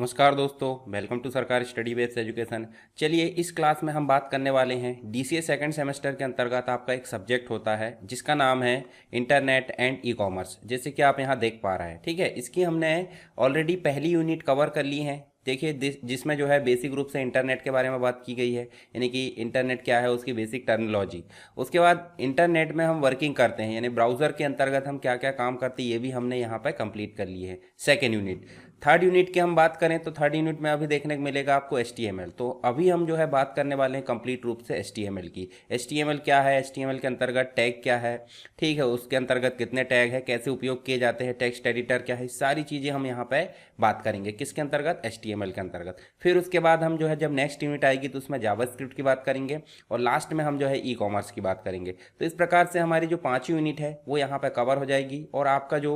नमस्कार दोस्तों, welcome to सरकारी स्टडी बेस्ड एजुकेशन। चलिए, इस क्लास में हम बात करने वाले हैं डीसीए सेकंड सेमेस्टर के अंतर्गत आपका एक सब्जेक्ट होता है जिसका नाम है इंटरनेट एंड ई कॉमर्स। जैसे कि आप यहाँ देख पा रहे हैं, ठीक है। इसकी हमने ऑलरेडी पहली यूनिट कवर कर ली है। देखिए, जिसमें जो है बेसिक रूप से इंटरनेट के बारे में बात की गई है, यानी कि इंटरनेट क्या है, उसकी बेसिक टर्मिनोलॉजी। उसके बाद इंटरनेट में हम वर्किंग करते हैं, यानी ब्राउज़र के अंतर्गत हम क्या क्या काम करते हैं, ये भी हमने यहाँ पर कंप्लीट कर लिए है सेकेंड यूनिट। थर्ड यूनिट की हम बात करें तो थर्ड यूनिट में अभी देखने को मिलेगा आपको HTML। तो अभी हम जो है बात करने वाले हैं कंप्लीट रूप से HTML की। HTML क्या है, HTML के अंतर्गत टैग क्या है, ठीक है, उसके अंतर्गत कितने टैग है, कैसे उपयोग किए जाते हैं, टेक्स्ट एडिटर क्या है, सारी चीज़ें हम यहाँ पे बात करेंगे किसके अंतर्गत, HTML के अंतर्गत। फिर उसके बाद हम जो है जब नेक्स्ट यूनिट आएगी तो उसमें जावास्क्रिप्ट की बात करेंगे और लास्ट में हम जो है ई कॉमर्स की बात करेंगे। तो इस प्रकार से हमारी जो 5 यूनिट है वो यहाँ पे कवर हो जाएगी और आपका जो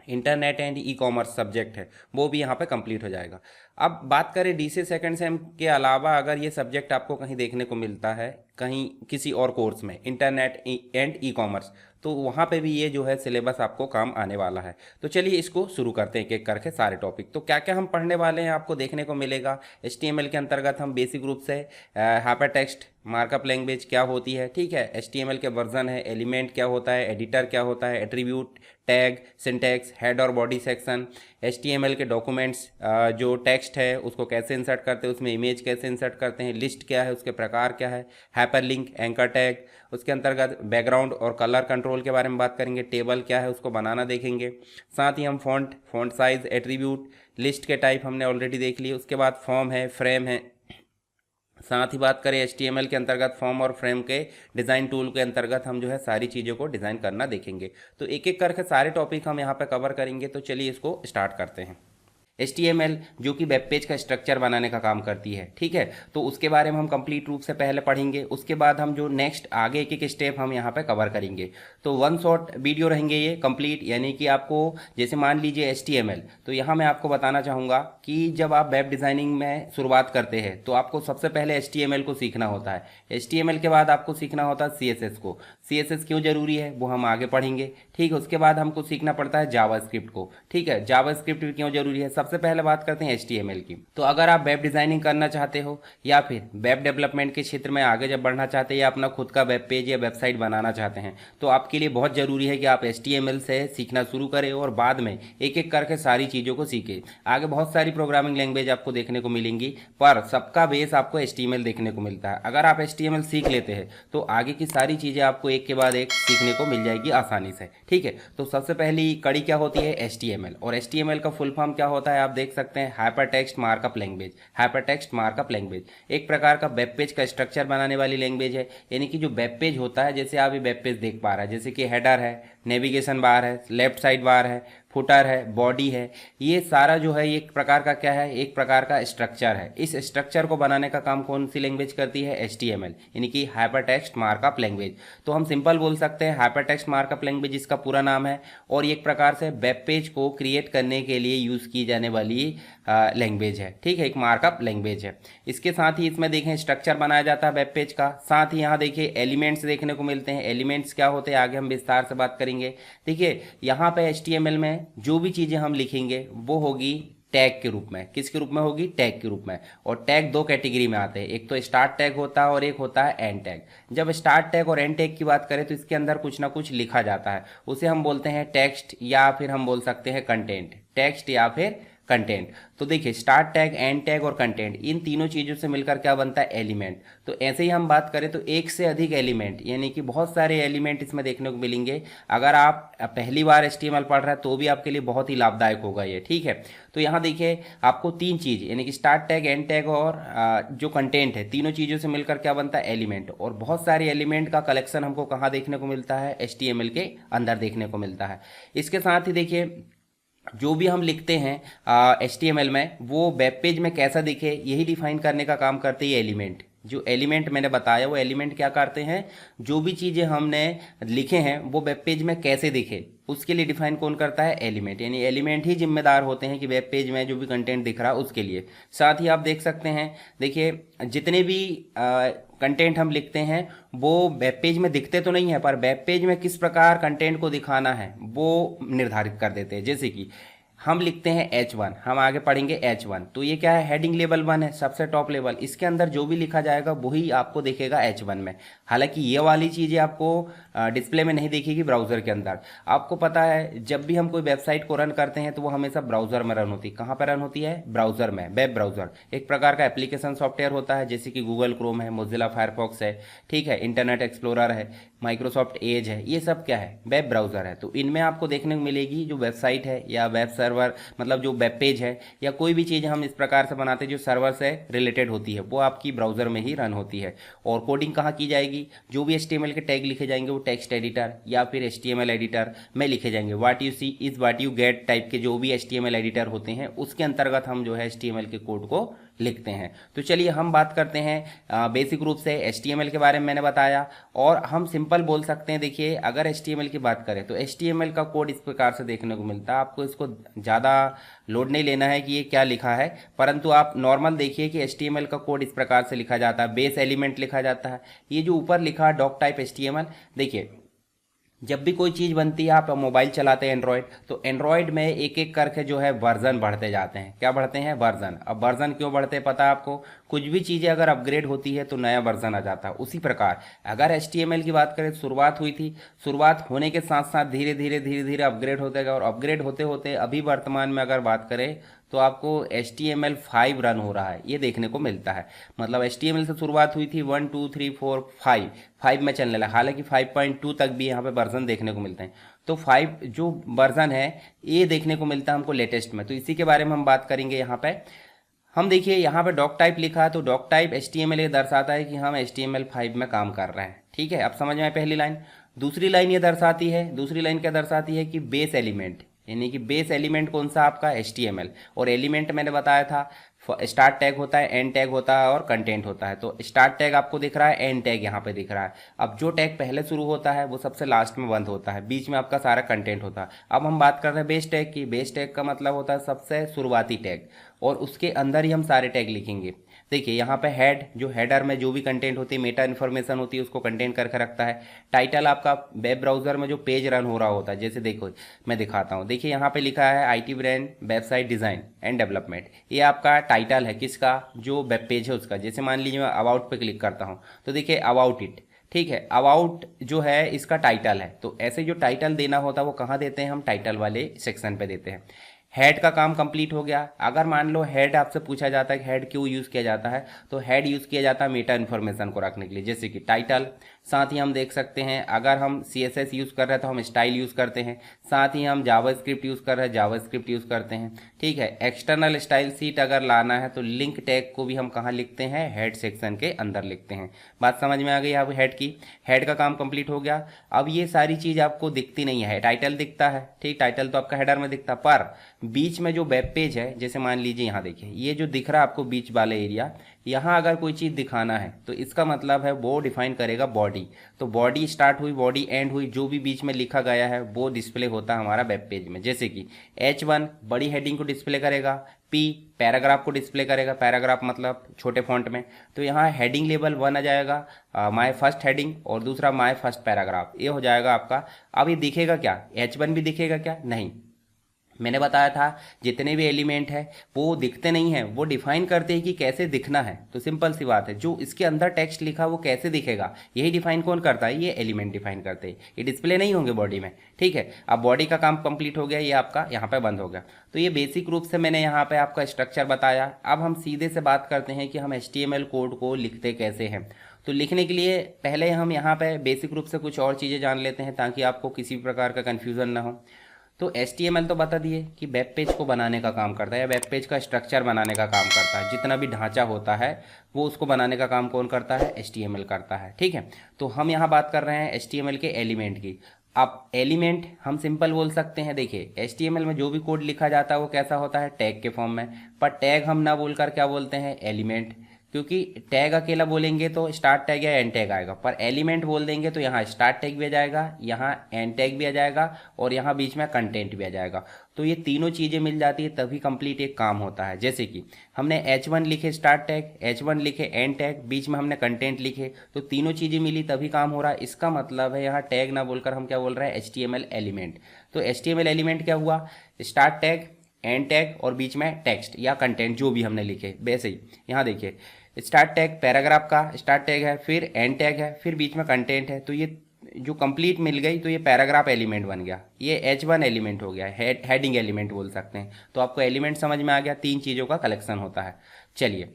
internet and e commerce subject है वो भी यहाँ पे कंप्लीट हो जाएगा। अब बात करें डीसी सेकंड सेम के अलावा अगर ये सब्जेक्ट आपको कहीं देखने को मिलता है, कहीं किसी और कोर्स में इंटरनेट एंड ई कॉमर्स, तो वहाँ पे भी ये जो है सिलेबस आपको काम आने वाला है। तो चलिए इसको शुरू करते हैं एक एक करके सारे टॉपिक। तो क्या क्या हम पढ़ने वाले हैं आपको देखने को मिलेगा। HTML के अंतर्गत हम बेसिक रूप से हाइपरटेक्स्ट मार्कअप लैंग्वेज क्या होती है, ठीक है, HTML के वर्जन है, एलिमेंट क्या होता है, एडिटर क्या होता है, एट्रीब्यूट, टैग, सिंटैक्स, हेड और बॉडी सेक्शन, HTML के डॉक्यूमेंट्स, जो टेक्स्ट है उसको कैसे इंसर्ट करते हैं, उसमें इमेज कैसे इंसर्ट करते हैं, लिस्ट क्या है, उसके प्रकार क्या है, हाइपरलिंक, एंकर टैग, उसके अंतर्गत बैकग्राउंड और कलर कंट्रोल के बारे में बात करेंगे, टेबल क्या है उसको बनाना देखेंगे। साथ ही हम फॉन्ट साइज, एट्रीब्यूट, लिस्ट के टाइप हमने ऑलरेडी देख लिए। उसके बाद फॉर्म है, फ्रेम है। साथ ही बात करें HTML के अंतर्गत फॉर्म और फ्रेम के डिज़ाइन टूल के अंतर्गत हम जो है सारी चीज़ों को डिज़ाइन करना देखेंगे। तो एक एक करके सारे टॉपिक हम यहाँ पे कवर करेंगे। तो चलिए इसको स्टार्ट करते हैं। HTML जो कि वेब पेज का स्ट्रक्चर बनाने का काम करती है, ठीक है, तो उसके बारे में हम कंप्लीट रूप से पहले पढ़ेंगे। उसके बाद हम जो नेक्स्ट आगे एक एक स्टेप हम यहाँ पे कवर करेंगे। तो वन शॉट वीडियो रहेंगे ये कंप्लीट, यानी कि आपको जैसे मान लीजिए HTML, तो यहाँ मैं आपको बताना चाहूँगा कि जब आप वेब डिज़ाइनिंग में शुरुआत करते हैं तो आपको सबसे पहले HTML को सीखना होता है। HTML के बाद आपको सीखना होता है CSS को। CSS क्यों ज़रूरी है वो हम आगे पढ़ेंगे, ठीक है। उसके बाद हमको सीखना पड़ता है जावास्क्रिप्ट को, ठीक है, जावास्क्रिप्ट भी क्यों जरूरी है। सबसे पहले बात करते हैं HTML की। तो अगर आप वेब डिजाइनिंग करना चाहते हो या फिर वेब डेवलपमेंट के क्षेत्र में आगे जब बढ़ना चाहते हैं या अपना खुद का वेब पेज या वेबसाइट बनाना चाहते हैं तो आपके लिए बहुत जरूरी है कि आप HTML से सीखना शुरू करें और बाद में एक एक करके सारी चीज़ों को सीखें। आगे बहुत सारी प्रोग्रामिंग लैंग्वेज आपको देखने को मिलेंगी पर सबका बेस आपको HTML देखने को मिलता है। अगर आप HTML सीख लेते हैं तो आगे की सारी चीज़ें आपको एक के बाद एक सीखने को मिल जाएगी आसानी से, ठीक है। तो सबसे पहली कड़ी क्या होती है, HTML। और HTML का फुल फॉर्म क्या होता है आप देख सकते हैं, hypertext markup language. Hypertext markup language एक प्रकार का वेब पेज का स्ट्रक्चर बनाने वाली लैंग्वेज है। यानी कि जो वेब पेज होता है, जैसे आप ये वेब पेज देख पा रहे हैं, जैसे कि हेडर है, नेविगेशन बार है, लेफ्ट साइड बार है, फुटर है, बॉडी है, ये सारा जो है एक प्रकार का क्या है, एक प्रकार का स्ट्रक्चर है। इस स्ट्रक्चर को बनाने का काम कौन सी लैंग्वेज करती है, HTML, यानी कि हाइपरटेक्स्ट मार्कअप लैंग्वेज। तो हम सिंपल बोल सकते हैं हाइपरटेक्स्ट मार्कअप लैंग्वेज इसका पूरा नाम है और एक प्रकार से वेब पेज को क्रिएट करने के लिए यूज़ की जाने वाली लैंग्वेज है, ठीक है, एक मार्कअप लैंग्वेज है। इसके साथ ही इसमें देखें स्ट्रक्चर बनाया जाता है वेब पेज का। साथ ही यहाँ देखिए एलिमेंट्स देखने को मिलते हैं। एलिमेंट्स क्या होते हैं आगे हम विस्तार से बात करेंगे। देखिए यहाँ पे HTML में जो भी चीज़ें हम लिखेंगे वो होगी टैग के रूप में। किसके रूप में होगी, टैग के रूप में। और टैग दो कैटेगरी में आते हैं, एक तो स्टार्ट टैग होता है और एक होता है एंड टैग। जब स्टार्ट टैग और एंड टैग की बात करें तो इसके अंदर कुछ ना कुछ लिखा जाता है, उसे हम बोलते हैं टेक्स्ट या फिर हम बोल सकते हैं कंटेंट। टेक्स्ट या फिर कंटेंट। तो देखिए स्टार्ट टैग, एंड टैग और कंटेंट, इन तीनों चीज़ों से मिलकर क्या बनता है, एलिमेंट। तो ऐसे ही हम बात करें तो एक से अधिक एलिमेंट, यानी कि बहुत सारे एलिमेंट इसमें देखने को मिलेंगे। अगर आप पहली बार HTML पढ़ रहे हैं तो भी आपके लिए बहुत ही लाभदायक होगा ये, ठीक है। तो यहाँ देखिए आपको तीन चीज़, यानी कि स्टार्ट टैग, एंड टैग और जो कंटेंट है, तीनों चीज़ों से मिलकर क्या बनता है, एलिमेंट। और बहुत सारे एलिमेंट का कलेक्शन हमको कहाँ देखने को मिलता है, HTML के अंदर देखने को मिलता है। इसके साथ ही देखिए जो भी हम लिखते हैं HTML में वो वेब पेज में कैसा दिखे यही डिफाइन करने का काम करते हैं एलिमेंट। जो एलिमेंट मैंने बताया वो एलिमेंट क्या करते हैं, जो भी चीज़ें हमने लिखे हैं वो वेब पेज में कैसे दिखे उसके लिए डिफाइन कौन करता है, एलिमेंट। यानी एलिमेंट ही जिम्मेदार होते हैं कि वेब पेज में जो भी कंटेंट दिख रहा है उसके लिए। साथ ही आप देख सकते हैं, देखिए जितने भी कंटेंट हम लिखते हैं वो वेब पेज में दिखते तो नहीं है पर वेब पेज में किस प्रकार कंटेंट को दिखाना है वो निर्धारित कर देते हैं। जैसे कि हम लिखते हैं H1, हम आगे पढ़ेंगे H1। तो ये क्या है, हेडिंग लेवल 1 है, सबसे टॉप लेवल। इसके अंदर जो भी लिखा जाएगा वही आपको दिखेगा H1 में। हालांकि ये वाली चीज़ें आपको डिस्प्ले में नहीं दिखेगी ब्राउज़र के अंदर। आपको पता है जब भी हम कोई वेबसाइट को रन करते हैं तो वो हमेशा ब्राउज़र में रन होती है। कहाँ पर रन होती है, ब्राउज़र में। वेब ब्राउज़र एक प्रकार का एप्लीकेशन सॉफ्टवेयर होता है, जैसे कि गूगल क्रोम है, मोजिला फायरफॉक्स है, ठीक है, इंटरनेट एक्सप्लोरर है, माइक्रोसॉफ्ट एज है, ये सब क्या है, वेब ब्राउज़र है। तो इनमें आपको देखने को मिलेगी जो वेबसाइट है या वेब सर्वर, मतलब जो वेब पेज है या कोई भी चीज़ हम इस प्रकार से बनाते हैं जो सर्वर से रिलेटेड होती है, वो आपकी ब्राउज़र में ही रन होती है। और कोडिंग कहाँ की जाएगी, जो भी HTML के टैग लिखे जाएंगे वो टेक्स्ट एडिटर या फिर HTML एडिटर में लिखे जाएंगे। What you see is what you get type के जो भी HTML एडिटर होते हैं उसके अंतर्गत हम जो है HTML के कोड को लिखते हैं। तो चलिए हम बात करते हैं बेसिक रूप से HTML के बारे में मैंने बताया। और हम सिंपल बोल सकते हैं, देखिए अगर HTML की बात करें तो HTML का कोड इस प्रकार से देखने को मिलता है। आपको इसको ज़्यादा लोड नहीं लेना है कि ये क्या लिखा है, परंतु आप नॉर्मल देखिए कि HTML का कोड इस प्रकार से लिखा जाता है। बेस एलिमेंट लिखा जाता है। ये जो ऊपर लिखा है डॉक टाइप HTML, देखिए जब भी कोई चीज़ बनती है, आप मोबाइल चलाते हैं एंड्रॉयड, तो एंड्रॉयड में एक एक करके जो है वर्जन बढ़ते जाते हैं। क्या बढ़ते हैं, वर्जन। अब वर्जन क्यों बढ़ते हैं पता है आपको, कुछ भी चीज़ें अगर अपग्रेड होती है तो नया वर्जन आ जाता है। उसी प्रकार अगर HTML की बात करें, शुरुआत हुई थी, शुरुआत होने के साथ साथ धीरे धीरे अपग्रेड होते गया, और अपग्रेड होते होते अभी वर्तमान में अगर बात करें तो आपको HTML5 रन हो रहा है, ये देखने को मिलता है। मतलब HTML से शुरुआत हुई थी 1 2 3 4 5 में चलने लगा। हालांकि 5.2 तक भी यहाँ पे वर्जन देखने को मिलते हैं। तो 5 जो वर्जन है ये देखने को मिलता है हमको लेटेस्ट में। तो इसी के बारे में हम बात करेंगे यहाँ पे। हम देखिए यहाँ पे डॉक टाइप लिखा है, तो डॉक टाइप HTML ये दर्शाता है कि हम HTML5 में काम कर रहे हैं। ठीक है, अब समझ में आए पहली लाइन। दूसरी लाइन ये दर्शाती है, दूसरी लाइन क्या दर्शाती है कि बेस एलिमेंट, यानी कि बेस एलिमेंट कौन सा, आपका HTML। और एलिमेंट मैंने बताया था स्टार्ट टैग होता है, एंड टैग होता है और कंटेंट होता है। तो स्टार्ट टैग आपको दिख रहा है, एंड टैग यहाँ पे दिख रहा है। अब जो टैग पहले शुरू होता है वो सबसे लास्ट में बंद होता है, बीच में आपका सारा कंटेंट होता है। अब हम बात कर रहे हैं बेस टैग की। बेस टैग का मतलब होता है सबसे शुरुआती टैग, और उसके अंदर ही हम सारे टैग लिखेंगे। देखिए यहाँ पे हेड, जो हेडर में जो भी कंटेंट होती है, मेटा इन्फॉर्मेशन होती है, उसको कंटेंट करके रखता है। टाइटल आपका वेब ब्राउजर में जो पेज रन हो रहा होता है, जैसे देखो मैं दिखाता हूँ। देखिए यहाँ पे लिखा है IT brand website design and development, ये आपका टाइटल है किसका, जो वेब पेज है उसका। जैसे मान लीजिए मैं अबाउट पे क्लिक करता हूँ तो देखिए अबाउट इट, ठीक है, अबाउट जो है इसका टाइटल है। तो ऐसे जो टाइटल देना होता है वो कहाँ देते हैं, हम टाइटल वाले सेक्शन पे देते हैं। हेड का काम कंप्लीट हो गया। अगर मान लो हेड आपसे पूछा जाता है कि हेड क्यों यूज़ किया जाता है, तो हेड यूज़ किया जाता है मेटा इन्फॉर्मेशन को रखने के लिए, जैसे कि टाइटल। साथ ही हम देख सकते हैं अगर हम CSS यूज़ कर रहे हैं तो हम स्टाइल यूज़ करते हैं। साथ ही हम जावास्क्रिप्ट यूज़ कर रहे हैं, जावास्क्रिप्ट यूज़ करते हैं। ठीक है, एक्सटर्नल स्टाइल सीट अगर लाना है तो लिंक टैग को भी हम कहाँ लिखते हैं, हेड सेक्शन के अंदर लिखते हैं। बात समझ में आ गई आप हेड की। हेड का काम कंप्लीट हो गया। अब ये सारी चीज़ आपको दिखती नहीं है, टाइटल दिखता है, ठीक, टाइटल तो आपका हेडर में दिखता, पर बीच में जो वेब पेज है, जैसे मान लीजिए यहाँ देखिए ये जो दिख रहा है आपको बीच वाले एरिया, यहाँ अगर कोई चीज़ दिखाना है तो इसका मतलब है वो डिफाइन करेगा बॉडी। तो बॉडी स्टार्ट हुई, बॉडी एंड हुई, जो भी बीच में लिखा गया है वो डिस्प्ले होता है हमारा वेब पेज में। जैसे कि H1 बड़ी हेडिंग को डिस्प्ले करेगा, P पैराग्राफ को डिस्प्ले करेगा, पैराग्राफ मतलब छोटे फॉन्ट में। तो यहाँ हेडिंग लेवल 1 आ जाएगा, माय फर्स्ट हेडिंग, और दूसरा माय फर्स्ट पैराग्राफ, ये हो जाएगा आपका। अब ये दिखेगा क्या, H1 भी दिखेगा क्या, नहीं। मैंने बताया था जितने भी एलिमेंट है वो दिखते नहीं हैं, वो डिफाइन करते हैं कि कैसे दिखना है। तो सिंपल सी बात है, जो इसके अंदर टेक्स्ट लिखा वो कैसे दिखेगा यही डिफाइन कौन करता है, ये एलिमेंट डिफाइन करते हैं। ये डिस्प्ले नहीं होंगे बॉडी में, ठीक है। अब बॉडी का काम कंप्लीट हो गया, ये आपका यहाँ पे बंद हो गया। तो ये बेसिक रूप से मैंने यहाँ पे आपका स्ट्रक्चर बताया। अब हम सीधे से बात करते हैं कि हम HTML कोड को लिखते कैसे हैं। तो लिखने के लिए पहले हम यहाँ पे बेसिक रूप से कुछ और चीज़ें जान लेते हैं ताकि आपको किसी भी प्रकार का कन्फ्यूज़न ना हो। तो HTML तो बता दिए कि वेब पेज को बनाने का काम करता है, या वेब पेज का स्ट्रक्चर बनाने का काम करता है। जितना भी ढांचा होता है वो उसको बनाने का काम कौन करता है, HTML करता है, ठीक है। तो हम यहाँ बात कर रहे हैं HTML के एलिमेंट की। अब एलिमेंट हम सिंपल बोल सकते हैं, देखिए HTML में जो भी कोड लिखा जाता है वो कैसा होता है, टैग के फॉर्म में। पर टैग हम ना बोलकर क्या बोलते हैं, एलिमेंट, क्योंकि टैग अकेला बोलेंगे तो स्टार्ट टैग या एंड टैग आएगा, पर एलिमेंट बोल देंगे तो यहाँ स्टार्ट टैग भी आ जाएगा, यहाँ एंड टैग भी आ जाएगा, और यहाँ बीच में कंटेंट भी आ जाएगा। तो ये तीनों चीज़ें मिल जाती है तभी कंप्लीट एक काम होता है। जैसे कि हमने H1 लिखे स्टार्ट टैग, H1 लिखे एंड टैग, बीच में हमने कंटेंट लिखे, तो तीनों चीज़ें मिली तभी काम हो रहा है। इसका मतलब है यहाँ टैग ना बोलकर हम क्या बोल रहे हैं, HTML एलिमेंट। तो HTML एलिमेंट क्या हुआ, स्टार्ट टैग, एंड टैग और बीच में टेक्स्ट या कंटेंट जो भी हमने लिखे वैसे ही यहाँ देखिए स्टार्ट टैग पैराग्राफ का स्टार्ट टैग है, फिर एंड टैग है, फिर बीच में कंटेंट है। तो ये जो कंप्लीट मिल गई तो ये पैराग्राफ एलिमेंट बन गया, ये H1 एलिमेंट हो गया, हेडिंग एलिमेंट बोल सकते हैं। तो आपको एलिमेंट समझ में आ गया, 3 चीज़ों का कलेक्शन होता है। चलिए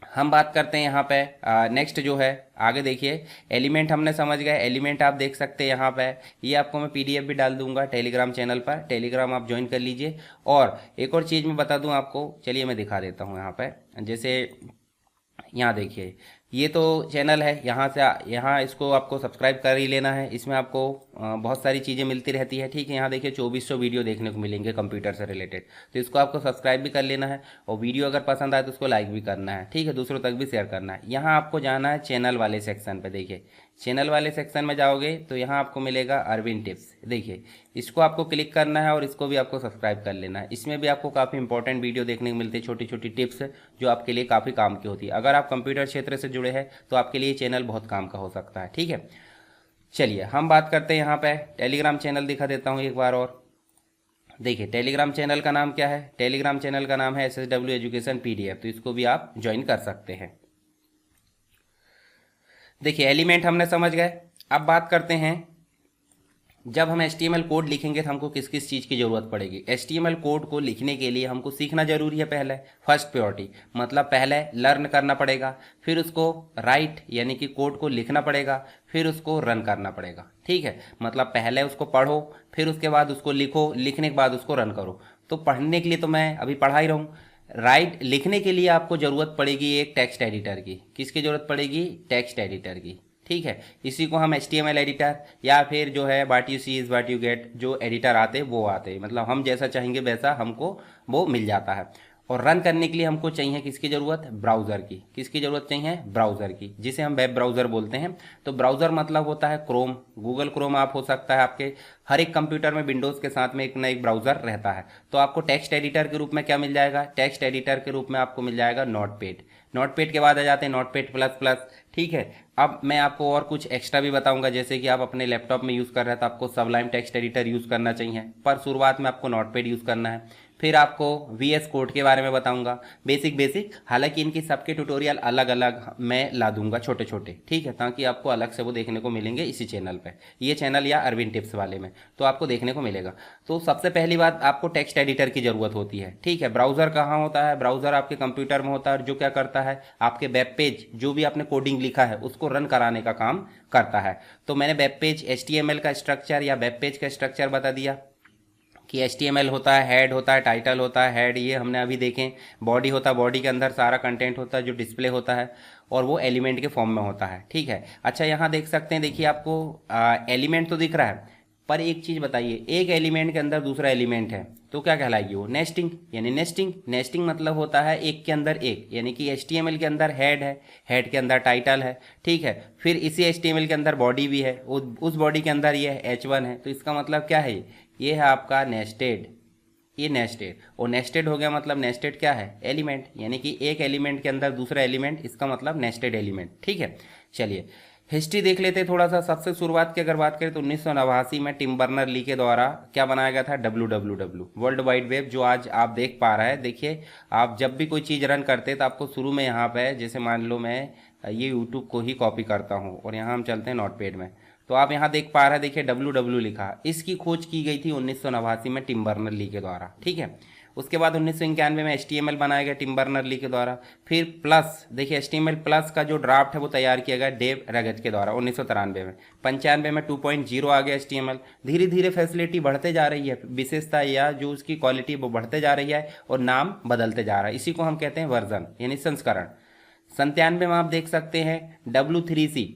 हम बात करते हैं यहाँ पे नेक्स्ट जो है, आगे देखिए एलिमेंट हमने समझ गए। एलिमेंट आप देख सकते हैं यहाँ पे, ये आपको मैं PDF भी डाल दूंगा टेलीग्राम चैनल पर, टेलीग्राम आप ज्वाइन कर लीजिए। और एक और चीज़ मैं बता दूं आपको, चलिए मैं दिखा देता हूँ यहाँ पे। जैसे यहाँ देखिए ये तो चैनल है, यहाँ से यहाँ इसको आपको सब्सक्राइब कर ही लेना है। इसमें आपको बहुत सारी चीज़ें मिलती रहती है, ठीक है। यहाँ देखिए 2400 वीडियो देखने को मिलेंगे कंप्यूटर से रिलेटेड, तो इसको आपको सब्सक्राइब भी कर लेना है। और वीडियो अगर पसंद आए तो उसको लाइक भी करना है, ठीक है, दूसरों तक भी शेयर करना है। यहाँ आपको जाना है चैनल वाले सेक्शन पे। देखिए चैनल वाले सेक्शन में जाओगे तो यहाँ आपको मिलेगा अरविंद टिप्स, देखिए इसको आपको क्लिक करना है और इसको भी आपको सब्सक्राइब कर लेना है। इसमें भी आपको काफ़ी इंपॉर्टेंट वीडियो देखने को मिलती है, छोटी छोटी टिप्स जो आपके लिए काफ़ी काम की होती है। अगर आप कंप्यूटर क्षेत्र से जुड़े हैं तो आपके लिए चैनल बहुत काम का हो सकता है, ठीक है। चलिए हम बात करते हैं यहाँ पे टेलीग्राम चैनल दिखा देता हूँ एक बार और। देखिए टेलीग्राम चैनल का नाम क्या है, टेलीग्राम चैनल का नाम है SSW एजुकेशन PDF, तो इसको भी आप ज्वाइन कर सकते हैं। देखिए एलिमेंट हमने समझ गए। अब बात करते हैं जब हम HTML कोड लिखेंगे तो हमको किस किस चीज़ की ज़रूरत पड़ेगी। HTML कोड को लिखने के लिए हमको सीखना जरूरी है पहले, फर्स्ट प्रायोरिटी, मतलब पहले लर्न करना पड़ेगा, फिर उसको राइट यानी कि कोड को लिखना पड़ेगा, फिर उसको रन करना पड़ेगा, ठीक है। मतलब पहले उसको पढ़ो, फिर उसके बाद उसको लिखो, लिखने के बाद उसको रन करो। तो पढ़ने के लिए तो मैं अभी पढ़ा ही रहा हूँ। राइट लिखने के लिए आपको ज़रूरत पड़ेगी एक टेक्स्ट एडिटर की। किसकी ज़रूरत पड़ेगी? टेक्स्ट एडिटर की, ठीक है। इसी को हम HTML एडिटर या फिर जो है what you see is what you get, जो एडिटर आते हैं वो आते हैं, मतलब हम जैसा चाहेंगे वैसा हमको वो मिल जाता है। और रन करने के लिए हमको चाहिए किसकी ज़रूरत? ब्राउज़र की। किसकी ज़रूरत चाहिए? ब्राउज़र की, जिसे हम वेब ब्राउज़र बोलते हैं। तो ब्राउज़र मतलब होता है क्रोम, गूगल क्रोम आप हो सकता है, आपके हर एक कंप्यूटर में विंडोज़ के साथ में एक ना एक ब्राउज़र रहता है। तो आपको टेक्स्ट एडिटर के रूप में क्या मिल जाएगा? टेक्स्ट एडिटर के रूप में आपको मिल जाएगा नोटपैड। नोटपैड के बाद आ जाते हैं नोटपैड प्लस प्लस, ठीक है। अब मैं आपको और कुछ एक्स्ट्रा भी बताऊंगा, जैसे कि आप अपने लैपटॉप में यूज़ कर रहे हैं तो आपको सबलाइम टेक्स्ट एडिटर यूज़ करना चाहिए, पर शुरुआत में आपको नोटपैड यूज़ करना है। फिर आपको VS कोड के बारे में बताऊंगा, बेसिक, हालांकि इनकी सबके ट्यूटोरियल अलग अलग मैं ला दूंगा छोटे छोटे, ठीक है, ताकि आपको अलग से वो देखने को मिलेंगे इसी चैनल पे, ये चैनल या अरविंद टिप्स वाले में, तो आपको देखने को मिलेगा। तो सबसे पहली बात आपको टेक्स्ट एडिटर की ज़रूरत होती है, ठीक है। ब्राउज़र कहाँ होता है? ब्राउज़र आपके कंप्यूटर में होता है, जो क्या करता है आपके वेब पेज जो भी आपने कोडिंग लिखा है उसको रन कराने का काम करता है। तो मैंने वेब पेज HTML का स्ट्रक्चर या वेब पेज का स्ट्रक्चर बता दिया कि HTML होता है, हेड होता है, टाइटल होता है, हेड ये हमने अभी देखें, बॉडी होता है, बॉडी के अंदर सारा कंटेंट होता है जो डिस्प्ले होता है और वो एलिमेंट के फॉर्म में होता है, ठीक है। अच्छा यहाँ देख सकते हैं, देखिए आपको एलिमेंट तो दिख रहा है, पर एक चीज़ बताइए, एक एलिमेंट के अंदर दूसरा एलिमेंट है तो क्या कहलाएगी वो? नेस्टिंग, यानी नेस्टिंग मतलब होता है एक के अंदर एक, यानी कि HTML के अंदर हेड है, हेड के अंदर टाइटल है, ठीक है, फिर इसी HTML के अंदर बॉडी भी है, उस बॉडी के अंदर ये H1 है, तो इसका मतलब क्या है? ये है आपका नेस्टेड, ये नेस्टेड। और नेस्टेड हो गया, मतलब नेस्टेड क्या है? एलिमेंट, यानी कि एक एलिमेंट के अंदर दूसरा एलिमेंट, इसका मतलब नेस्टेड एलिमेंट, ठीक है। चलिए हिस्ट्री देख लेते हैं थोड़ा सा। सबसे शुरुआत की अगर बात करें तो 1989 में टिम बर्नर ली के द्वारा क्या बनाया गया था? WWW, वर्ल्ड वाइड वेब, जो आज आप देख पा रहे हैं। देखिए आप जब भी कोई चीज़ रन करते हैं तो आपको शुरू में यहाँ पे, जैसे मान लो मैं ये यूट्यूब को ही कॉपी करता हूँ और यहाँ हम चलते हैं नोटपैड में, तो आप यहाँ देख पा रहे हैं, देखिए WW लिखा। इसकी खोज की गई थी 1989 में टिम बर्नर ली के द्वारा, ठीक है। उसके बाद 1991 में HTML बनाया गया टिम बर्नर ली के द्वारा। फिर प्लस, देखिए HTML प्लस का जो ड्राफ्ट है वो तैयार किया गया डेव रगत के द्वारा 1993 में। 95 में 2.0 आ गया HTML। धीरे धीरे फैसिलिटी बढ़ते जा रही है, विशेषता या जो उसकी क्वालिटी वो बढ़ते जा रही है और नाम बदलते जा रहा है, इसी को हम कहते हैं वर्जन यानी संस्करण। 97 में आप देख सकते हैं W3C,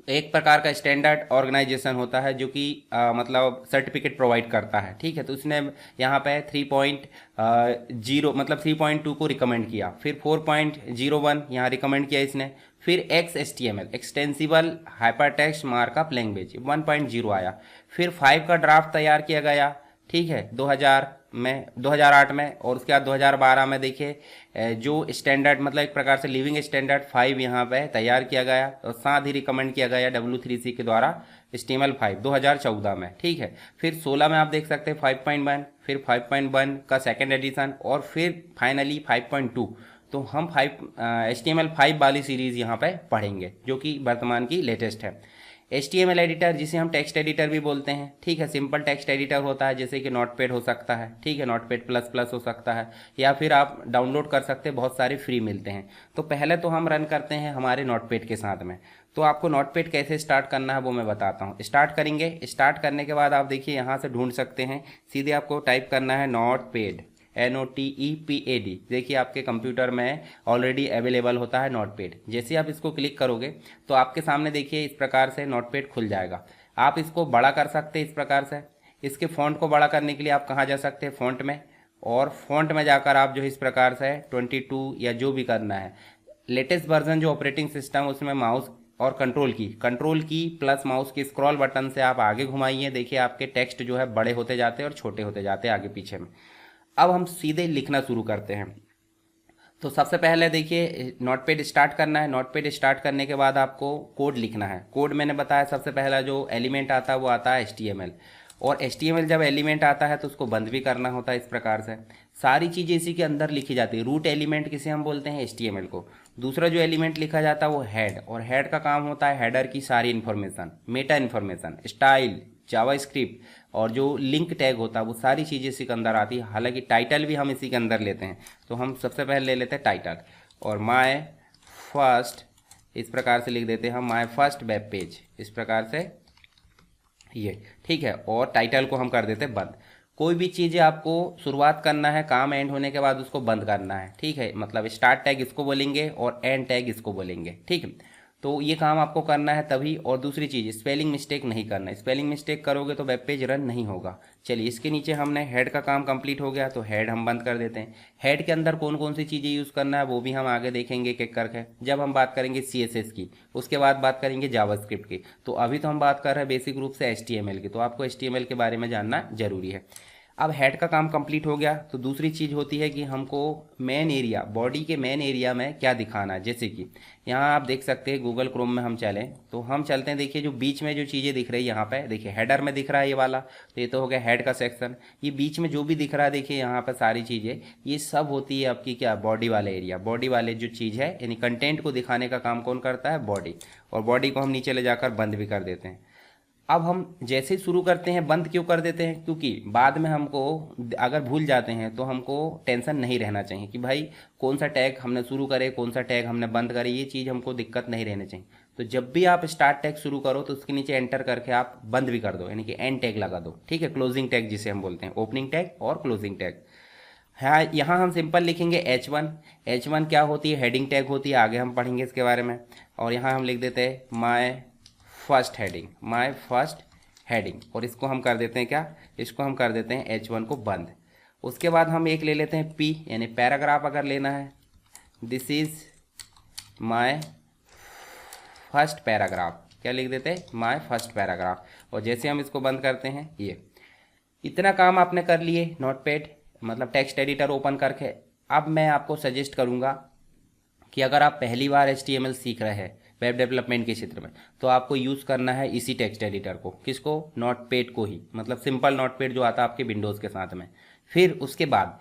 एक प्रकार का स्टैंडर्ड ऑर्गेनाइजेशन होता है जो कि मतलब सर्टिफिकेट प्रोवाइड करता है, ठीक है। तो इसने यहाँ पे 3.0 मतलब 3.2 को रिकमेंड किया। फिर 4.01 यहाँ रिकमेंड किया इसने। फिर XHTML, extensible hypertext markup language, 1.0 आया। फिर 5 का ड्राफ्ट तैयार किया गया, ठीक है, 2000 में 2008 में, और उसके बाद 2012 में देखिए जो स्टैंडर्ड मतलब एक प्रकार से लिविंग स्टैंडर्ड 5 यहाँ पे तैयार किया गया और साथ ही रिकमेंड किया गया W3C के द्वारा HTML5 2014 में, ठीक है। फिर 16 में आप देख सकते हैं 5.1, फिर 5.1 का सेकेंड एडिशन और फिर फाइनली 5.2। तो हम HTML5 वाली सीरीज़ यहाँ पे पढ़ेंगे जो कि वर्तमान की लेटेस्ट है। HTML एडिटर जिसे हम टेक्स्ट एडिटर भी बोलते हैं, ठीक है। सिंपल टेक्स्ट एडिटर होता है जैसे कि नोटपैड हो सकता है, ठीक है, नोटपैड प्लस प्लस हो सकता है, या फिर आप डाउनलोड कर सकते हैं, बहुत सारे फ्री मिलते हैं। तो पहले तो हम रन करते हैं हमारे नोटपैड के साथ में। तो आपको नोटपैड कैसे स्टार्ट करना है वो मैं बताता हूँ। स्टार्ट करेंगे, स्टार्ट करने के बाद आप देखिए यहाँ से ढूंढ सकते हैं, सीधे आपको टाइप करना है नोटपैड, NOTEPAD। देखिए आपके कंप्यूटर में ऑलरेडी अवेलेबल होता है नोटपैड। जैसे आप इसको क्लिक करोगे तो आपके सामने देखिए इस प्रकार से नोटपैड खुल जाएगा। आप इसको बड़ा कर सकते हैं इस प्रकार से। इसके फ़ॉन्ट को बड़ा करने के लिए आप कहाँ जा सकते हैं, फ़ॉन्ट में, और फ़ॉन्ट में जाकर आप जो इस प्रकार से 22 या जो भी करना है, लेटेस्ट वर्जन जो ऑपरेटिंग सिस्टम उसमें माउस और कंट्रोल की प्लस माउस की स्क्रॉल बटन से आप आगे घुमाइए। देखिए आपके टेक्स्ट जो है बड़े होते जाते हैं और छोटे होते जाते हैं आगे पीछे में। अब हम सीधे लिखना शुरू करते हैं। तो सबसे पहले देखिए नोटपैड स्टार्ट करना है। नोटपैड स्टार्ट करने के बाद आपको कोड लिखना है। कोड मैंने बताया सबसे पहला जो एलिमेंट आता है वो आता है HTML, और HTML जब एलिमेंट आता है तो उसको बंद भी करना होता है इस प्रकार से। सारी चीज़ें इसी के अंदर लिखी जाती है। रूट एलिमेंट किसे हम बोलते हैं, HTML को। दूसरा जो एलिमेंट लिखा जाता है वो हेड, और हेड का काम होता है हेडर की सारी information, Meta information, style, JavaScript, और जो लिंक टैग होता है वो सारी चीज़ें इसी के अंदर आती है। हालांकि टाइटल भी हम इसी के अंदर लेते हैं। तो हम सबसे पहले ले लेते हैं टाइटल, और माय फर्स्ट इस प्रकार से लिख देते हैं हम, माय फर्स्ट वेब पेज, इस प्रकार से ये, ठीक है। और टाइटल को हम कर देते हैं बंद। कोई भी चीज़ें आपको शुरुआत करना है, काम एंड होने के बाद उसको बंद करना है, ठीक है। मतलब स्टार्ट टैग इसको बोलेंगे और एंड टैग इसको बोलेंगे, ठीक है। तो ये काम आपको करना है तभी। और दूसरी चीज़, स्पेलिंग मिस्टेक नहीं करना है। स्पेलिंग मिस्टेक करोगे तो वेब पेज रन नहीं होगा। चलिए इसके नीचे हमने हेड का काम कंप्लीट हो गया, तो हेड हम बंद कर देते हैं। हेड के अंदर कौन कौन सी चीज़ें यूज़ करना है वो भी हम आगे देखेंगे एक एक करके, जब हम बात करेंगे CSS की, उसके बाद बात करेंगे जावास्क्रिप्ट की। तो अभी तो हम बात कर रहे हैं बेसिक रूप से HTML की, तो आपको HTML के बारे में जानना जरूरी है। अब हेड का काम कंप्लीट हो गया तो दूसरी चीज़ होती है कि हमको मेन एरिया, बॉडी के मेन एरिया में क्या दिखाना है। जैसे कि यहाँ आप देख सकते हैं गूगल क्रोम में हम चलें तो हम चलते हैं। देखिए जो बीच में जो चीज़ें दिख रही है यहाँ पे, देखिए हेडर में दिख रहा है ये वाला, तो ये तो हो गया हेड का सेक्शन। ये बीच में जो भी दिख रहा है देखिए यहाँ पर सारी चीज़ें, ये सब होती है आपकी क्या, बॉडी वाले एरिया। बॉडी वाले जो चीज़ है यानी कंटेंट को दिखाने का काम कौन करता है, बॉडी। और बॉडी को हम नीचे ले जाकर बंद भी कर देते हैं। अब हम जैसे ही शुरू करते हैं, बंद क्यों कर देते हैं, क्योंकि बाद में हमको अगर भूल जाते हैं तो हमको टेंशन नहीं रहना चाहिए कि भाई कौन सा टैग हमने शुरू करे, कौन सा टैग हमने बंद करे, ये चीज़ हमको दिक्कत नहीं रहनी चाहिए। तो जब भी आप स्टार्ट टैग शुरू करो तो उसके नीचे एंटर करके आप बंद भी कर दो, यानी कि एंड टैग लगा दो, ठीक है। क्लोजिंग टैग जिसे हम बोलते हैं, ओपनिंग टैग और क्लोजिंग टैग। हाँ, यहाँ हम सिंपल लिखेंगे H1। H1 क्या होती है, हेडिंग टैग होती है, आगे हम पढ़ेंगे इसके बारे में। और यहाँ हम लिख देते हैं my first heading, my first heading, और इसको हम कर देते हैं क्या, इसको हम कर देते हैं H1 को बंद। उसके बाद हम एक ले लेते हैं P, यानी पैराग्राफ अगर लेना है, this is my first paragraph, क्या लिख देते हैं, माय फर्स्ट पैराग्राफ। और जैसे हम इसको बंद करते हैं, ये इतना काम आपने कर लिए नोटपैड मतलब टेक्स्ट एडिटर ओपन करके। अब मैं आपको सजेस्ट करूँगा कि अगर आप पहली बार HTML सीख रहे हैं वेब डेवलपमेंट के क्षेत्र में, तो आपको यूज़ करना है इसी टेक्स्ट एडिटर को। किसको, नोटपैड को ही, मतलब सिंपल नोटपैड जो आता है आपके विंडोज़ के साथ में। फिर उसके बाद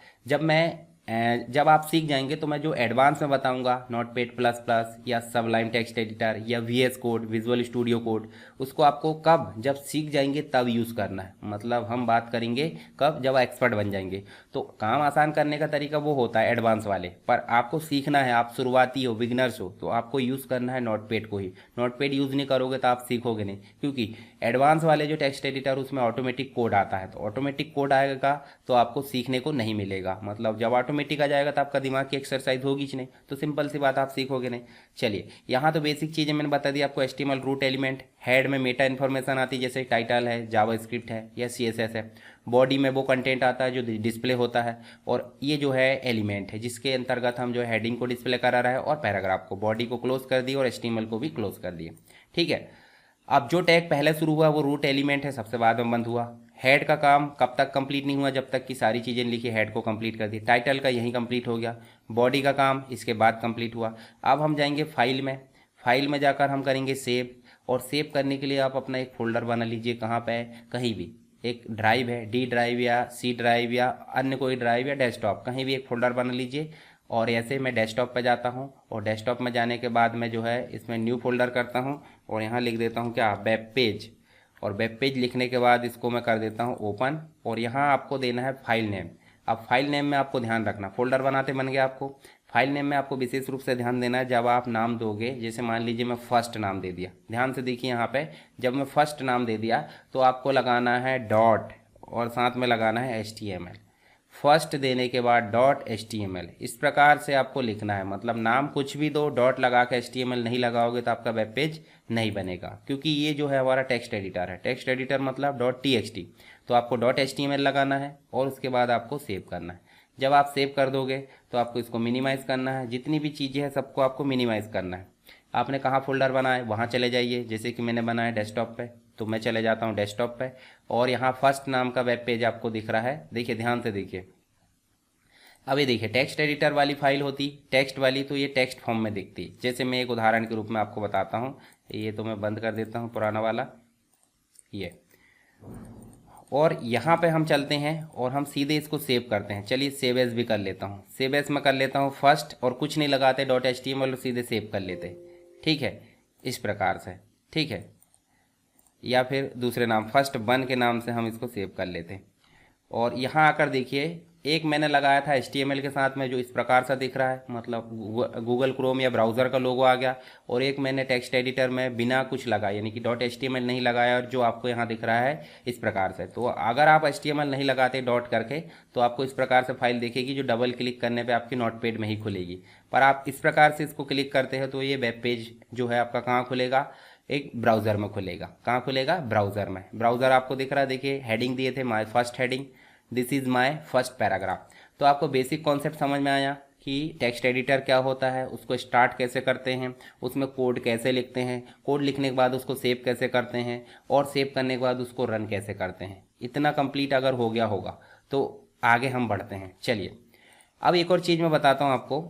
जब आप सीख जाएंगे तो मैं जो एडवांस में बताऊंगा, नोटपैड प्लस प्लस या सबलाइम टेक्स्ट एडिटर या VS code, visual studio code, उसको आपको कब, जब सीख जाएंगे तब यूज़ करना है। मतलब हम बात करेंगे कब, जब एक्सपर्ट बन जाएंगे। तो काम आसान करने का तरीका वो होता है एडवांस वाले, पर आपको सीखना है, आप शुरुआती हो, बिगनर्स हो, तो आपको यूज़ करना है नोटपैड को ही। नोटपैड यूज़ नहीं करोगे तो आप सीखोगे नहीं, क्योंकि एडवांस वाले जो टेक्स्ट एडिटर उसमें ऑटोमेटिक कोड आता है, तो ऑटोमेटिक कोड आएगा तो आपको सीखने को नहीं मिलेगा। मतलब जब ऑटोमेटिक आ जाएगा तो आपका दिमाग की एक्सरसाइज होगी ही नहीं, तो सिंपल सी बात, आप सीखोगे नहीं। चलिए यहाँ तो बेसिक चीज़ें मैंने बता दी आपको। HTML रूट एलिमेंट, हेड में मेटा इन्फॉर्मेशन आती है जैसे टाइटल है, जावास्क्रिप्ट है या CSS है। बॉडी में वो कंटेंट आता है जो डिस्प्ले होता है, और ये जो है एलिमेंट है जिसके अंतर्गत हम जो हेडिंग को डिस्प्ले करा रहा है और पैराग्राफ को, बॉडी को क्लोज कर दिए और HTML को भी क्लोज कर दिए, ठीक है। अब जो टैग पहले शुरू हुआ वो रूट एलिमेंट है, सबसे बाद में बंद हुआ। हेड का काम कब तक कंप्लीट नहीं हुआ, जब तक कि सारी चीज़ें लिखी हेड को कंप्लीट कर दी। टाइटल का यहीं कंप्लीट हो गया। बॉडी का काम इसके बाद कंप्लीट हुआ। अब हम जाएंगे फाइल में। फाइल में जाकर हम करेंगे सेव, और सेव करने के लिए आप अपना एक फ़ोल्डर बना लीजिए। कहाँ पे है, कहीं भी एक ड्राइव है, डी ड्राइव या सी ड्राइव या अन्य कोई ड्राइव या डेस्कटॉप, कहीं भी एक फ़ोल्डर बना लीजिए। और ऐसे मैं डेस्कटॉप पे जाता हूँ, और डेस्कटॉप में जाने के बाद मैं जो है इसमें न्यू फोल्डर करता हूँ, और यहाँ लिख देता हूँ क्या, वेब पेज। और वेब पेज लिखने के बाद इसको मैं कर देता हूँ ओपन, और यहाँ आपको देना है फाइल नेम। अब फाइल नेम में आपको ध्यान रखना, फोल्डर बनाते बन गया आपको। फाइल नेम में आपको विशेष रूप से ध्यान देना है, जब आप नाम दोगे, जैसे मान लीजिए मैं फर्स्ट नाम दे दिया, ध्यान से देखिए यहाँ पे, जब मैं फर्स्ट नाम दे दिया तो आपको लगाना है डॉट, और साथ में लगाना है HTML। फर्स्ट देने के बाद डॉट HTML, इस प्रकार से आपको लिखना है। मतलब नाम कुछ भी दो, डॉट लगा के HTML नहीं लगाओगे तो आपका वेब पेज नहीं बनेगा, क्योंकि ये जो है हमारा टेक्स्ट एडिटर है। टेक्स्ट एडिटर मतलब .txt, तो आपको .html लगाना है, और उसके बाद आपको सेव करना है। जब आप सेव कर दोगे तो आपको इसको मिनिमाइज़ करना है, जितनी भी चीज़ें हैं सबको आपको मिनिमाइज़ करना है। आपने कहाँ फोल्डर बनाए वहाँ चले जाइए, जैसे कि मैंने बनाया डेस्कटॉप पे, तो मैं चले जाता हूँ डेस्कटॉप पे, और यहाँ फर्स्ट नाम का वेब पेज आपको दिख रहा है। देखिए ध्यान से देखिए, अभी देखिए टेक्स्ट एडिटर वाली फाइल होती टेक्स्ट वाली, तो ये टेक्स्ट फॉर्म में दिखती। जैसे मैं एक उदाहरण के रूप में आपको बताता हूँ, ये तो मैं बंद कर देता हूँ पुराना वाला ये, और यहाँ पे हम चलते हैं और हम सीधे इसको सेव करते हैं। चलिए सेव एज भी कर लेता हूँ, सेव एज में कर लेता हूँ फर्स्ट, और कुछ नहीं लगाते .html, और सीधे सेव कर लेते। ठीक है, इस प्रकार से। ठीक है, या फिर दूसरे नाम फर्स्ट वन के नाम से हम इसको सेव कर लेते। और यहाँ आकर देखिए, एक मैंने लगाया था HTML के साथ में जो इस प्रकार सा दिख रहा है, मतलब गूगल क्रोम या ब्राउज़र का लोगो आ गया, और एक मैंने टेक्स्ट एडिटर में बिना कुछ लगाया, यानी कि .html नहीं लगाया, और जो आपको यहाँ दिख रहा है इस प्रकार से। तो अगर आप HTML नहीं लगाते डॉट करके, तो आपको इस प्रकार से फाइल दिखेगी, जो डबल क्लिक करने पर आपकी नोटपैड में ही खुलेगी। पर आप इस प्रकार से इसको क्लिक करते हैं तो ये वेब पेज जो है आपका कहाँ खुलेगा, एक ब्राउज़र में खुलेगा। कहाँ खुलेगा, ब्राउज़र में। ब्राउज़र आपको दिख रहा है, देखिए हेडिंग दिए थे, my first heading, this is my first paragraph. तो आपको बेसिक कॉन्सेप्ट समझ में आया कि टेक्स्ट एडिटर क्या होता है, उसको स्टार्ट कैसे करते हैं, उसमें कोड कैसे लिखते हैं, कोड लिखने के बाद उसको सेव कैसे करते हैं, और सेव करने के बाद उसको रन कैसे करते हैं। इतना कंप्लीट अगर हो गया होगा तो आगे हम बढ़ते हैं। चलिए अब एक और चीज़ मैं बताता हूँ आपको।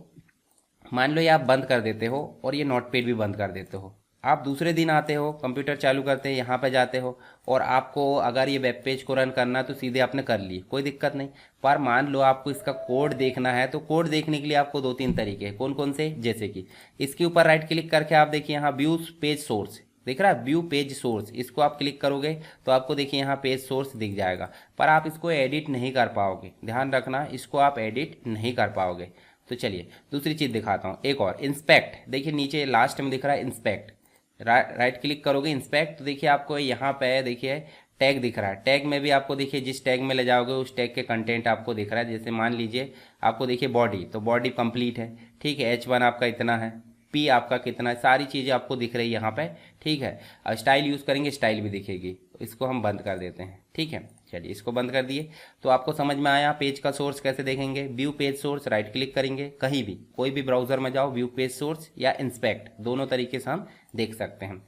मान लो ये आप बंद कर देते हो, और ये नोटपैड भी बंद कर देते हो, आप दूसरे दिन आते हो, कंप्यूटर चालू करते हैं, यहाँ पे जाते हो, और आपको अगर ये वेब पेज को रन करना है तो सीधे आपने कर ली, कोई दिक्कत नहीं। पर मान लो आपको इसका कोड देखना है, तो कोड देखने के लिए आपको 2-3 तरीके हैं। कौन कौन से, जैसे कि इसके ऊपर राइट क्लिक करके आप देखिए यहाँ व्यू पेज सोर्स दिख रहा है, व्यू पेज सोर्स, इसको आप क्लिक करोगे तो आपको देखिए यहाँ पेज सोर्स दिख जाएगा। पर आप इसको एडिट नहीं कर पाओगे, ध्यान रखना, इसको आप एडिट नहीं कर पाओगे। तो चलिए दूसरी चीज़ दिखाता हूँ, एक और, इंस्पेक्ट। देखिए नीचे लास्ट में दिख रहा है इंस्पेक्ट, राइट क्लिक करोगे इंस्पेक्ट, तो देखिए आपको यहाँ पे देखिए टैग दिख रहा है। टैग में भी आपको देखिए जिस टैग में ले जाओगे उस टैग के कंटेंट आपको दिख रहा है। जैसे मान लीजिए आपको देखिए बॉडी, तो बॉडी कंप्लीट है। ठीक है, H1 आपका इतना है, P आपका कितना है, सारी चीज़ें आपको दिख रही है यहाँ पे। ठीक है, अब स्टाइल यूज़ करेंगे, स्टाइल भी दिखेगी। इसको हम बंद कर देते हैं। ठीक है, चलिए इसको बंद कर दिए। तो आपको समझ में आया पेज का सोर्स कैसे देखेंगे। View page source, right click करेंगे, कहीं भी कोई भी ब्राउज़र में जाओ, व्यू पेज सोर्स या इंस्पेक्ट, दोनों तरीके से हम देख सकते हैं।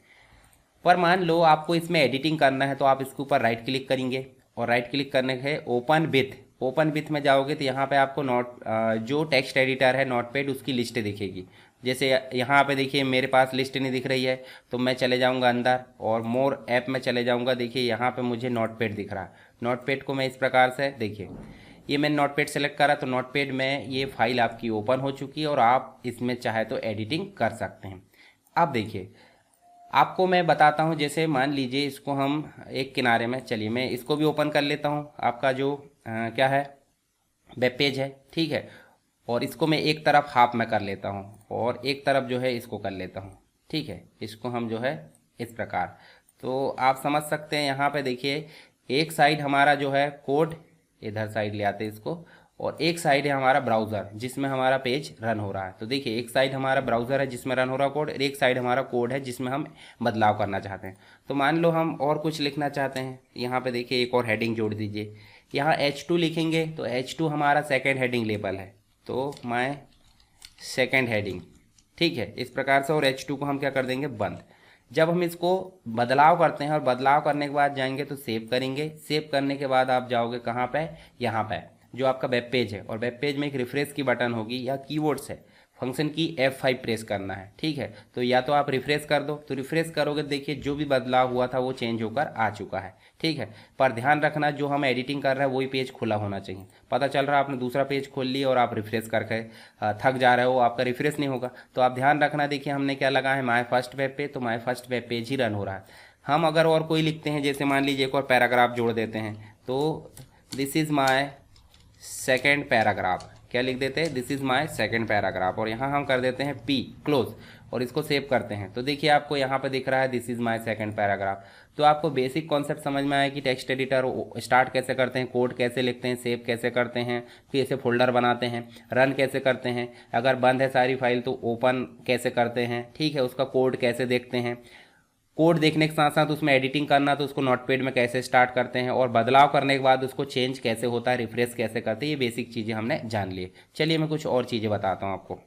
पर मान लो आपको इसमें एडिटिंग करना है, तो आप इसके ऊपर राइट क्लिक करेंगे, और राइट क्लिक करने के ओपन विथ में जाओगे तो यहाँ पे आपको जो टेक्स्ट एडिटर है नोटपैड, उसकी लिस्ट दिखेगी। जैसे यहाँ पे देखिए मेरे पास लिस्ट नहीं दिख रही है, तो मैं चले जाऊँगा अंदर और मोर ऐप में चले जाऊँगा। देखिए यहाँ पे मुझे नोटपैड दिख रहा है। नोटपैड को मैं इस प्रकार से, देखिए ये मैंने नोटपैड सेलेक्ट करा, तो नोटपैड में ये फाइल आपकी ओपन हो चुकी है, और आप इसमें चाहे तो एडिटिंग कर सकते हैं। अब देखिए आपको मैं बताता हूँ, जैसे मान लीजिए इसको हम एक किनारे में, चलिए मैं इसको भी ओपन कर लेता हूँ, आपका जो क्या है वेब पेज है। ठीक है, और इसको मैं एक तरफ हाफ में कर लेता हूँ, और एक तरफ जो है इसको कर लेता हूँ। ठीक है, इसको हम जो है इस प्रकार, तो आप समझ सकते हैं। यहाँ पे देखिए एक साइड हमारा जो है कोड, इधर साइड ले आते हैं इसको, और एक साइड है हमारा ब्राउज़र जिसमें हमारा पेज रन हो रहा है। तो देखिए एक साइड हमारा ब्राउज़र है जिसमें रन हो रहा कोड, और एक साइड हमारा कोड है जिसमें हम बदलाव करना चाहते हैं। तो मान लो हम और कुछ लिखना चाहते हैं, यहाँ पे देखिए एक और हेडिंग जोड़ दीजिए। यहाँ H2 लिखेंगे, तो H2 हमारा सेकेंड हेडिंग लेबल है, तो माय सेकेंड हेडिंग। ठीक है, इस प्रकार से, और H2 को हम क्या कर देंगे, बंद। जब हम इसको बदलाव करते हैं और बदलाव करने के बाद जाएंगे तो सेव करेंगे, सेव करने के बाद आप जाओगे कहाँ पे, यहाँ पे जो आपका वेब पेज है, और वेब पेज में एक रिफ्रेश की बटन होगी या कीवर्ड्स है, फंक्शन की F5 प्रेस करना है, ठीक है। तो या तो आप रिफ्रेश कर दो, तो रिफ्रेश करोगे देखिए जो भी बदलाव हुआ था वो चेंज होकर आ चुका है, ठीक है। पर ध्यान रखना जो हम एडिटिंग कर रहे हैं वही पेज खुला होना चाहिए। पता चल रहा है आपने दूसरा पेज खोल लिया और आप रिफ्रेश करके थक जा रहे हो, आपका रिफ्रेश नहीं होगा। तो आप ध्यान रखना, देखिए हमने क्या लगा है माय फर्स्ट वेब पेज, तो my first web page he run हो रहा है। हम अगर और कोई लिखते हैं, जैसे मान लीजिए एक और पैराग्राफ जोड़ देते हैं, तो this is my second paragraph, क्या लिख देते हैं, this is my second paragraph, और यहाँ हम कर देते हैं P क्लोज और इसको सेव करते हैं। तो देखिए आपको यहाँ पे दिख रहा है this is my second paragraph. तो आपको बेसिक कॉन्सेप्ट समझ में आया कि टेक्स्ट एडिटर स्टार्ट कैसे करते हैं, कोड कैसे लिखते हैं, सेव कैसे करते हैं, फिर इसे फोल्डर बनाते हैं, रन कैसे करते हैं, अगर बंद है सारी फाइल तो ओपन कैसे करते हैं, ठीक है, उसका कोड कैसे देखते हैं, कोड देखने के साथ साथ उसमें एडिटिंग करना तो उसको नोटपैड में कैसे स्टार्ट करते हैं, और बदलाव करने के बाद उसको चेंज कैसे होता है, रिफ्रेश कैसे करते हैं, ये बेसिक चीज़ें हमने जान ली। चलिए मैं कुछ और चीज़ें बताता हूँ आपको।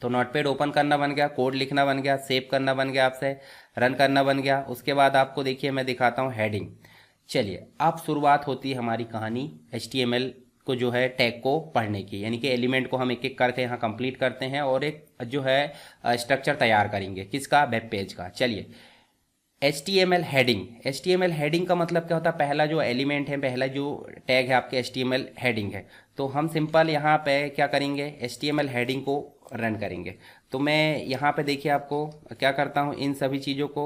तो नोटपैड ओपन करना बन गया, कोड लिखना बन गया, सेव करना बन गया, आपसे रन करना बन गया। उसके बाद आपको देखिए मैं दिखाता हूँ हेडिंग। चलिए अब शुरुआत होती है हमारी कहानी HTML को जो है टैग को पढ़ने की, यानी कि एलिमेंट को हम एक एक करके यहाँ कंप्लीट करते हैं और एक जो है स्ट्रक्चर तैयार करेंगे, किसका, वेब पेज का। चलिए HTML हेडिंग, HTML हेडिंग का मतलब क्या होता है, पहला जो एलिमेंट है, पहला जो टैग है आपके HTML हेडिंग है। तो हम सिंपल यहाँ पे क्या करेंगे, HTML हेडिंग को रन करेंगे। तो मैं यहाँ पे देखिए आपको क्या करता हूँ, इन सभी चीज़ों को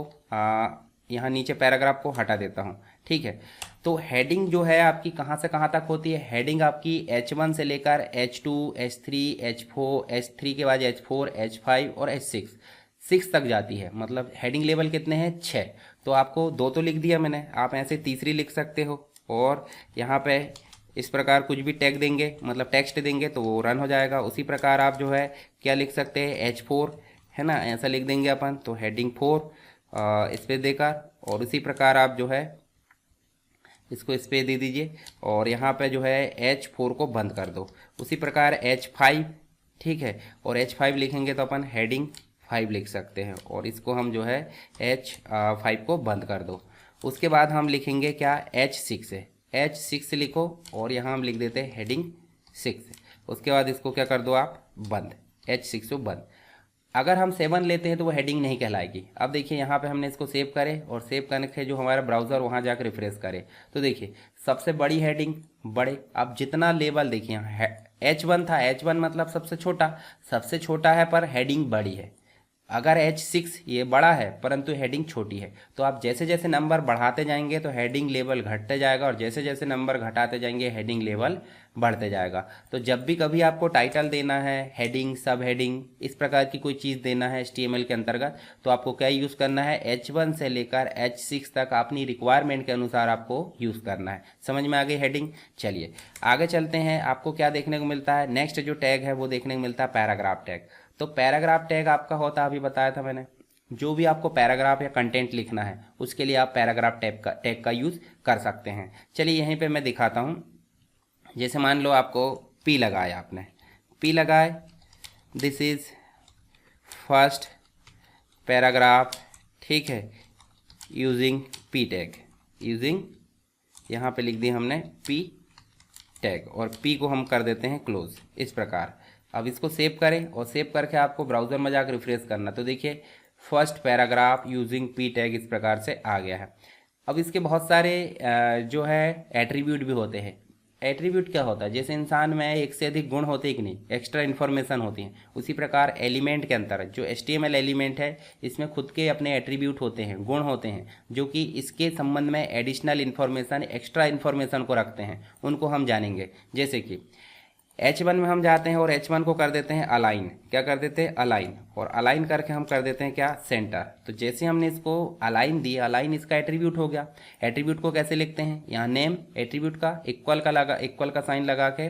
यहाँ नीचे पैराग्राफ को हटा देता हूँ, ठीक है। तो हेडिंग जो है आपकी कहाँ से कहाँ तक होती है, हेडिंग आपकी H1 से लेकर H2, H3, H4, H3 के बाद H4, H5 और H6 तक जाती है। मतलब हेडिंग लेवल कितने हैं, 6। तो आपको 2 तो लिख दिया मैंने, आप ऐसे तीसरी लिख सकते हो, और यहाँ पे इस प्रकार कुछ भी टैग देंगे, मतलब टेक्स्ट देंगे तो वो रन हो जाएगा। उसी प्रकार आप जो है क्या लिख सकते हैं, H4 है ना, ऐसा लिख देंगे अपन, तो हेडिंग 4 इस पर देकर, और उसी प्रकार आप जो है इसको स्पेस दे दीजिए, और यहाँ पे जो है H4 को बंद कर दो। उसी प्रकार H5, ठीक है, और H5 लिखेंगे तो अपन हेडिंग 5 लिख सकते हैं, और इसको हम जो है H5 को बंद कर दो। उसके बाद हम लिखेंगे क्या, H6 है, H6 लिखो, और यहाँ हम लिख देते हैं हेडिंग 6। उसके बाद इसको क्या कर दो आप, बंद, H6 को बंद। अगर हम 7 लेते हैं तो वो हेडिंग नहीं कहलाएगी। अब देखिए यहाँ पे हमने इसको सेव करे, और सेव करने के जो हमारा ब्राउज़र वहाँ जाकर रिफ्रेश करे, तो देखिए सबसे बड़ी हेडिंग बड़े, अब जितना लेवल देखिए H1 था, H1 मतलब सबसे छोटा है पर हेडिंग बड़ी है। अगर H6 ये बड़ा है परंतु हेडिंग छोटी है। तो आप जैसे जैसे नंबर बढ़ाते जाएंगे तो हेडिंग लेवल घटते जाएगा, और जैसे जैसे नंबर घटाते जाएंगे हेडिंग लेवल बढ़ते जाएगा। तो जब भी कभी आपको टाइटल देना है, हेडिंग, सब हेडिंग, इस प्रकार की कोई चीज़ देना है HTML के अंतर्गत, तो आपको क्या यूज़ करना है, H1 से लेकर H6 तक अपनी रिक्वायरमेंट के अनुसार आपको यूज़ करना है। समझ में आ गई हेडिंग। चलिए आगे चलते हैं, आपको क्या देखने को मिलता है, नेक्स्ट जो टैग है वो देखने को मिलता है पैराग्राफ टैग। तो पैराग्राफ टैग आपका होता है, अभी बताया था मैंने, जो भी आपको पैराग्राफ या कंटेंट लिखना है उसके लिए आप पैराग्राफ टैग का यूज़ कर सकते हैं। चलिए यहीं पे मैं दिखाता हूँ। जैसे मान लो आपको P लगाया, आपने P लगाए, दिस इज़ फर्स्ट पैराग्राफ, ठीक है, यूजिंग P टैग, यूजिंग, यहाँ पे लिख दिया हमने P टैग, और P को हम कर देते हैं क्लोज, इस प्रकार। अब इसको सेव करें, और सेव करके आपको ब्राउज़र में जाकर रिफ्रेश करना, तो देखिए first paragraph using P tag इस प्रकार से आ गया है। अब इसके बहुत सारे जो है एट्रीब्यूट भी होते हैं। एट्रीब्यूट क्या होता है, जैसे इंसान में एक से अधिक गुण होते हैं कि नहीं, एक्स्ट्रा इन्फॉर्मेशन होती है, उसी प्रकार एलिमेंट के अंतर जो HTML एलिमेंट है इसमें खुद के अपने एट्रीब्यूट होते हैं, गुण होते हैं, जो कि इसके संबंध में एडिशनल इन्फॉर्मेशन, एक्स्ट्रा इन्फॉर्मेशन को रखते हैं, उनको हम जानेंगे। जैसे कि H1 में हम जाते हैं और H1 को कर देते हैं अलाइन, क्या कर देते हैं, अलाइन, और अलाइन करके हम कर देते हैं क्या, सेंटर। तो जैसे हमने इसको अलाइन दी, अलाइन इसका एट्रीब्यूट हो गया। एट्रीब्यूट को कैसे लिखते हैं, यहाँ नेम एट्रीब्यूट का इक्वल का साइन लगा के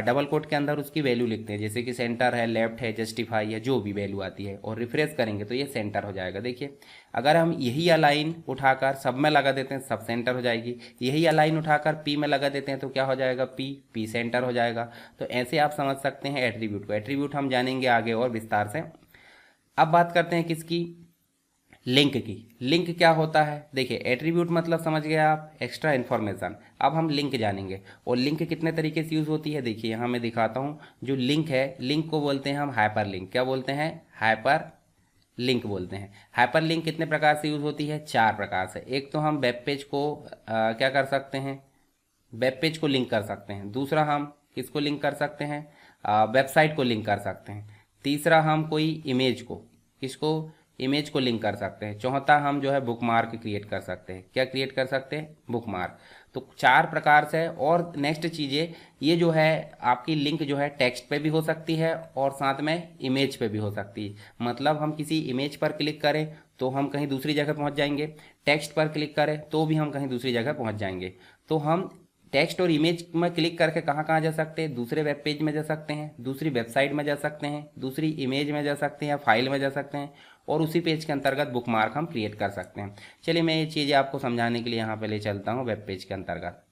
डबल कोट के अंदर उसकी वैल्यू लिखते हैं, जैसे कि सेंटर है, लेफ्ट है, जस्टिफाई है, जो भी वैल्यू आती है, और रिफ्रेश करेंगे तो ये सेंटर हो जाएगा। देखिए अगर हम यही अलाइन उठाकर सब में लगा देते हैं, सब सेंटर हो जाएगी। यही अलाइन उठाकर P में लगा देते हैं तो क्या हो जाएगा, P सेंटर हो जाएगा। तो ऐसे आप समझ सकते हैं एट्रीब्यूट को। एट्रीब्यूट हम जानेंगे आगे और विस्तार से। अब बात करते हैं किसकी, लिंक की। लिंक क्या होता है, देखिए एट्रीब्यूट मतलब समझ गए आप, एक्स्ट्रा इन्फॉर्मेशन। अब हम लिंक जानेंगे, और लिंक कितने तरीके से यूज़ होती है, देखिए यहाँ मैं दिखाता हूँ। जो लिंक है, लिंक को बोलते हैं हम हाइपर लिंक। क्या बोलते हैं, हाइपर लिंक बोलते हैं। हाइपर लिंक कितने प्रकार से यूज़ होती है, 4 प्रकार से। एक तो हम वेब पेज को क्या कर सकते हैं, वेब पेज को लिंक कर सकते हैं। दूसरा हम किसको लिंक कर सकते हैं, वेबसाइट को लिंक कर सकते हैं। तीसरा हम कोई इमेज को, किसको, इमेज को लिंक कर सकते हैं। चौथा हम जो है बुकमार्क क्रिएट कर सकते हैं। क्या क्रिएट कर सकते हैं, बुकमार्क। तो 4 प्रकार से। और नेक्स्ट चीज़ें, ये जो है आपकी लिंक जो है टेक्स्ट पे भी हो सकती है और साथ में इमेज पे भी हो सकती है। मतलब हम किसी इमेज पर क्लिक करें तो हम कहीं दूसरी जगह पहुंच जाएंगे, टेक्स्ट पर क्लिक करें तो भी हम कहीं दूसरी जगह पहुंच जाएंगे। तो हम टेक्स्ट और इमेज में क्लिक करके कहाँ कहाँ जा सकते हैं, दूसरे वेब पेज में जा सकते हैं, दूसरी वेबसाइट में जा सकते हैं, दूसरी इमेज में जा सकते हैं या फाइल में जा सकते हैं, और उसी पेज के अंतर्गत बुकमार्क हम क्रिएट कर सकते हैं। चलिए मैं ये चीज़ें आपको समझाने के लिए यहाँ पे ले चलता हूँ वेब पेज के अंतर्गत।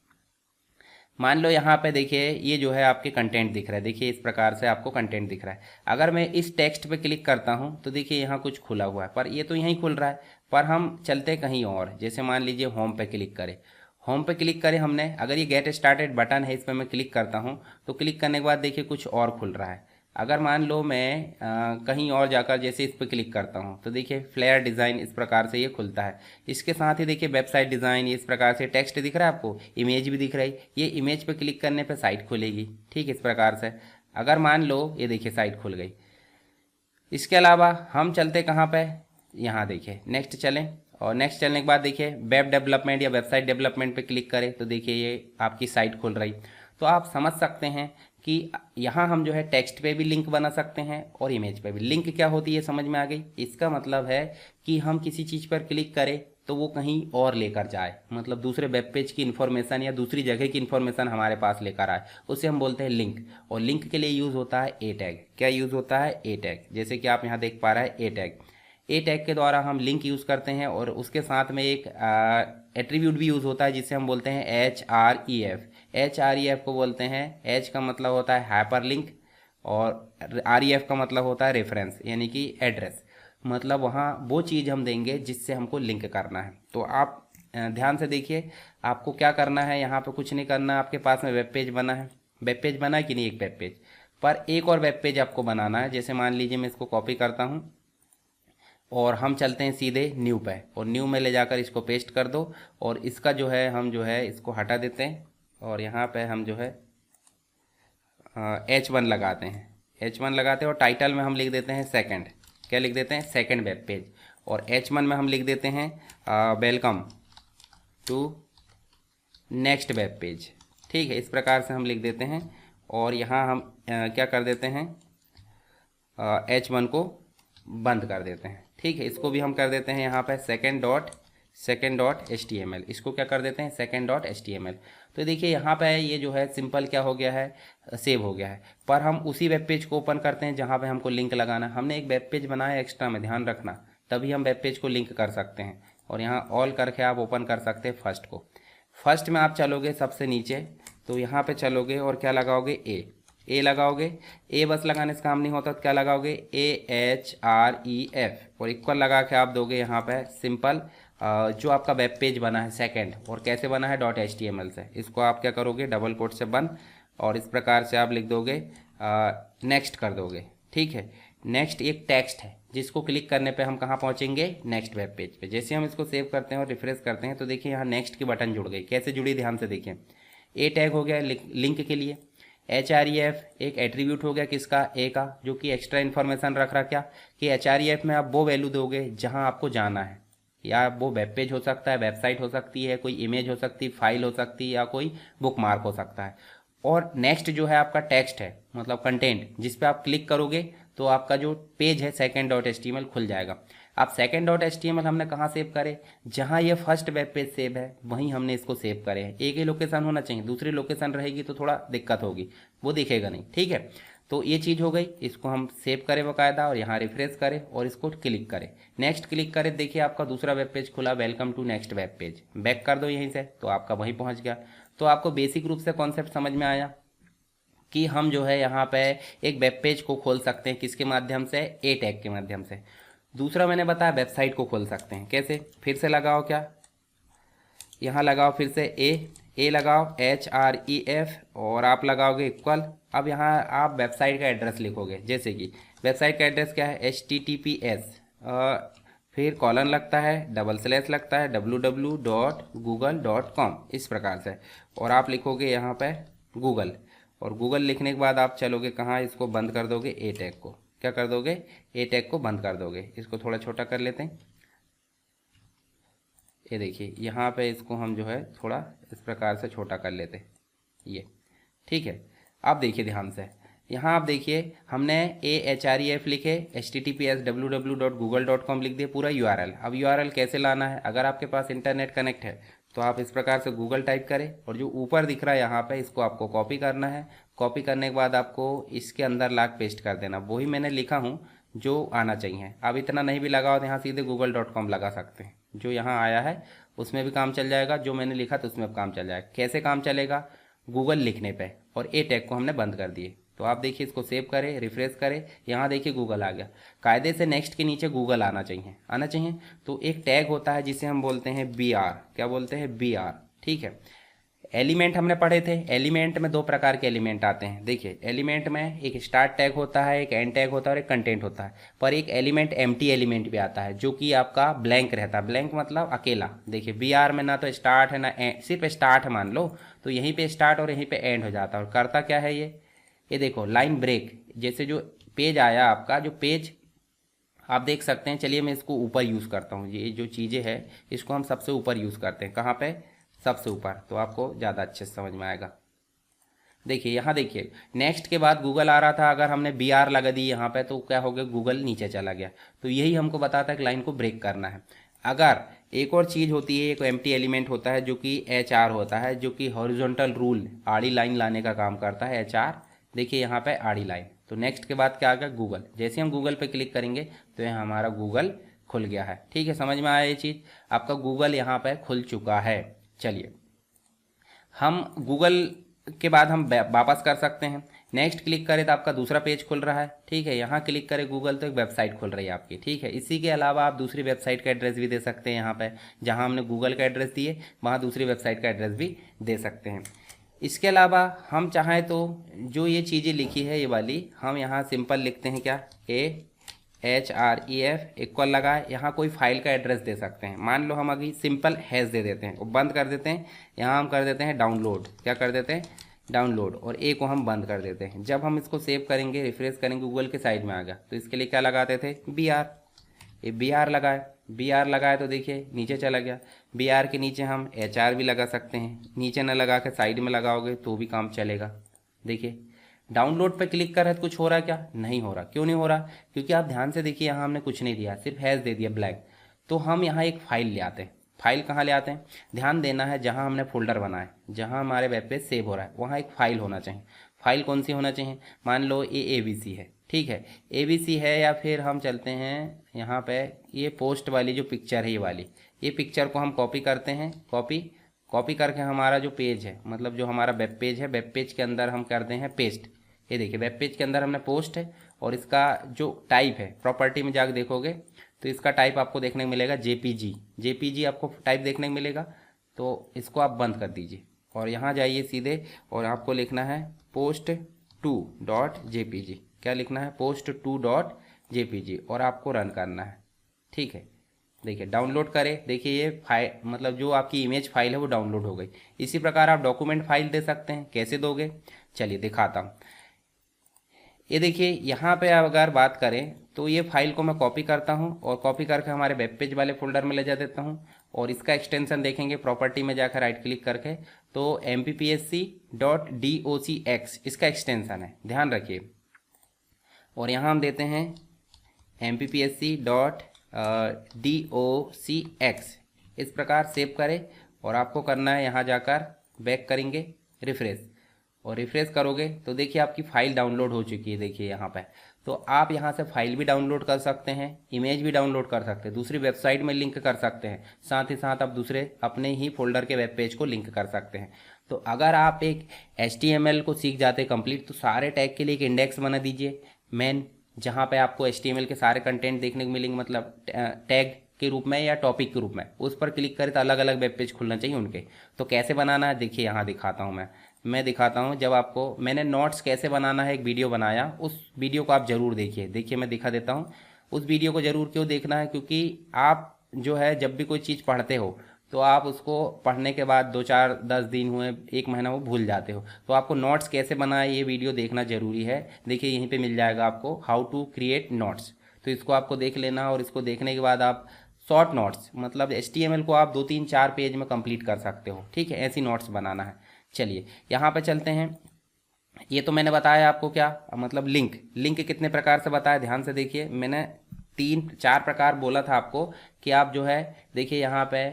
मान लो यहाँ पे देखिए ये जो है आपके कंटेंट दिख रहा है, देखिए इस प्रकार से आपको कंटेंट दिख रहा है। अगर मैं इस टेक्स्ट पे क्लिक करता हूँ तो देखिए यहाँ कुछ खुला हुआ है, पर ये तो यहीं खुल रहा है, पर हम चलते कहीं और। जैसे मान लीजिए होम पे क्लिक करें, होम पे क्लिक करें हमने, अगर ये गेट स्टार्टेड बटन है इस पर मैं क्लिक करता हूँ तो क्लिक करने के बाद देखिए कुछ और खुल रहा है। अगर मान लो मैं कहीं और जाकर जैसे इस पर क्लिक करता हूँ तो देखिए फ्लेयर डिज़ाइन इस प्रकार से ये खुलता है। इसके साथ ही देखिए वेबसाइट डिज़ाइन, इस प्रकार से टेक्स्ट दिख रहा है आपको, इमेज भी दिख रही। ये इमेज पे क्लिक करने पे साइट खुलेगी, ठीक इस प्रकार से। अगर मान लो ये देखिए साइट खुल गई। इसके अलावा हम चलते कहाँ पे, यहाँ देखिए नेक्स्ट चलें, और नेक्स्ट चलने के बाद देखिए वेब डेवलपमेंट या वेबसाइट डेवलपमेंट पे क्लिक करें तो देखिए ये आपकी साइट खुल रही। तो आप समझ सकते हैं कि यहाँ हम जो है टेक्स्ट पे भी लिंक बना सकते हैं और इमेज पे भी। लिंक क्या होती है समझ में आ गई, इसका मतलब है कि हम किसी चीज़ पर क्लिक करें तो वो कहीं और लेकर जाए, मतलब दूसरे वेब पेज की इन्फॉर्मेशन या दूसरी जगह की इन्फॉर्मेशन हमारे पास लेकर आए, उसे हम बोलते हैं लिंक। और लिंक के लिए यूज़ होता है ए टैग। क्या यूज़ होता है, ए टैग। जैसे कि आप यहाँ देख पा रहे हैं ए टैग। ए टैग के द्वारा हम लिंक यूज़ करते हैं, और उसके साथ में एक एट्रीब्यूट भी यूज़ होता है जिसे हम बोलते हैं HREF। HREF को बोलते हैं, H का मतलब होता है हाइपर लिंक और REF का मतलब होता है रेफरेंस, यानी कि एड्रेस। मतलब वहाँ वो चीज़ हम देंगे जिससे हमको लिंक करना है। तो आप ध्यान से देखिए, आपको क्या करना है, यहाँ पे कुछ नहीं करना। आपके पास में वेब पेज बना है, वेब पेज बना है कि नहीं, एक वेब पेज पर एक और वेब पेज आपको बनाना है। जैसे मान लीजिए मैं इसको कॉपी करता हूँ और हम चलते हैं सीधे न्यू पे, और न्यू में ले जाकर इसको पेस्ट कर दो, और इसका जो है हम जो है इसको हटा देते हैं, और यहाँ पे हम जो है H1 लगाते हैं। H1 लगाते हैं और टाइटल में हम लिख देते हैं सेकंड। क्या लिख देते हैं, सेकंड वेब पेज। और H1 में हम लिख देते हैं welcome to next web page. ठीक है, इस प्रकार से हम लिख देते हैं। और यहाँ हम क्या कर देते हैं, H1 को बंद कर देते हैं। ठीक है, इसको भी हम कर देते हैं यहाँ पे सेकंड डॉट HTML। इसको क्या कर देते हैं, सेकंड डॉट HTML। तो देखिए यहाँ पे ये जो है सिंपल क्या हो गया है, सेव हो गया है। पर हम उसी वेब पेज को ओपन करते हैं जहाँ पे हमको लिंक लगाना। हमने एक वेब पेज बनाया एक्स्ट्रा में, ध्यान रखना, तभी हम वेब पेज को लिंक कर सकते हैं। और यहाँ ऑल करके आप ओपन कर सकते हैं फर्स्ट को। फर्स्ट में आप चलोगे सबसे नीचे, तो यहाँ पे चलोगे और क्या लगाओगे, ए लगाओगे। ए बस लगाने से काम नहीं होता, तो क्या लगाओगे, AHREF, और इक्वल लगा के आप दोगे यहाँ पे सिंपल जो आपका वेब पेज बना है सेकंड, और कैसे बना है, .html से। इसको आप क्या करोगे, डबल कोट से बंद, और इस प्रकार से आप लिख दोगे, नेक्स्ट कर दोगे। ठीक है, नेक्स्ट एक टेक्स्ट है जिसको क्लिक करने पे हम कहाँ पहुँचेंगे, नेक्स्ट वेब पेज पे। जैसे हम इसको सेव करते हैं और रिफ्रेश करते हैं तो देखिए यहाँ नेक्स्ट की बटन जुड़ गई। कैसे जुड़ी, ध्यान से देखिए। ए टैग हो गया लिंक के लिए, HREF एक एट्रीब्यूट हो गया किसका, ए का, जो कि एक्स्ट्रा इन्फॉर्मेशन रख रहा क्या, कि HREF में आप वो वैल्यू दोगे जहां आपको जाना है, या वो वेब पेज हो सकता है, वेबसाइट हो सकती है, कोई इमेज हो सकती है, फाइल हो सकती है, या कोई बुकमार्क हो सकता है। और नेक्स्ट जो है आपका टेक्स्ट है, मतलब कंटेंट, जिस पे आप क्लिक करोगे तो आपका जो पेज है सेकंड डॉट HTML खुल जाएगा। अब सेकंड डॉट HTML हमने कहाँ सेव करे, जहाँ ये फर्स्ट वेब पेज सेव है वहीं हमने इसको सेव करे हैं। एक ही लोकेशन होना चाहिए, दूसरी लोकेशन रहेगी तो थोड़ा दिक्कत होगी, वो दिखेगा नहीं। ठीक है, तो ये चीज़ हो गई। इसको हम सेव करें बाकायदा, और यहाँ रिफ्रेश करें और इसको क्लिक करें, नेक्स्ट क्लिक करें, देखिए आपका दूसरा वेब पेज खुला, welcome to next web page. Back कर दो यहीं से तो आपका वहीं पहुँच गया। तो आपको बेसिक रूप से कॉन्सेप्ट समझ में आया कि हम जो है यहाँ पे एक वेब पेज को खोल सकते हैं किसके माध्यम से, ए टैग के माध्यम से। दूसरा मैंने बताया वेबसाइट को खोल सकते हैं। कैसे? फिर से लगाओ, क्या यहाँ लगाओ, फिर से ए लगाओ, HREF, और आप लगाओगे इक्वल। अब यहाँ आप वेबसाइट का एड्रेस लिखोगे, जैसे कि वेबसाइट का एड्रेस क्या है, HTTPS, फिर कॉलन लगता है, डबल स्लैश लगता है, www.google.com, इस प्रकार से। और आप लिखोगे यहाँ पे गूगल, और गूगल लिखने के बाद आप चलोगे कहाँ, इसको बंद कर दोगे, ए टैग को। क्या कर दोगे? ए टैग को बंद कर दोगे। इसको थोड़ा छोटा कर लेते हैं। ये देखिए यहाँ पे इसको हम जो है थोड़ा इस प्रकार से छोटा कर लेते हैं, ये ठीक है। अब देखिए ध्यान से, यहाँ आप देखिए हमने HREF लिखे, HTTPS www.google.com लिख दिए, पूरा URL। अब URL कैसे लाना है? अगर आपके पास इंटरनेट कनेक्ट है तो आप इस प्रकार से गूगल टाइप करें, और जो ऊपर दिख रहा है यहाँ पे, इसको आपको कॉपी करना है। कॉपी करने के बाद आपको इसके अंदर लाके पेस्ट कर देना। वही मैंने लिखा हूँ जो आना चाहिए। अब इतना नहीं भी लगाओ तो यहाँ सीधे google.com लगा सकते हैं, जो यहाँ आया है उसमें भी काम चल जाएगा, जो मैंने लिखा था उसमें भी काम चल जाएगा। कैसे काम चलेगा? गूगल लिखने पे, और ए टैग को हमने बंद कर दिए। तो आप देखिए, इसको सेव करें, रिफ्रेश करें, यहाँ देखिए गूगल आ गया। कायदे से नेक्स्ट के नीचे गूगल आना चाहिए, आना चाहिए। तो एक टैग होता है जिसे हम बोलते हैं BR, क्या बोलते हैं? BR, ठीक है। एलिमेंट हमने पढ़े थे, एलिमेंट में दो प्रकार के एलिमेंट आते हैं। देखिए एलिमेंट में एक स्टार्ट टैग होता है, एक एंड टैग होता है, और एक कंटेंट होता है। पर एक एलिमेंट एम्प्टी एलिमेंट भी आता है, जो कि आपका ब्लैंक रहता है। ब्लैंक मतलब अकेला। देखिए BR में ना तो स्टार्ट है ना एंड, सिर्फ स्टार्ट मान लो, तो यहीं पे स्टार्ट और यहीं पे एंड हो जाता है। और करता क्या है ये देखो लाइन ब्रेक, जैसे जो पेज आया आपका, जो पेज आप देख सकते हैं। चलिए मैं इसको ऊपर यूज़ करता हूँ, ये जो चीज़ें हैं इसको हम सबसे ऊपर यूज़ करते हैं। कहाँ पे? सबसे ऊपर, तो आपको ज़्यादा अच्छे से समझ में आएगा। देखिए यहाँ देखिए, नेक्स्ट के बाद गूगल आ रहा था, अगर हमने BR लगा दी यहाँ पे तो क्या हो गया, गूगल नीचे चला गया। तो यही हमको बताता है कि लाइन को ब्रेक करना है। अगर एक और चीज़ होती है, एक एम्प्टी एलिमेंट होता है जो कि HR होता है, जो कि हॉरिजॉन्टल रूल, आड़ी लाइन लाने का काम करता है, HR। देखिए यहाँ पे आड़ी लाइन। तो नेक्स्ट के बाद क्या आ गया, गूगल। जैसे हम गूगल पे क्लिक करेंगे तो यहाँ हमारा गूगल खुल गया है। ठीक है, समझ में आया ये चीज़? आपका गूगल यहाँ पे खुल चुका है। चलिए हम गूगल के बाद हम वापस कर सकते हैं। नेक्स्ट क्लिक करें तो आपका दूसरा पेज खुल रहा है। ठीक है, यहाँ क्लिक करें गूगल तो एक वेबसाइट खुल रही है आपकी। ठीक है, इसी के अलावा आप दूसरी वेबसाइट का एड्रेस भी दे सकते हैं। यहाँ पे जहाँ हमने गूगल का एड्रेस दिए वहाँ दूसरी वेबसाइट का एड्रेस भी दे सकते हैं। इसके अलावा हम चाहें तो जो ये चीज़ें लिखी है ये वाली, हम यहाँ सिंपल लिखते हैं, क्या, HREF इक्वल लगाए, यहाँ कोई फाइल का एड्रेस दे सकते हैं। मान लो हम अभी सिंपल हैश दे देते हैं, वो बंद कर देते हैं। यहाँ हम कर देते हैं डाउनलोड, क्या कर देते हैं, डाउनलोड, और ए को हम बंद कर देते हैं। जब हम इसको सेव करेंगे, रिफ्रेश करेंगे, गूगल के साइड में आ गया। तो इसके लिए क्या लगाते थे, BR, ये BR लगाए। BR लगाए तो देखिए नीचे चला गया। BR के नीचे हम HR भी लगा सकते हैं। नीचे न लगा के साइड में लगाओगे तो भी काम चलेगा। देखिए डाउनलोड पे क्लिक कर रहे तो कुछ हो रहा, क्या नहीं हो रहा? क्यों नहीं हो रहा? क्योंकि आप ध्यान से देखिए, यहाँ हमने कुछ नहीं दिया, सिर्फ हैश दे दिया ब्लैंक। तो हम यहाँ एक फाइल ले आते हैं। फाइल कहाँ ले आते हैं? ध्यान देना है, जहाँ हमने फोल्डर बनाए, जहाँ हमारे वेब पेज सेव हो रहा है, वहाँ एक फाइल होना चाहिए। फाइल कौन सी होना चाहिए? मान लो ये ABC है। ठीक है, ABC है, या फिर हम चलते हैं यहाँ पे, ये पोस्ट वाली जो पिक्चर है, ये वाली, ये पिक्चर को हम कॉपी करते हैं। कॉपी करके हमारा जो पेज है, मतलब जो हमारा वेब पेज है, वेब पेज के अंदर हम करते हैं पेस्ट। ये देखिए वेब पेज के अंदर हमने पोस्ट है, और इसका जो टाइप है, प्रॉपर्टी में जाकर देखोगे तो इसका टाइप आपको देखने को मिलेगा JPG आपको टाइप देखने को मिलेगा। तो इसको आप बंद कर दीजिए और यहाँ जाइए सीधे, और आपको लिखना है post2.jpg। क्या लिखना है? post2.jpg, और आपको रन करना है। ठीक है, देखिए डाउनलोड करें, देखिए ये फाइल, मतलब जो आपकी इमेज फाइल है वो डाउनलोड हो गई। इसी प्रकार आप डॉक्यूमेंट फाइल दे सकते हैं। कैसे दोगे? चलिए दिखाता हूँ। ये देखिए यहाँ पे अगर बात करें तो ये फाइल को मैं कॉपी करता हूँ, और कॉपी करके हमारे वेब पेज वाले फोल्डर में ले जा देता हूँ। और इसका एक्सटेंशन देखेंगे, प्रॉपर्टी में जाकर राइट क्लिक करके, तो mppsc.docx इसका एक्सटेंशन है, ध्यान रखिए। और यहाँ हम देते हैं mppsc.docx। इस प्रकार सेव करें, और आपको करना है यहाँ जाकर बैक करेंगे, रिफ्रेश, और रिफ्रेश करोगे तो देखिए आपकी फ़ाइल डाउनलोड हो चुकी है। देखिए यहाँ पे, तो आप यहाँ से फाइल भी डाउनलोड कर सकते हैं, इमेज भी डाउनलोड कर सकते हैं, दूसरी वेबसाइट में लिंक कर सकते हैं, साथ ही साथ आप दूसरे अपने ही फोल्डर के वेब पेज को लिंक कर सकते हैं। तो अगर आप एक HTML को सीख जाते कंप्लीट, तो सारे टैग के लिए एक इंडेक्स बना दीजिए, मेन जहाँ पे आपको HTML के सारे कंटेंट देखने को मिलेंगे, मतलब टैग के रूप में या टॉपिक के रूप में। उस पर क्लिक करें तो अलग अलग वेब पेज खुलना चाहिए उनके। तो कैसे बनाना है देखिए, यहाँ दिखाता हूँ मैं दिखाता हूँ। जब आपको मैंने नोट्स कैसे बनाना है एक वीडियो बनाया, उस वीडियो को आप ज़रूर देखिए। मैं दिखा देता हूँ। उस वीडियो को ज़रूर क्यों देखना है, क्योंकि आप जो है जब भी कोई चीज़ पढ़ते हो तो आप उसको पढ़ने के बाद 2 4 10 दिन हुए, 1 महीना, वो भूल जाते हो। तो आपको नोट्स कैसे बनाए ये वीडियो देखना ज़रूरी है। देखिए यहीं पे मिल जाएगा आपको हाउ टू क्रिएट नोट्स। तो इसको आपको देख लेना, और इसको देखने के बाद आप शॉर्ट नोट्स, मतलब HTML को आप 2 3 4 पेज में कंप्लीट कर सकते हो। ठीक है, ऐसी नोट्स बनाना है। चलिए यहाँ पे चलते हैं। ये तो मैंने बताया आपको क्या, मतलब लिंक कितने प्रकार से बताया, ध्यान से देखिए। मैंने 3 4 प्रकार बोला था आपको कि आप जो है देखिए यहाँ पे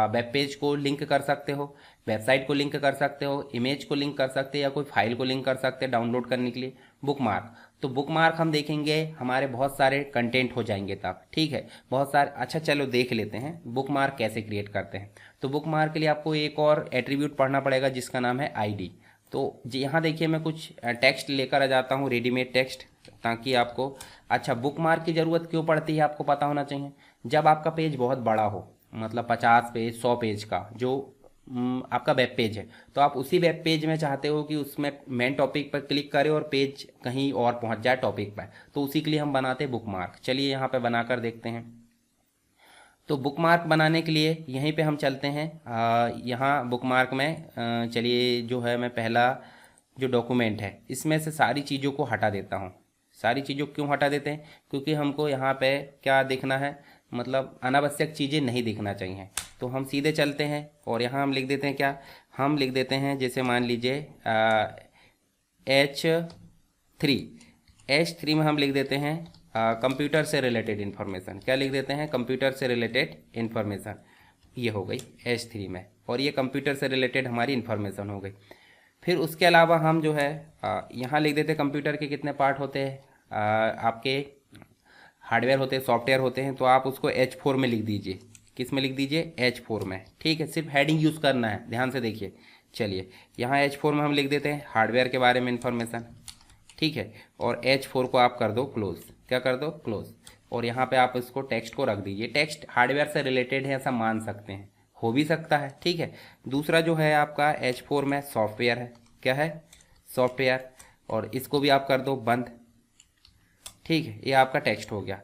वेब पेज को लिंक कर सकते हो, वेबसाइट को लिंक कर सकते हो, इमेज को लिंक कर सकते हो, या कोई फाइल को लिंक कर सकते हैं डाउनलोड करने के लिए। बुकमार्क, तो बुकमार्क हम देखेंगे हमारे बहुत सारे कंटेंट हो जाएंगे तब। ठीक है, बहुत सारे। अच्छा चलो देख लेते हैं बुकमार्क कैसे क्रिएट करते हैं। तो बुकमार्क के लिए आपको एक और एट्रीब्यूट पढ़ना पड़ेगा जिसका नाम है ID। तो जी यहाँ देखिए मैं कुछ टेक्स्ट लेकर आ जाता हूँ, रेडीमेड टेक्स्ट, ताकि आपको। अच्छा, बुकमार्क की ज़रूरत क्यों पड़ती है आपको पता होना चाहिए। जब आपका पेज बहुत बड़ा हो, मतलब 50 पेज 100 पेज का जो आपका वेब पेज है, तो आप उसी वेब पेज में चाहते हो कि उसमें मेन टॉपिक पर क्लिक करें और पेज कहीं और पहुंच जाए टॉपिक पर। तो उसी के लिए हम बनाते हैं बुकमार्क। चलिए यहाँ पे बनाकर देखते हैं। तो बुकमार्क बनाने के लिए यहीं पे हम चलते हैं। यहाँ बुकमार्क में चलिए जो है मैं पहला जो डॉक्यूमेंट है इसमें से सारी चीज़ों को हटा देता हूँ। सारी चीज़ों क्यों हटा देते हैं, क्योंकि हमको यहाँ पे क्या देखना है, मतलब अनावश्यक चीज़ें नहीं दिखना चाहिए। तो हम सीधे चलते हैं और यहाँ हम लिख देते हैं क्या, हम लिख देते हैं जैसे मान लीजिए H3 में हम लिख देते हैं कंप्यूटर से रिलेटेड इन्फॉर्मेशन। क्या लिख देते हैं, कंप्यूटर से रिलेटेड इन्फॉर्मेशन। ये हो गई H3 में, और ये कंप्यूटर से रिलेटेड हमारी इन्फॉर्मेशन हो गई। फिर उसके अलावा हम जो है यहाँ लिख देते हैं कंप्यूटर के कितने पार्ट होते हैं, आपके हार्डवेयर होते हैं, सॉफ्टवेयर होते हैं। तो आप उसको H4 में लिख दीजिए। किस में लिख दीजिए, H4 में। ठीक है, सिर्फ हेडिंग यूज़ करना है, ध्यान से देखिए। चलिए यहाँ H4 में हम लिख देते हैं हार्डवेयर के बारे में इन्फॉर्मेशन। ठीक है, और H4 को आप कर दो क्लोज। क्या कर दो, क्लोज। और यहाँ पे आप इसको टेक्स्ट को रख दीजिए। टेक्स्ट हार्डवेयर से रिलेटेड है ऐसा मान सकते हैं, हो भी सकता है। ठीक है, दूसरा जो है आपका H4 में सॉफ्टवेयर है। क्या है, सॉफ्टवेयर, और इसको भी आप कर दो बंद। ठीक है, ये आपका टेक्स्ट हो गया।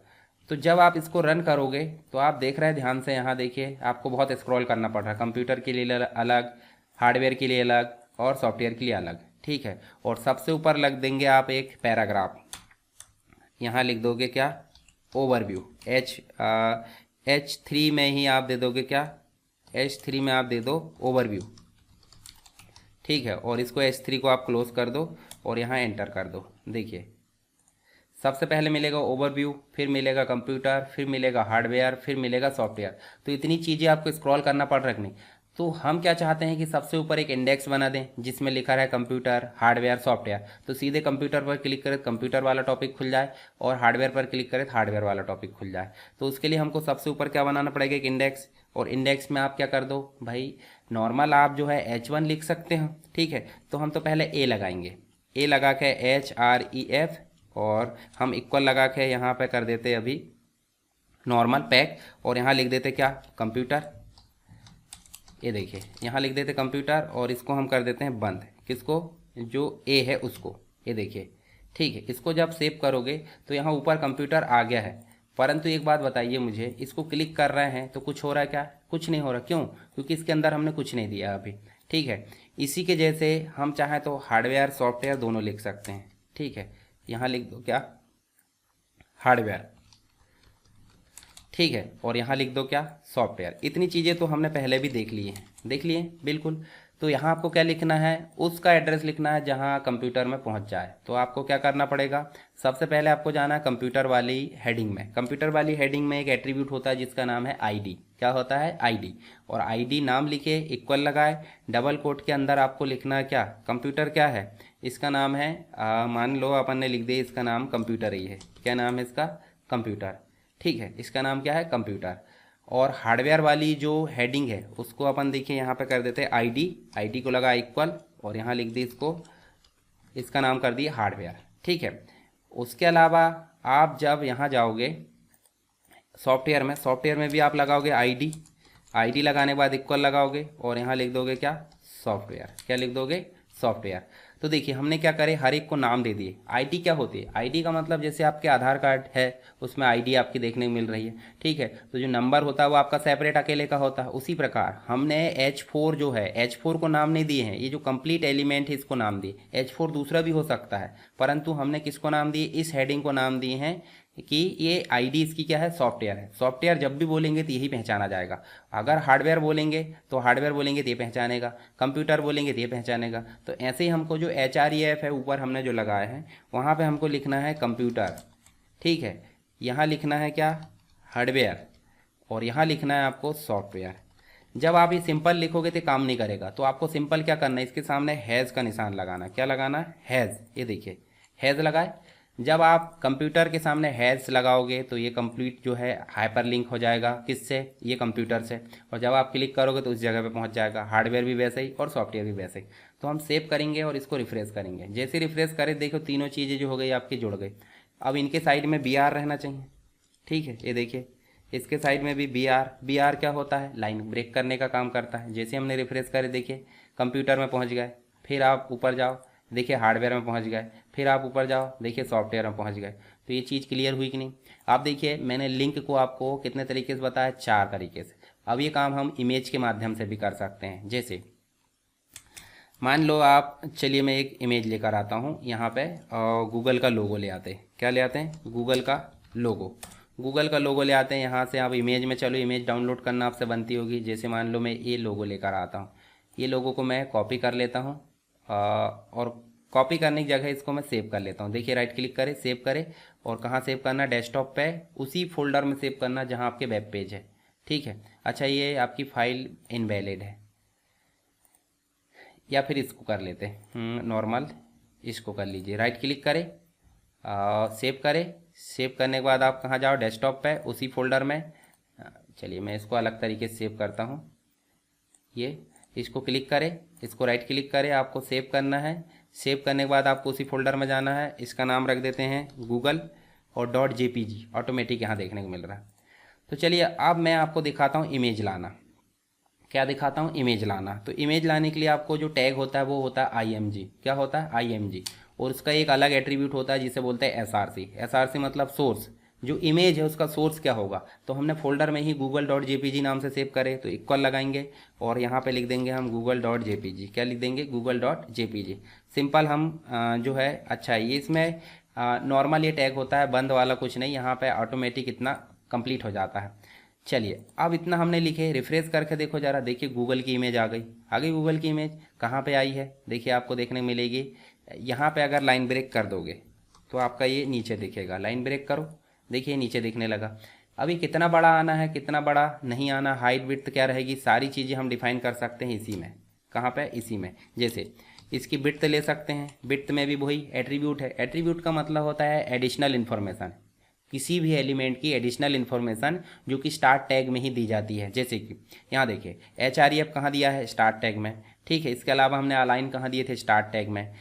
तो जब आप इसको रन करोगे तो आप देख रहे हैं, ध्यान से यहाँ देखिए, आपको बहुत स्क्रॉल करना पड़ रहा है। कंप्यूटर के लिए अलग, हार्डवेयर के लिए अलग, और सॉफ्टवेयर के लिए अलग। ठीक है, और सबसे ऊपर लग देंगे आप एक पैराग्राफ। यहाँ लिख दोगे क्या, ओवरव्यू। H3 में ही आप दे दोगे क्या, H3 में आप दे दो ओवरव्यू। ठीक है, और इसको H3 को आप क्लोज कर दो और यहाँ एंटर कर दो। देखिए सबसे पहले मिलेगा ओवरव्यू, फिर मिलेगा कंप्यूटर, फिर मिलेगा हार्डवेयर, फिर मिलेगा सॉफ्टवेयर। तो इतनी चीज़ें आपको स्क्रॉल करना पड़ रही नहीं। तो हम क्या चाहते हैं कि सबसे ऊपर एक इंडेक्स बना दें जिसमें लिखा रहे कंप्यूटर, हार्डवेयर, सॉफ्टवेयर। तो सीधे कंप्यूटर पर क्लिक करें, कंप्यूटर वाला टॉपिक खुल जाए, और हार्डवेयर पर क्लिक करें तो हार्डवेयर वाला टॉपिक खुल जाए। तो उसके लिए हमको सबसे ऊपर क्या बनाना पड़ेगा, एक इंडेक्स। और इंडेक्स में आप क्या कर दो भाई, नॉर्मल आप जो है H1 लिख सकते हैं। ठीक है, तो हम तो पहले A लगाएंगे। A लगा के HREF, और हम इक्वल लगा के यहाँ पे कर देते अभी नॉर्मल पैक, और यहाँ लिख देते क्या, कंप्यूटर। ये देखिए यहाँ लिख देते कंप्यूटर, और इसको हम कर देते हैं बंद। किसको, जो A है उसको। ये देखिए, ठीक है। इसको जब सेव करोगे तो यहाँ ऊपर कंप्यूटर आ गया है, परंतु एक बात बताइए मुझे, इसको क्लिक कर रहे हैं तो कुछ हो रहा है क्या, कुछ नहीं हो रहा। क्यों, क्योंकि इसके अंदर हमने कुछ नहीं दिया अभी। ठीक है, इसी के जैसे हम चाहें तो हार्डवेयर सॉफ्टवेयर दोनों लिख सकते हैं। ठीक है, यहाँ लिख दो क्या, हार्डवेयर। ठीक है, और यहाँ लिख दो क्या, सॉफ्टवेयर। इतनी चीज़ें तो हमने पहले भी देख ली हैं, देख लिए बिल्कुल। तो यहाँ आपको क्या लिखना है, उसका एड्रेस लिखना है जहाँ कंप्यूटर में पहुँच जाए। तो आपको क्या करना पड़ेगा, सबसे पहले आपको जाना है कंप्यूटर वाली हेडिंग में। कंप्यूटर वाली हेडिंग में एक एट्रीब्यूट होता है जिसका नाम है ID। क्या होता है, ID। और ID नाम लिखे, इक्वल लगाए, डबल कोट के अंदर आपको लिखना है क्या, कंप्यूटर क्या है, इसका नाम है मान लो अपन ने लिख दिया इसका नाम कंप्यूटर ही है। क्या नाम है इसका, कंप्यूटर। ठीक है, इसका नाम क्या है, कंप्यूटर। और हार्डवेयर वाली जो हेडिंग है उसको अपन देखिए यहाँ पे कर देते हैं ID को लगा इक्वल, और यहाँ लिख दी इसको, इसका नाम कर दिया हार्डवेयर। ठीक है, उसके अलावा आप जब यहाँ जाओगे सॉफ्टवेयर में भी आप लगाओगे आईडी लगाने के बाद इक्वल लगाओगे और यहाँ लिख दोगे क्या, सॉफ्टवेयर। क्या लिख दोगे, सॉफ्टवेयर। तो देखिए हमने क्या करे, हर एक को नाम दे दिए। आईडी क्या होती है, आईडी का मतलब जैसे आपके आधार कार्ड है उसमें आईडी आपकी देखने को मिल रही है, ठीक है। तो जो नंबर होता है वो आपका सेपरेट अकेले का होता है। उसी प्रकार हमने H4 जो है, H4 को नाम नहीं दिए हैं, ये जो कंप्लीट एलिमेंट है इसको नाम दिए। H4 दूसरा भी हो सकता है, परंतु हमने किसको नाम दिए, इस हेडिंग को नाम दिए हैं कि ये आईडी इसकी क्या है, सॉफ्टवेयर है। सॉफ्टवेयर जब भी बोलेंगे तो यही पहचाना जाएगा। अगर हार्डवेयर बोलेंगे तो हार्डवेयर बोलेंगे तो ये पहचानेगा, कंप्यूटर बोलेंगे तो ये पहचानेगा। तो ऐसे ही हमको जो HREF है ऊपर हमने जो लगाया है वहाँ पे हमको लिखना है कंप्यूटर, ठीक है। यहाँ लिखना है क्या, हार्डवेयर, और यहाँ लिखना है आपको सॉफ्टवेयर। जब आप ये सिंपल लिखोगे तो काम नहीं करेगा, तो आपको सिंपल क्या करना है, इसके सामने हैज़ का निशान लगाना। क्या लगाना है, हैज़। ये देखिए हैज़ लगाए। जब आप कंप्यूटर के सामने हैज़ लगाओगे तो ये कंप्लीट जो है हाइपरलिंक हो जाएगा, किससे, ये कंप्यूटर से। और जब आप क्लिक करोगे तो उस जगह पे पहुंच जाएगा। हार्डवेयर भी वैसे ही और सॉफ्टवेयर भी वैसे ही। तो हम सेव करेंगे और इसको रिफ्रेश करेंगे। जैसे रिफ्रेश करें देखो तीनों चीज़ें जो हो गई आपकी जुड़ गई। अब इनके साइड में BR रहना चाहिए, ठीक है। ये देखिए इसके साइड में भी BR क्या होता है, लाइन ब्रेक करने का काम करता है। जैसे हमने रिफ्रेश करे देखिए कंप्यूटर में पहुँच गए, फिर आप ऊपर जाओ देखिए हार्डवेयर में पहुंच गए, फिर आप ऊपर जाओ देखिए सॉफ्टवेयर में पहुंच गए। तो ये चीज़ क्लियर हुई कि नहीं। आप देखिए मैंने लिंक को आपको कितने तरीके से बताया, 4 तरीके से। अब ये काम हम इमेज के माध्यम से भी कर सकते हैं। जैसे मान लो आप, चलिए मैं एक इमेज लेकर आता हूँ यहाँ पे, गूगल का लोगो ले आते हैं। क्या ले आते हैं, गूगल का लोगो ले आते हैं। यहाँ से आप इमेज में चलो, इमेज डाउनलोड करना आपसे बनती होगी। जैसे मान लो मैं ये लोगो लेकर आता हूँ, ये लोगो को मैं कॉपी कर लेता हूँ और कॉपी करने की जगह इसको मैं सेव कर लेता हूँ। देखिए राइट क्लिक करें, सेव करें, और कहाँ सेव करना, डेस्कटॉप पे, उसी फोल्डर में सेव करना जहाँ आपके वेब पेज है, ठीक है। अच्छा ये आपकी फाइल इनवैलिड है, या फिर इसको कर लेते हैं नॉर्मल, इसको कर लीजिए। राइट क्लिक करें, सेव करें। सेव करने के बाद आप कहाँ जाओ, डेस्कटॉप पे, उसी फोल्डर में। चलिए मैं इसको अलग तरीके से सेव करता हूँ। ये इसको क्लिक करें, इसको राइट क्लिक करें, आपको सेव करना है। सेव करने के बाद आपको उसी फोल्डर में जाना है। इसका नाम रख देते हैं गूगल, और .jpg ऑटोमेटिक यहाँ देखने को मिल रहा है। तो चलिए अब मैं आपको दिखाता हूँ इमेज लाना। क्या दिखाता हूँ, इमेज लाना। तो इमेज लाने के लिए आपको जो टैग होता है वो होता है IMG। क्या होता है, IMG। और उसका एक अलग एट्रीब्यूट होता है जिसे बोलते हैं SRC मतलब सोर्स। जो इमेज है उसका सोर्स क्या होगा, तो हमने फोल्डर में ही google.jpg नाम से सेव करे, तो इक्वल लगाएंगे और यहाँ पे लिख देंगे हम google.jpg। क्या लिख देंगे, google.jpg। सिंपल हम जो है, अच्छा ये इसमें नॉर्मल ये टैग होता है, बंद वाला कुछ नहीं, यहाँ पे ऑटोमेटिक इतना कंप्लीट हो जाता है। चलिए अब इतना हमने लिखे, रिफ्रेश करके देखो जरा, देखिए गूगल की इमेज आ गई गूगल की इमेज। कहाँ पे आई है, देखिए आपको देखने मिलेगी यहाँ पे। अगर लाइन ब्रेक कर दोगे तो आपका ये नीचे दिखेगा। लाइन ब्रेक करो, देखिए नीचे दिखने लगा। अभी कितना बड़ा आना है, कितना बड़ा नहीं आना, हाइट विड्थ क्या रहेगी, सारी चीज़ें हम डिफाइन कर सकते हैं इसी में। कहाँ पे, इसी में। जैसे इसकी विड्थ ले सकते हैं, विड्थ में भी वही एट्रीब्यूट है। एट्रीब्यूट का मतलब होता है एडिशनल इन्फॉर्मेशन, किसी भी एलिमेंट की एडिशनल इन्फॉर्मेशन जो कि स्टार्ट टैग में ही दी जाती है। जैसे कि यहाँ देखिए HREF कहाँ दिया है, स्टार्ट टैग में, ठीक है। इसके अलावा हमने अलाइन कहाँ दिए थे, स्टार्ट टैग में।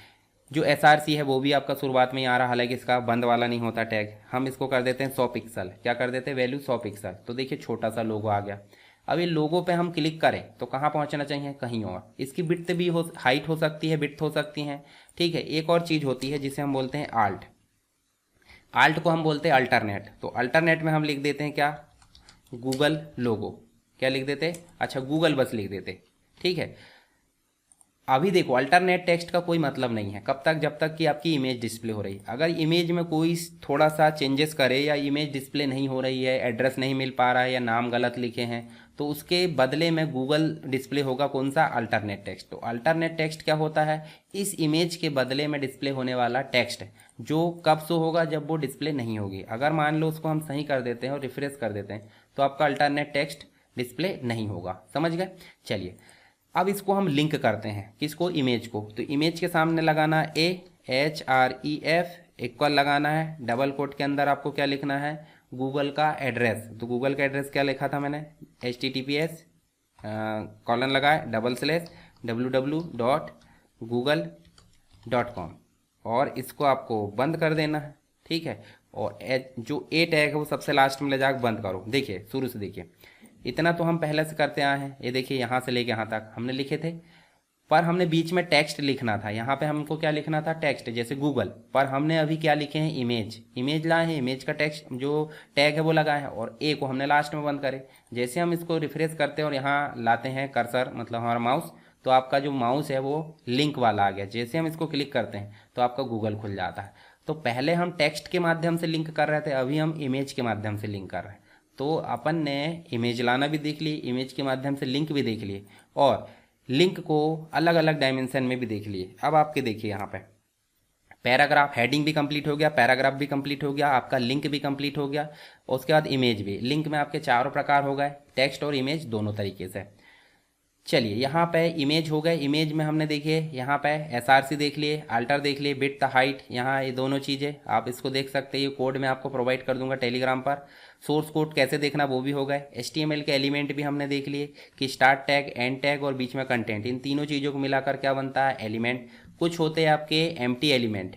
जो SRC है वो भी आपका शुरुआत में ही आ रहा, हालांकि इसका बंद वाला नहीं होता टैग। हम इसको कर देते हैं 100 पिक्सल। क्या कर देते हैं, वैल्यू 100 पिक्सल। तो देखिए छोटा सा लोगो आ गया। अब ये लोगो पे हम क्लिक करें तो कहाँ पहुँचना चाहिए, कहीं और। इसकी विड्थ भी हो, हाइट हो सकती है, विड्थ हो सकती है, ठीक है। एक और चीज़ होती है जिसे हम बोलते हैं आल्ट को हम बोलते हैं अल्टरनेट। तो अल्टरनेट में हम लिख देते हैं क्या, गूगल लोगो। क्या लिख देते, अच्छा गूगल बस लिख देते, ठीक है। अभी देखो अल्टरनेट टेक्स्ट का कोई मतलब नहीं है, कब तक, जब तक कि आपकी इमेज डिस्प्ले हो रही। अगर इमेज में कोई थोड़ा सा चेंजेस करे या इमेज डिस्प्ले नहीं हो रही है, एड्रेस नहीं मिल पा रहा है या नाम गलत लिखे हैं, तो उसके बदले में गूगल डिस्प्ले होगा कौन सा, अल्टरनेट टेक्स्ट। तो अल्टरनेट टेक्स्ट क्या होता है, इस इमेज के बदले में डिस्प्ले होने वाला टेक्स्ट जो कब शो होगा, जब वो डिस्प्ले नहीं होगी। अगर मान लो उसको हम सही कर देते हैं और रिफ्रेश कर देते हैं तो आपका अल्टरनेट टेक्स्ट डिस्प्ले नहीं होगा, समझ गए। चलिए अब इसको हम लिंक करते हैं, किसको, इमेज को। तो इमेज के सामने लगाना HREF इक्वल लगाना है, डबल कोट के अंदर आपको क्या लिखना है, गूगल का एड्रेस। तो गूगल का एड्रेस क्या लिखा था मैंने, HTTPS कॉलन लगाए www.google.com, और इसको आपको बंद कर देना है, ठीक है। और जो ए टैग है वो सबसे लास्ट में ले जाकर बंद करो। देखिए शुरू से देखिए, इतना तो हम पहले से करते आए हैं। ये देखिए यहाँ से लेके यहाँ तक हमने लिखे थे, पर हमने बीच में टेक्स्ट लिखना था। यहाँ पे हमको क्या लिखना था, टेक्स्ट, जैसे गूगल। पर हमने अभी क्या लिखे हैं, इमेज लाए हैं, इमेज का टेक्स्ट जो टैग है वो लगाए हैं, और ए को हमने लास्ट में बंद करे। जैसे हम इसको रिफ्रेश करते हैं और यहाँ लाते हैं कर्सर, मतलब हमारा माउस, तो आपका जो माउस है वो लिंक वाला आ गया। जैसे हम इसको क्लिक करते हैं तो आपका गूगल खुल जाता है। तो पहले हम टेक्स्ट के माध्यम से लिंक कर रहे थे, अभी हम इमेज के माध्यम से लिंक कर रहे हैं। तो अपन ने इमेज लाना भी देख ली, इमेज के माध्यम से लिंक भी देख लिए, और लिंक को अलग अलग डायमेंशन में भी देख लिए। अब आपके देखिए यहाँ पे पैराग्राफ, हेडिंग भी कंप्लीट हो गया, पैराग्राफ भी कंप्लीट हो गया, आपका लिंक भी कंप्लीट हो गया, और उसके बाद इमेज भी। लिंक में आपके चारों प्रकार हो गए, टेक्स्ट और इमेज दोनों तरीके से। चलिए यहाँ पे इमेज हो गए। इमेज में हमने देखिए यहाँ पे एसआरसी देख लिए, अल्टर देख लिए, विड्थ, हाइट, यहाँ ये दोनों चीज़ें आप इसको देख सकते हैं। ये कोड मैं आपको प्रोवाइड कर दूंगा टेलीग्राम पर। सोर्स कोड कैसे देखना वो भी हो गए। HTML के एलिमेंट भी हमने देख लिए कि स्टार्ट टैग, एंड टैग और बीच में कंटेंट, इन तीनों चीज़ों को मिलाकर क्या बनता है, एलिमेंट। कुछ होते हैं आपके एम्प्टी एलिमेंट।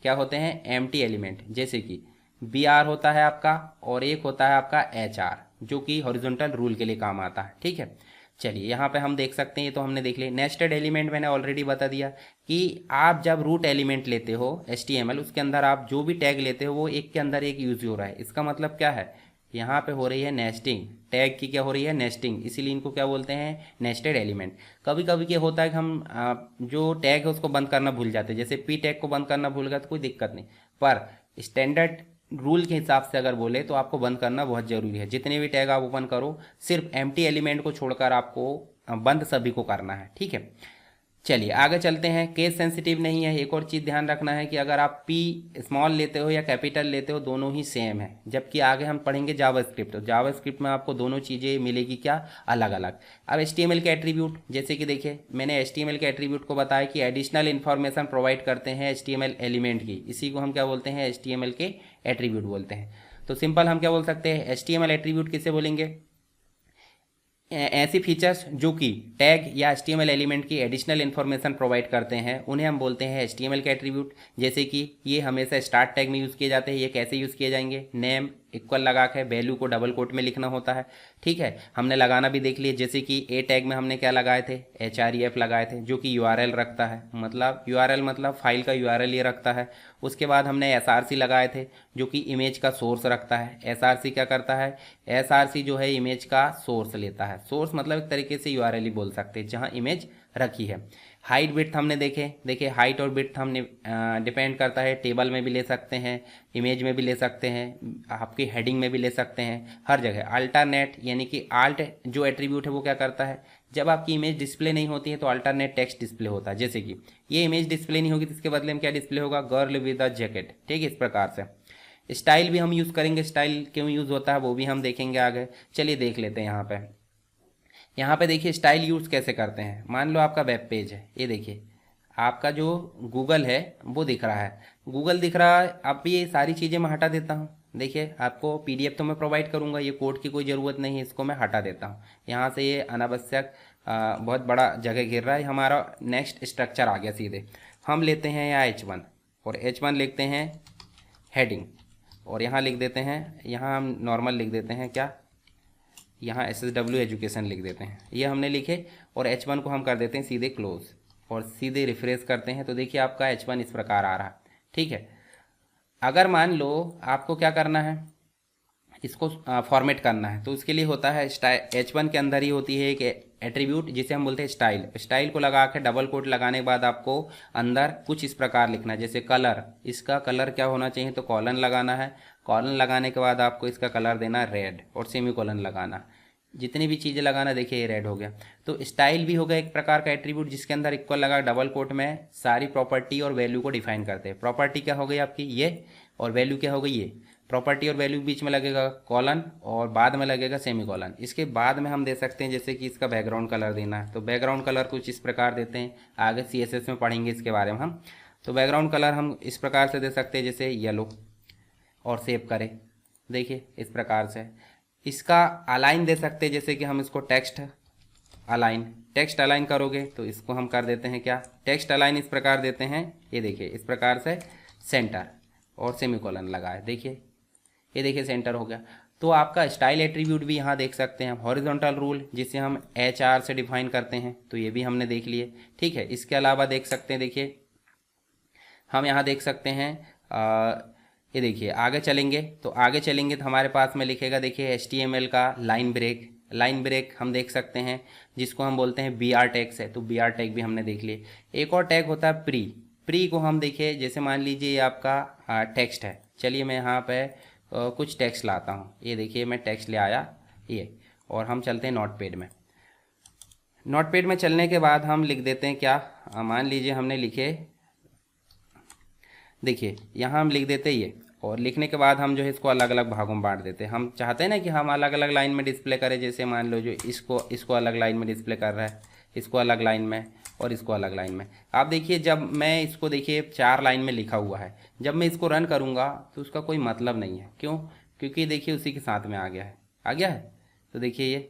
क्या होते हैं, एम्प्टी एलिमेंट, जैसे कि BR होता है आपका, और एक होता है आपका HR, जो कि हॉरिजॉन्टल रूल के लिए काम आता है। ठीक है, चलिए यहाँ पे हम देख सकते हैं, ये तो हमने देख लिया। नेस्टेड एलिमेंट मैंने ऑलरेडी बता दिया कि आप जब रूट एलिमेंट लेते हो HTML, उसके अंदर आप जो भी टैग लेते हो वो एक के अंदर एक यूज हो रहा है। इसका मतलब क्या है, यहाँ पे हो रही है नेस्टिंग, टैग की क्या हो रही है, नेस्टिंग, इसीलिए इनको क्या बोलते हैं, नेस्टेड एलिमेंट। कभी कभी क्या होता है कि हम जो टैग है उसको बंद करना भूल जाते हैं, जैसे P टैग को बंद करना भूल गया तो कोई दिक्कत नहीं, पर स्टैंडर्ड रूल के हिसाब से अगर बोले तो आपको बंद करना बहुत ज़रूरी है। जितने भी टैग आप ओपन करो, सिर्फ एम्प्टी एलिमेंट को छोड़कर आपको बंद सभी को करना है। ठीक है, चलिए आगे चलते हैं। केस सेंसिटिव नहीं है। एक और चीज़ ध्यान रखना है कि अगर आप P स्मॉल लेते हो या कैपिटल लेते हो, दोनों ही सेम है। जबकि आगे हम पढ़ेंगे जावास्क्रिप्ट, तो जावास्क्रिप्ट में आपको दोनों चीज़ें मिलेगी क्या, अलग अलग। अब HTML के एट्रीब्यूट, जैसे कि देखिए मैंने HTML के एट्रीब्यूट को बताया कि एडिशनल इन्फॉर्मेशन प्रोवाइड करते हैं HTML एलिमेंट की, इसी को हम क्या बोलते हैं, HTML के एट्रीब्यूट बोलते हैं। तो सिंपल हम क्या बोल सकते हैं, HTML एट्रीब्यूट किसे बोलेंगे, ऐसी फीचर्स जो कि टैग या HTML एलिमेंट की एडिशनल इन्फॉर्मेशन प्रोवाइड करते हैं, उन्हें हम बोलते हैं HTML के एट्रीब्यूट। जैसे कि ये हमेशा स्टार्ट टैग में यूज़ किए जाते हैं। ये कैसे यूज़ किए जाएंगे, नेम इक्वल लगा के वैल्यू को डबल कोट में लिखना होता है। ठीक है, हमने लगाना भी देख लिया, जैसे कि ए टैग में हमने क्या लगाए थे, HREF लगाए थे, जो कि URL रखता है, मतलब URL मतलब फाइल का URL ये रखता है। उसके बाद हमने SRC लगाए थे, जो कि इमेज का सोर्स रखता है। SRC क्या करता है, SRC जो है इमेज का सोर्स लेता है। सोर्स मतलब एक तरीके से URL ही बोल सकते हैं, जहाँ इमेज रखी है। हाइट विड्थ हमने देखिए हाइट और विड्थ हमने डिपेंड करता है, टेबल में भी ले सकते हैं, इमेज में भी ले सकते हैं, आपकी हेडिंग में भी ले सकते हैं, हर जगह। अल्टरनेट यानी कि आल्ट जो एट्रीब्यूट है वो क्या करता है, जब आपकी इमेज डिस्प्ले नहीं होती है तो अल्टरनेट टेक्स्ट डिस्प्ले होता है। जैसे कि ये इमेज डिस्प्ले नहीं होगी तो इसके बदले में क्या डिस्प्ले होगा, गर्ल विद अ जैकेट। ठीक है, इस प्रकार से। स्टाइल भी हम यूज़ करेंगे, स्टाइल क्यों यूज़ होता है वो भी हम देखेंगे आगे। चलिए देख लेते हैं यहाँ पे देखिए स्टाइल यूज़ कैसे करते हैं। मान लो आपका वेब पेज है, ये देखिए आपका जो गूगल है वो दिख रहा है, गूगल दिख रहा है। अब ये सारी चीज़ें मैं हटा देता हूँ। देखिए आपको PDF तो मैं प्रोवाइड करूँगा, ये कोड की कोई ज़रूरत नहीं है, इसको मैं हटा देता हूँ। यहाँ से ये अनावश्यक बहुत बड़ा जगह घेर रहा है। हमारा नेक्स्ट स्ट्रक्चर आ गया सीधे। हम लेते हैं यहाँ H1 और H1 लिखते हैं हेडिंग, और यहाँ लिख देते हैं, यहाँ हम नॉर्मल लिख देते हैं, क्या यहाँ SSW एजुकेशन लिख देते हैं। ये हमने लिखे और H1 को हम कर देते हैं सीधे क्लोज, और सीधे रिफ्रेश करते हैं तो देखिए आपका H1 इस प्रकार आ रहा है। ठीक है, अगर मान लो आपको क्या करना है, इसको फॉर्मेट करना है, तो उसके लिए होता है H1 के अंदर ही होती है एक एट्रीब्यूट जिसे हम बोलते हैं स्टाइल। स्टाइल को लगा के डबल कोट लगाने के बाद आपको अंदर कुछ इस प्रकार लिखना है, जैसे कलर, इसका कलर क्या होना चाहिए, तो कॉलन लगाना है। कॉलन लगाने के बाद आपको इसका कलर देना है रेड, और सेमी कॉलन लगाना। जितनी भी चीज़ें लगाना, देखिए ये रेड हो गया। तो स्टाइल भी हो गया एक प्रकार का एट्रीब्यूट जिसके अंदर इक्वल लगा डबल कोट में सारी प्रॉपर्टी और वैल्यू को डिफाइन करते हैं। प्रॉपर्टी क्या हो गई आपकी ये, और वैल्यू क्या हो गई ये। प्रॉपर्टी और वैल्यू के बीच में लगेगा कॉलन और बाद में लगेगा सेमी कॉलन। इसके बाद में हम दे सकते हैं जैसे कि इसका बैकग्राउंड कलर देना है, तो बैकग्राउंड कलर कुछ इस प्रकार देते हैं, आगे CSS में पढ़ेंगे इसके बारे में हम। तो बैकग्राउंड कलर हम इस प्रकार से दे सकते हैं जैसे येलो, और सेव करें। देखिए इस प्रकार से। इसका अलाइन दे सकते हैं, जैसे कि हम इसको टेक्स्ट अलाइन करोगे तो इसको हम कर देते हैं क्या, टेक्स्ट अलाइन इस प्रकार देते हैं, ये देखिए इस प्रकार से सेंटर, और सेमीकोलन लगा है, देखिए ये देखिए सेंटर हो गया। तो आपका स्टाइल एट्रीब्यूट भी यहाँ देख सकते हैं, हॉरिजॉन्टल रूल जिसे हम HR से डिफाइन करते हैं, तो ये भी हमने देख लिए। ठीक है, इसके अलावा देख सकते हैं, देखिए हम यहाँ देख सकते हैं ये देखिए आगे चलेंगे तो हमारे पास में लिखेगा, देखिए HTML का लाइन ब्रेक हम देख सकते हैं, जिसको हम बोलते हैं BR टैग्स है, तो BR टैग भी हमने देख लिए। एक और टैग होता है प्री को हम देखिए, जैसे मान लीजिए ये आपका टेक्स्ट है, चलिए मैं यहाँ पे कुछ टेक्स्ट लाता हूँ, ये देखिए मैं टेक्स्ट ले आया ये, और हम चलते हैं नोटपैड में चलने के बाद हम लिख देते हैं क्या, मान लीजिए हमने लिखे, देखिए यहाँ हम लिख देते ये, और लिखने के बाद हम जो है इसको अलग अलग भागों में बांट देते हैं। हम चाहते हैं ना कि हम अलग अलग लाइन में डिस्प्ले करें, जैसे मान लो जो इसको अलग लाइन में डिस्प्ले कर रहा है, इसको अलग लाइन में और इसको अलग लाइन में। आप देखिए जब मैं इसको, देखिए 4 लाइन में लिखा हुआ है, जब मैं इसको रन करूँगा तो उसका कोई मतलब नहीं है। क्यों? क्योंकि देखिए उसी के साथ में आ गया है। तो देखिए ये,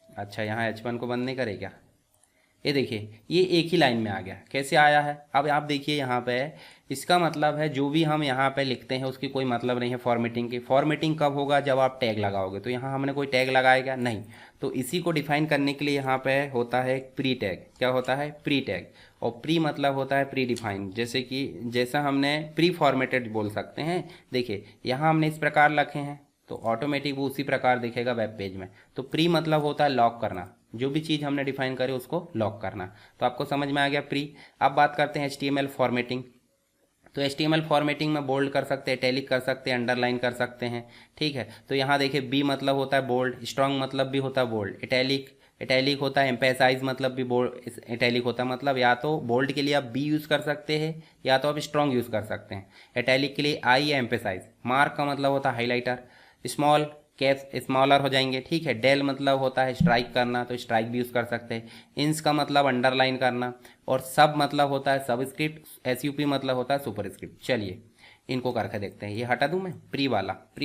अच्छा यहाँ H1 को बंद नहीं करे क्या, ये देखिए ये एक ही लाइन में आ गया। कैसे आया है? अब आप देखिए यहाँ पे, इसका मतलब है जो भी हम यहाँ पे लिखते हैं उसकी कोई मतलब नहीं है फॉर्मेटिंग की। फॉर्मेटिंग कब होगा? जब आप टैग लगाओगे। तो यहाँ हमने कोई टैग लगाया क्या? नहीं। तो इसी को डिफाइन करने के लिए यहाँ पे होता है प्री टैग। क्या होता है? Pre tag. और प्री मतलब होता है प्री डिफाइंड, जैसा हमने प्री फॉर्मेटेड बोल सकते हैं। देखिए यहाँ हमने इस प्रकार लिखे हैं तो ऑटोमेटिक वो उसी प्रकार दिखेगा वेब पेज में। तो प्री मतलब होता है लॉक करना, जो भी चीज़ हमने डिफाइन करे उसको लॉक करना। तो आपको समझ में आ गया प्री। अब बात करते हैं HTML फॉर्मेटिंग। तो HTML फॉर्मेटिंग में बोल्ड कर सकते हैं, इटैलिक कर सकते हैं, अंडरलाइन कर सकते हैं। ठीक है, तो यहाँ देखिए बी मतलब होता है बोल्ड, स्ट्रॉन्ग मतलब भी होता है बोल्ड, इटैलिक होता है, एम्फेसाइज मतलब भी बोल्ड इटैलिक होता है। मतलब या तो बोल्ड के लिए आप बी यूज़ कर सकते हैं या तो आप स्ट्रॉन्ग यूज़ कर सकते हैं। इटैलिक के लिए आई या एम्फेसाइज। मार्क का मतलब होता है हाईलाइटर। स्मॉल कैप्स स्मॉलर हो जाएंगे। ठीक है, डेल मतलब होता है स्ट्राइक करना, तो स्ट्राइक भी यूज़ कर सकते हैं। इंस का मतलब अंडरलाइन करना, और सब मतलब होता है सबस्क्रिप्ट, SUP मतलब होता है सुपरस्क्रिप्ट। चलिए इनको करके देखते हैं। ये हटा दूं मैं, प्री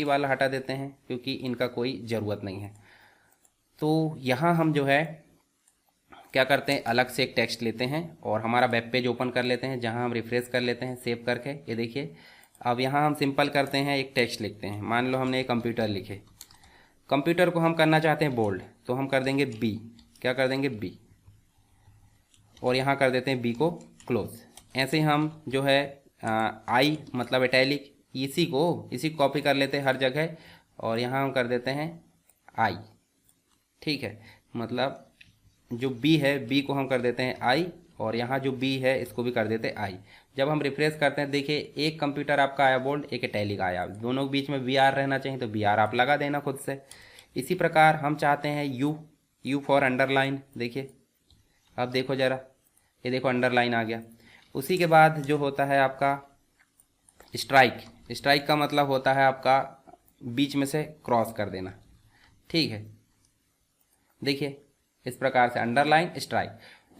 वाला हटा देते हैं क्योंकि इनका कोई ज़रूरत नहीं है। तो यहाँ हम जो है क्या करते हैं, अलग से एक टेक्स्ट लेते हैं और हमारा वेब पेज ओपन कर लेते हैं, जहाँ हम रिफ्रेश कर लेते हैं सेव करके। ये देखिए अब यहाँ हम सिंपल करते हैं, एक टेक्स्ट लिखते हैं। मान लो हमने एक कंप्यूटर लिखे, कंप्यूटर को हम करना चाहते हैं बोल्ड, तो हम कर देंगे बी। क्या कर देंगे? बी। और यहाँ कर देते हैं बी को क्लोज। ऐसे ही हम जो है आई मतलब इटैलिक, इसी कॉपी कर लेते हैं हर जगह, और यहाँ हम कर देते हैं आई। ठीक है, मतलब जो बी है, बी को हम कर देते हैं आई, और यहाँ जो बी है इसको भी कर देते हैं आई। जब हम रिफ्रेश करते हैं देखिए एक कंप्यूटर आपका आया बोल्ड, एक इटैलिक आया, दोनों के बीच में BR रहना चाहिए, तो BR आप लगा देना खुद से। इसी प्रकार हम चाहते हैं यू फॉर अंडरलाइन। देखिए अब देखो ज़रा, ये देखो अंडरलाइन आ गया। उसी के बाद जो होता है आपका स्ट्राइक का मतलब होता है आपका बीच में से क्रॉस कर देना। ठीक है, देखिए इस प्रकार से अंडरलाइन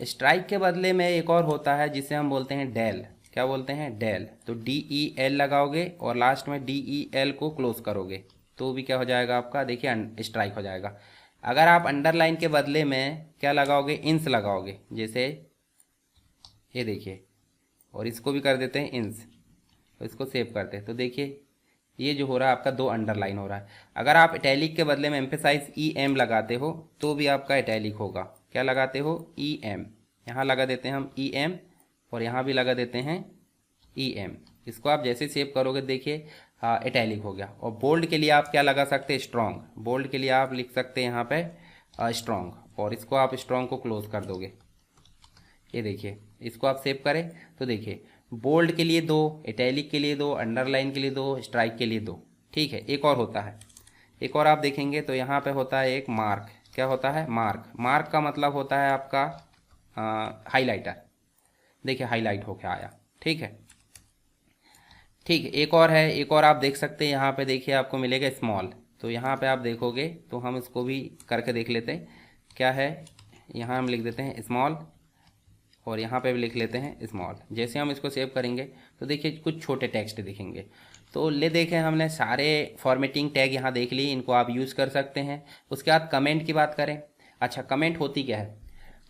स्ट्राइक के बदले में एक और होता है जिसे हम बोलते हैं डेल। क्या बोलते हैं? डेल। तो DEL लगाओगे और लास्ट में DEL को क्लोज करोगे तो भी क्या हो जाएगा आपका? देखिए स्ट्राइक हो जाएगा। अगर आप अंडरलाइन के बदले में क्या लगाओगे? इंस लगाओगे, जैसे ये देखिए, और इसको भी कर देते हैं इंस, तो इसको सेव करते हैं। तो देखिए ये जो हो रहा है आपका 2 अंडरलाइन हो रहा है। अगर आप इटैलिक के बदले में एम्फेसाइज EM लगाते हो तो भी आपका इटैलिक होगा। क्या लगाते हो? EM। यहाँ लगा देते हैं हम EM, और यहाँ भी लगा देते हैं EM। इसको आप जैसे सेव करोगे देखिए इटैलिक हो गया। और बोल्ड के लिए आप क्या लगा सकते हैं? स्ट्रॉन्ग। बोल्ड के लिए आप लिख सकते हैं यहाँ पे स्ट्रॉन्ग, और इसको आप स्ट्रॉन्ग को क्लोज कर दोगे। ये देखिए इसको आप सेव करें तो देखिए बोल्ड के लिए 2, इटैलिक के लिए 2, अंडरलाइन के लिए 2, स्ट्राइक के लिए 2। ठीक है, एक और होता है, एक और आप देखेंगे तो यहाँ पे होता है एक मार्क। क्या होता है? मार्क का मतलब होता है आपका हाईलाइटर। देखिए हाईलाइट होके आया। ठीक है, एक और है, एक और आप देख सकते हैं यहाँ पे, देखिए आपको मिलेगा स्मॉल। तो यहाँ पे आप देखोगे तो हम इसको भी करके देख लेते हैं क्या है। यहाँ हम लिख देते हैं स्मॉल, और यहाँ पे भी लिख लेते हैं स्मॉल। जैसे हम इसको सेव करेंगे तो देखिए कुछ छोटे टेक्स्ट दिखेंगे। तो ले देखें हमने सारे फॉर्मेटिंग टैग यहाँ देख ली, इनको आप यूज़ कर सकते हैं। उसके बाद कमेंट की बात करें। अच्छा, कमेंट होती क्या है?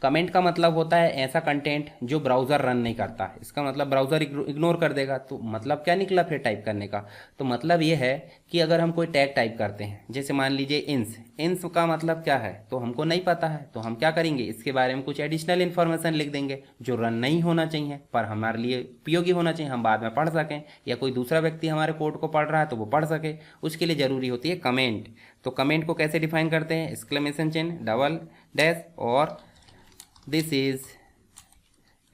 कमेंट का मतलब होता है ऐसा कंटेंट जो ब्राउज़र रन नहीं करता, इसका मतलब ब्राउज़र इग्नोर कर देगा। तो मतलब क्या निकला फिर टाइप करने का? तो मतलब ये है कि अगर हम कोई टैग टाइप करते हैं, जैसे मान लीजिए इंस, इंस का मतलब क्या है तो हमको नहीं पता है, तो हम क्या करेंगे, इसके बारे में कुछ एडिशनल इन्फॉर्मेशन लिख देंगे जो रन नहीं होना चाहिए पर हमारे लिए उपयोगी होना चाहिए, हम बाद में पढ़ सकें, या कोई दूसरा व्यक्ति हमारे कोड को पढ़ रहा है तो वो पढ़ सके, उसके लिए ज़रूरी होती है कमेंट। तो कमेंट को कैसे डिफाइन करते हैं? एक्सक्लेमेशन चिन्ह, डबल डैश और दिस इज,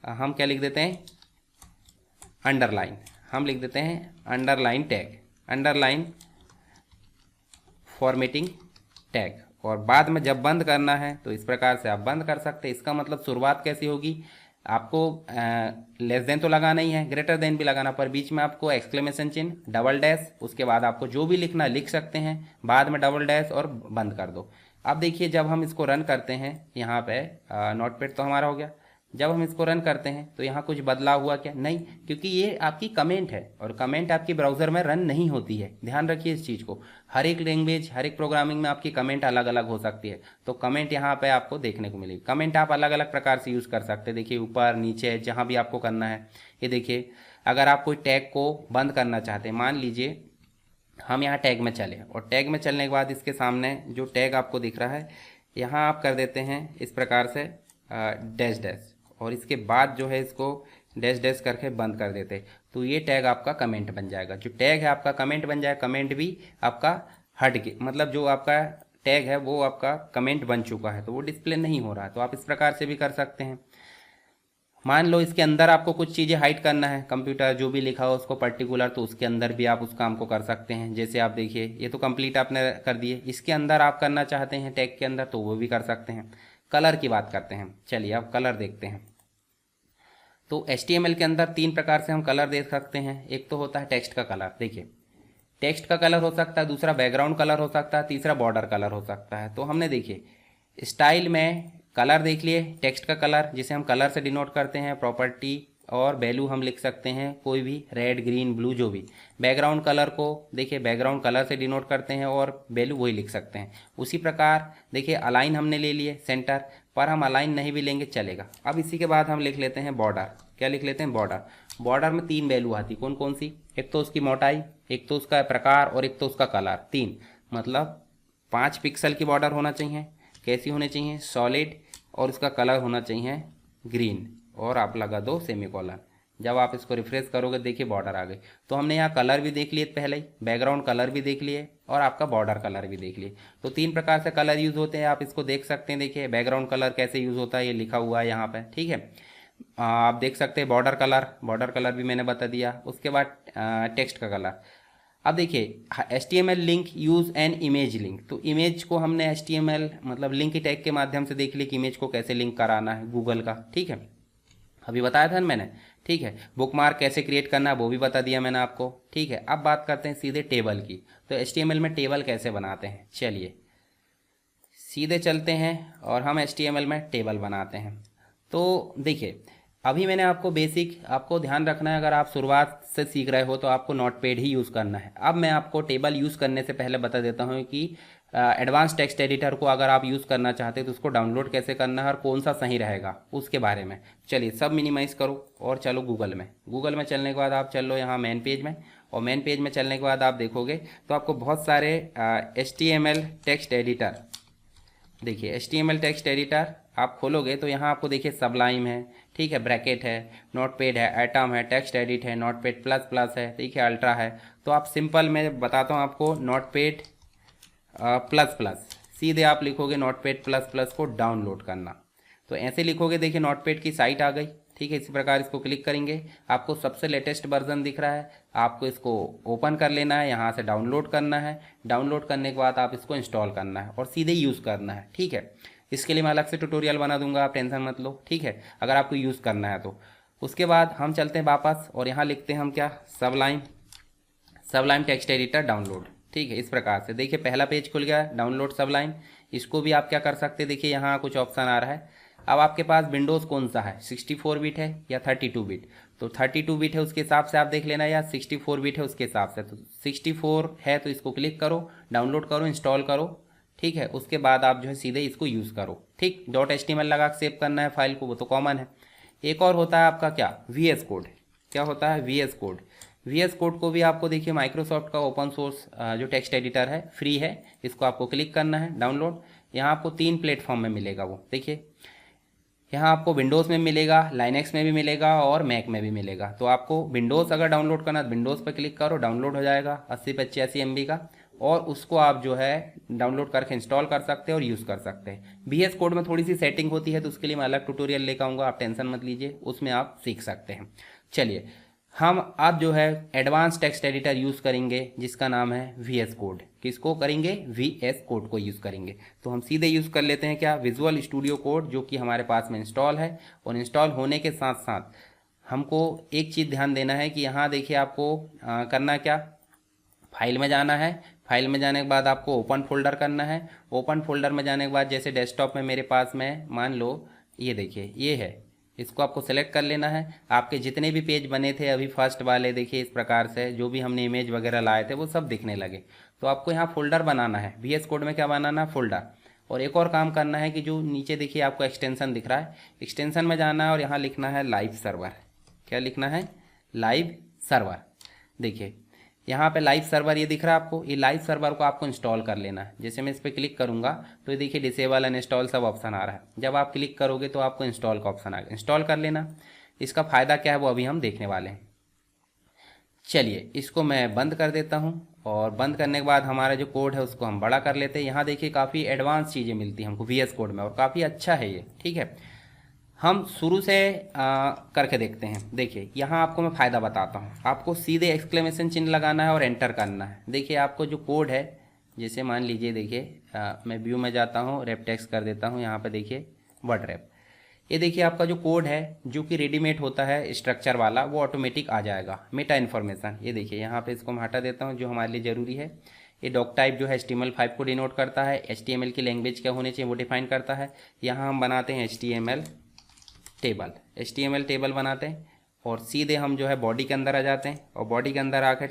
हम क्या लिख देते हैं, अंडरलाइन, हम लिख देते हैं underline tag, underline formatting tag. और बाद में जब बंद करना है तो इस प्रकार से आप बंद कर सकते हैं। इसका मतलब शुरुआत कैसी होगी, आपको लेस देन तो लगाना ही है, ग्रेटर देन भी लगाना, पर बीच में आपको एक्सक्लेमेशन चिन्ह, डबल डैश, उसके बाद आपको जो भी लिखना लिख सकते हैं, बाद में डबल डैश और बंद कर दो। अब देखिए जब हम इसको रन करते हैं, यहाँ पे नोटपैड तो हमारा हो गया, जब हम इसको रन करते हैं तो यहाँ कुछ बदलाव हुआ क्या? नहीं, क्योंकि ये आपकी कमेंट है और कमेंट आपकी ब्राउज़र में रन नहीं होती है, ध्यान रखिए इस चीज़ को। हर एक लैंग्वेज, हर एक प्रोग्रामिंग में आपकी कमेंट अलग अलग हो सकती है, तो कमेंट यहाँ पे आपको देखने को मिलेगी। कमेंट आप अलग अलग प्रकार से यूज़ कर सकते हैं, देखिए ऊपर नीचे जहाँ भी आपको करना है। ये देखिए अगर आप कोई टैग को बंद करना चाहते हैं, मान लीजिए हम यहाँ टैग में चले और टैग में चलने के बाद इसके सामने जो टैग आपको दिख रहा है यहाँ आप कर देते हैं इस प्रकार से डैश डैश, और इसके बाद जो है इसको डैश डैश करके बंद कर देते, तो ये टैग आपका कमेंट बन जाएगा। जो टैग है आपका कमेंट बन जाएगा, कमेंट भी आपका हट के, मतलब जो आपका टैग है वो आपका कमेंट बन चुका है तो वो डिस्प्ले नहीं हो रहा है। तो आप इस प्रकार से भी कर सकते हैं। मान लो इसके अंदर आपको कुछ चीज़ें हाइड करना है, कंप्यूटर जो भी लिखा हो उसको पर्टिकुलर, तो उसके अंदर भी आप उस काम को कर सकते हैं। जैसे आप देखिए ये तो कंप्लीट आपने कर दिए, इसके अंदर आप करना चाहते हैं टैग के अंदर तो वो भी कर सकते हैं। कलर की बात करते हैं, चलिए अब कलर देखते हैं। तो HTML के अंदर तीन प्रकार से हम कलर देख सकते हैं। एक तो होता है टेक्स्ट का कलर, देखिए टेक्स्ट का कलर हो सकता है, दूसरा बैकग्राउंड कलर हो सकता है, तीसरा बॉर्डर कलर हो सकता है। तो हमने देखिए स्टाइल में कलर देख लिए, टेक्स्ट का कलर जिसे हम कलर से डिनोट करते हैं, प्रॉपर्टी और वैल्यू हम लिख सकते हैं कोई भी, रेड ग्रीन ब्लू जो भी। बैकग्राउंड कलर को देखिए बैकग्राउंड कलर से डिनोट करते हैं और वैल्यू वही लिख सकते हैं। उसी प्रकार देखिए अलाइन हमने ले लिए सेंटर, पर हम अलाइन नहीं भी लेंगे चलेगा। अब इसी के बाद हम लिख लेते हैं बॉर्डर, क्या लिख लेते हैं बॉर्डर। बॉर्डर में तीन वैल्यू आती, कौन कौन सी, एक तो उसकी मोटाई, एक तो उसका प्रकार और एक तो उसका कलर। तीन मतलब 5 पिक्सल की बॉर्डर होना चाहिए, कैसी होनी चाहिए, सॉलिड, और उसका कलर होना चाहिए ग्रीन, और आप लगा दो सेमीकोलन। जब आप इसको रिफ्रेश करोगे देखिए बॉर्डर आ गई। तो हमने यहाँ कलर भी देख लिए पहले ही, बैकग्राउंड कलर भी देख लिए और आपका बॉर्डर कलर भी देख लिए। तो तीन प्रकार से कलर यूज़ होते हैं, आप इसको देख सकते हैं। देखिए बैकग्राउंड कलर कैसे यूज़ होता है ये लिखा हुआ है यहाँ पे, ठीक है। आप देख सकते हैं बॉर्डर कलर, बॉर्डर कलर भी मैंने बता दिया। उसके बाद टेक्स्ट का कलर। अब देखिए HTML link use an image link, तो इमेज को हमने HTML मतलब लिंक टैग के माध्यम से देख लिया कि इमेज को कैसे लिंक कराना है गूगल का, ठीक है, अभी बताया था ना मैंने, ठीक है। बुकमार्क कैसे क्रिएट करना है वो भी बता दिया मैंने आपको, ठीक है। अब बात करते हैं सीधे टेबल की। तो HTML में टेबल कैसे बनाते हैं, चलिए सीधे चलते हैं और हम HTML में टेबल बनाते हैं। तो देखिए अभी मैंने आपको बेसिक, आपको ध्यान रखना है अगर आप शुरुआत से सीख रहे हो तो आपको नोटपैड ही यूज़ करना है। अब मैं आपको टेबल यूज़ करने से पहले बता देता हूँ कि एडवांस टेक्स्ट एडिटर को अगर आप यूज़ करना चाहते हैं तो उसको डाउनलोड कैसे करना है और कौन सा सही रहेगा उसके बारे में। चलिए सब मिनिमाइज़ करो और चलो गूगल में। गूगल में चलने के बाद आप चल लो यहाँ मेन पेज में, और मेन पेज में चलने के बाद आप देखोगे तो आपको बहुत सारे HTML टेक्स्ट एडिटर, देखिए HTML टेक्स्ट एडिटर आप खोलोगे तो यहाँ आपको देखिए सबलाइम है, ठीक है, ब्रैकेट है, नोटपैड है, एटम है, टेक्स्ट एडिट है, नोटपैड प्लस प्लस है, ठीक है, अल्ट्रा है। तो आप सिंपल मैं बताता हूँ आपको, नोटपैड प्लस प्लस, सीधे आप लिखोगे नोटपैड प्लस प्लस को डाउनलोड करना। तो ऐसे लिखोगे देखिए नोटपैड की साइट आ गई, ठीक है। इसी प्रकार इसको क्लिक करेंगे, आपको सबसे लेटेस्ट वर्जन दिख रहा है, आपको इसको ओपन कर लेना है, यहाँ से डाउनलोड करना है। डाउनलोड करने के बाद आप इसको इंस्टॉल करना है और सीधे यूज़ करना है, ठीक है। इसके लिए मैं अलग से ट्यूटोरियल बना दूंगा, आप टेंशन मत लो, ठीक है, अगर आपको यूज़ करना है तो। उसके बाद हम चलते हैं वापस और यहाँ लिखते हैं हम क्या, Sublime, Sublime text editor download, ठीक है। इस प्रकार से देखिए पहला पेज खुल गया, डाउनलोड सबलाइम। इसको भी आप क्या कर सकते हैं, देखिए यहाँ कुछ ऑप्शन आ रहा है। अब आपके पास विंडोज़ कौन सा है, 64 बिट है या 32 बिट, तो 32 बिट है उसके हिसाब से आप देख लेना, या 64 बिट है उसके हिसाब से। तो 64 है तो इसको क्लिक करो, डाउनलोड करो, इंस्टॉल करो, ठीक है। उसके बाद आप जो है सीधे इसको यूज़ करो, ठीक। .html लगा के सेव करना है फाइल को, वो तो कॉमन है। एक और होता है आपका क्या, VS कोड। क्या होता है, VS कोड। VS कोड को भी आपको देखिए माइक्रोसॉफ्ट का ओपन सोर्स जो टेक्स्ट एडिटर है, फ्री है, इसको आपको क्लिक करना है डाउनलोड। यहाँ आपको 3 प्लेटफॉर्म में मिलेगा वो, देखिए यहाँ आपको विंडोज़ में मिलेगा, लाइनेक्स में भी मिलेगा और मैक में भी मिलेगा। तो आपको विंडोज़ अगर डाउनलोड करना है तो विंडोज़ पर क्लिक करो, डाउनलोड हो जाएगा 80-85 MB का, और उसको आप जो है डाउनलोड करके इंस्टॉल कर सकते हैं और यूज़ कर सकते हैं। VS कोड में थोड़ी सी सेटिंग होती है तो उसके लिए मैं अलग ट्यूटोरियल लेकर आऊँगा, आप टेंशन मत लीजिए, उसमें आप सीख सकते हैं। चलिए हम अब जो है एडवांस टेक्स्ट एडिटर यूज़ करेंगे जिसका नाम है VS कोड। किसको करेंगे, VS कोड को यूज़ करेंगे। तो हम सीधे यूज़ कर लेते हैं क्या, विजुअल स्टूडियो कोड, जो कि हमारे पास में इंस्टॉल है। और इंस्टॉल होने के साथ साथ हमको एक चीज़ ध्यान देना है कि यहाँ देखिए आपको करना क्या, फाइल में जाना है। फाइल में जाने के बाद आपको ओपन फोल्डर करना है। ओपन फोल्डर में जाने के बाद जैसे डेस्कटॉप में मेरे पास में मान लो ये देखिए ये है, इसको आपको सेलेक्ट कर लेना है। आपके जितने भी पेज बने थे अभी फर्स्ट वाले, देखिए इस प्रकार से जो भी हमने इमेज वगैरह लाए थे वो सब दिखने लगे। तो आपको यहाँ फोल्डर बनाना है, VS कोड में क्या बनाना है, फोल्डर। और एक और काम करना है कि जो नीचे देखिए आपको एक्सटेंशन दिख रहा है, एक्सटेंशन में जाना है और यहाँ लिखना है लाइव सर्वर। क्या लिखना है, लाइव सर्वर। देखिए यहाँ पे लाइव सर्वर ये दिख रहा है आपको, ये लाइव सर्वर को आपको इंस्टॉल कर लेना है। जैसे मैं इस पर क्लिक करूँगा तो ये देखिए डिसेबल अनइंस्टॉल सब ऑप्शन आ रहा है। जब आप क्लिक करोगे तो आपको इंस्टॉल का ऑप्शन आएगा, इंस्टॉल कर लेना। इसका फ़ायदा क्या है वो अभी हम देखने वाले हैं। चलिए इसको मैं बंद कर देता हूँ, और बंद करने के बाद हमारा जो कोड है उसको हम बड़ा कर लेते हैं। यहाँ देखिए काफ़ी एडवांस चीज़ें मिलती हैं हमको VS कोड में, और काफ़ी अच्छा है ये, ठीक है। हम शुरू से करके देखते हैं। देखिए यहाँ आपको मैं फ़ायदा बताता हूँ। आपको सीधे एक्सक्लेमेशन चिन्ह लगाना है और एंटर करना है। देखिए आपको जो कोड है, जैसे मान लीजिए देखिए मैं व्यू में जाता हूँ, रैप टेक्स्ट कर देता हूँ, यहाँ पे देखिए वर्ड रैप। ये देखिए आपका जो कोड है जो कि रेडीमेड होता है स्ट्रक्चर वाला, वो ऑटोमेटिक आ जाएगा। मेटा इन्फॉर्मेशन, ये देखिए यहाँ पे इसको मैं हटा देता हूँ जो हमारे लिए ज़रूरी है। ये डॉक टाइप जो है HTML5 को डिनोट करता है, HTML की लैंग्वेज क्या होनी चाहिए वो डिफाइन करता है। यहाँ हम बनाते हैं HTML टेबल बनाते हैं, और सीधे हम जो है बॉडी के अंदर आ जाते हैं, और बॉडी के अंदर आकर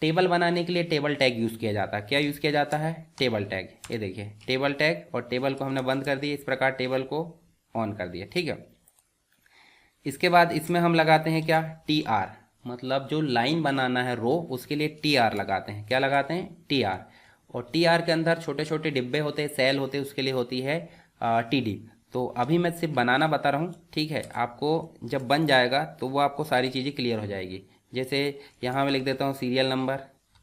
टेबल बनाने के लिए टेबल टैग यूज़ किया जाता है। क्या यूज़ किया जाता है, टेबल टैग। ये देखिए टेबल टैग, और टेबल को हमने बंद कर दिया, इस प्रकार टेबल को ऑन कर दिया, ठीक है। इसके बाद इसमें हम लगाते हैं क्या, TR, मतलब जो लाइन बनाना है रो, उसके लिए TR लगाते हैं। क्या लगाते हैं, TR। और TR के अंदर छोटे छोटे डिब्बे होते हैं, सेल होते हैं, उसके लिए होती है TD। तो अभी मैं सिर्फ बनाना बता रहा हूँ, ठीक है। आपको जब बन जाएगा तो वो आपको सारी चीज़ें क्लियर हो जाएगी। जैसे यहाँ मैं लिख देता हूँ सीरियल नंबर,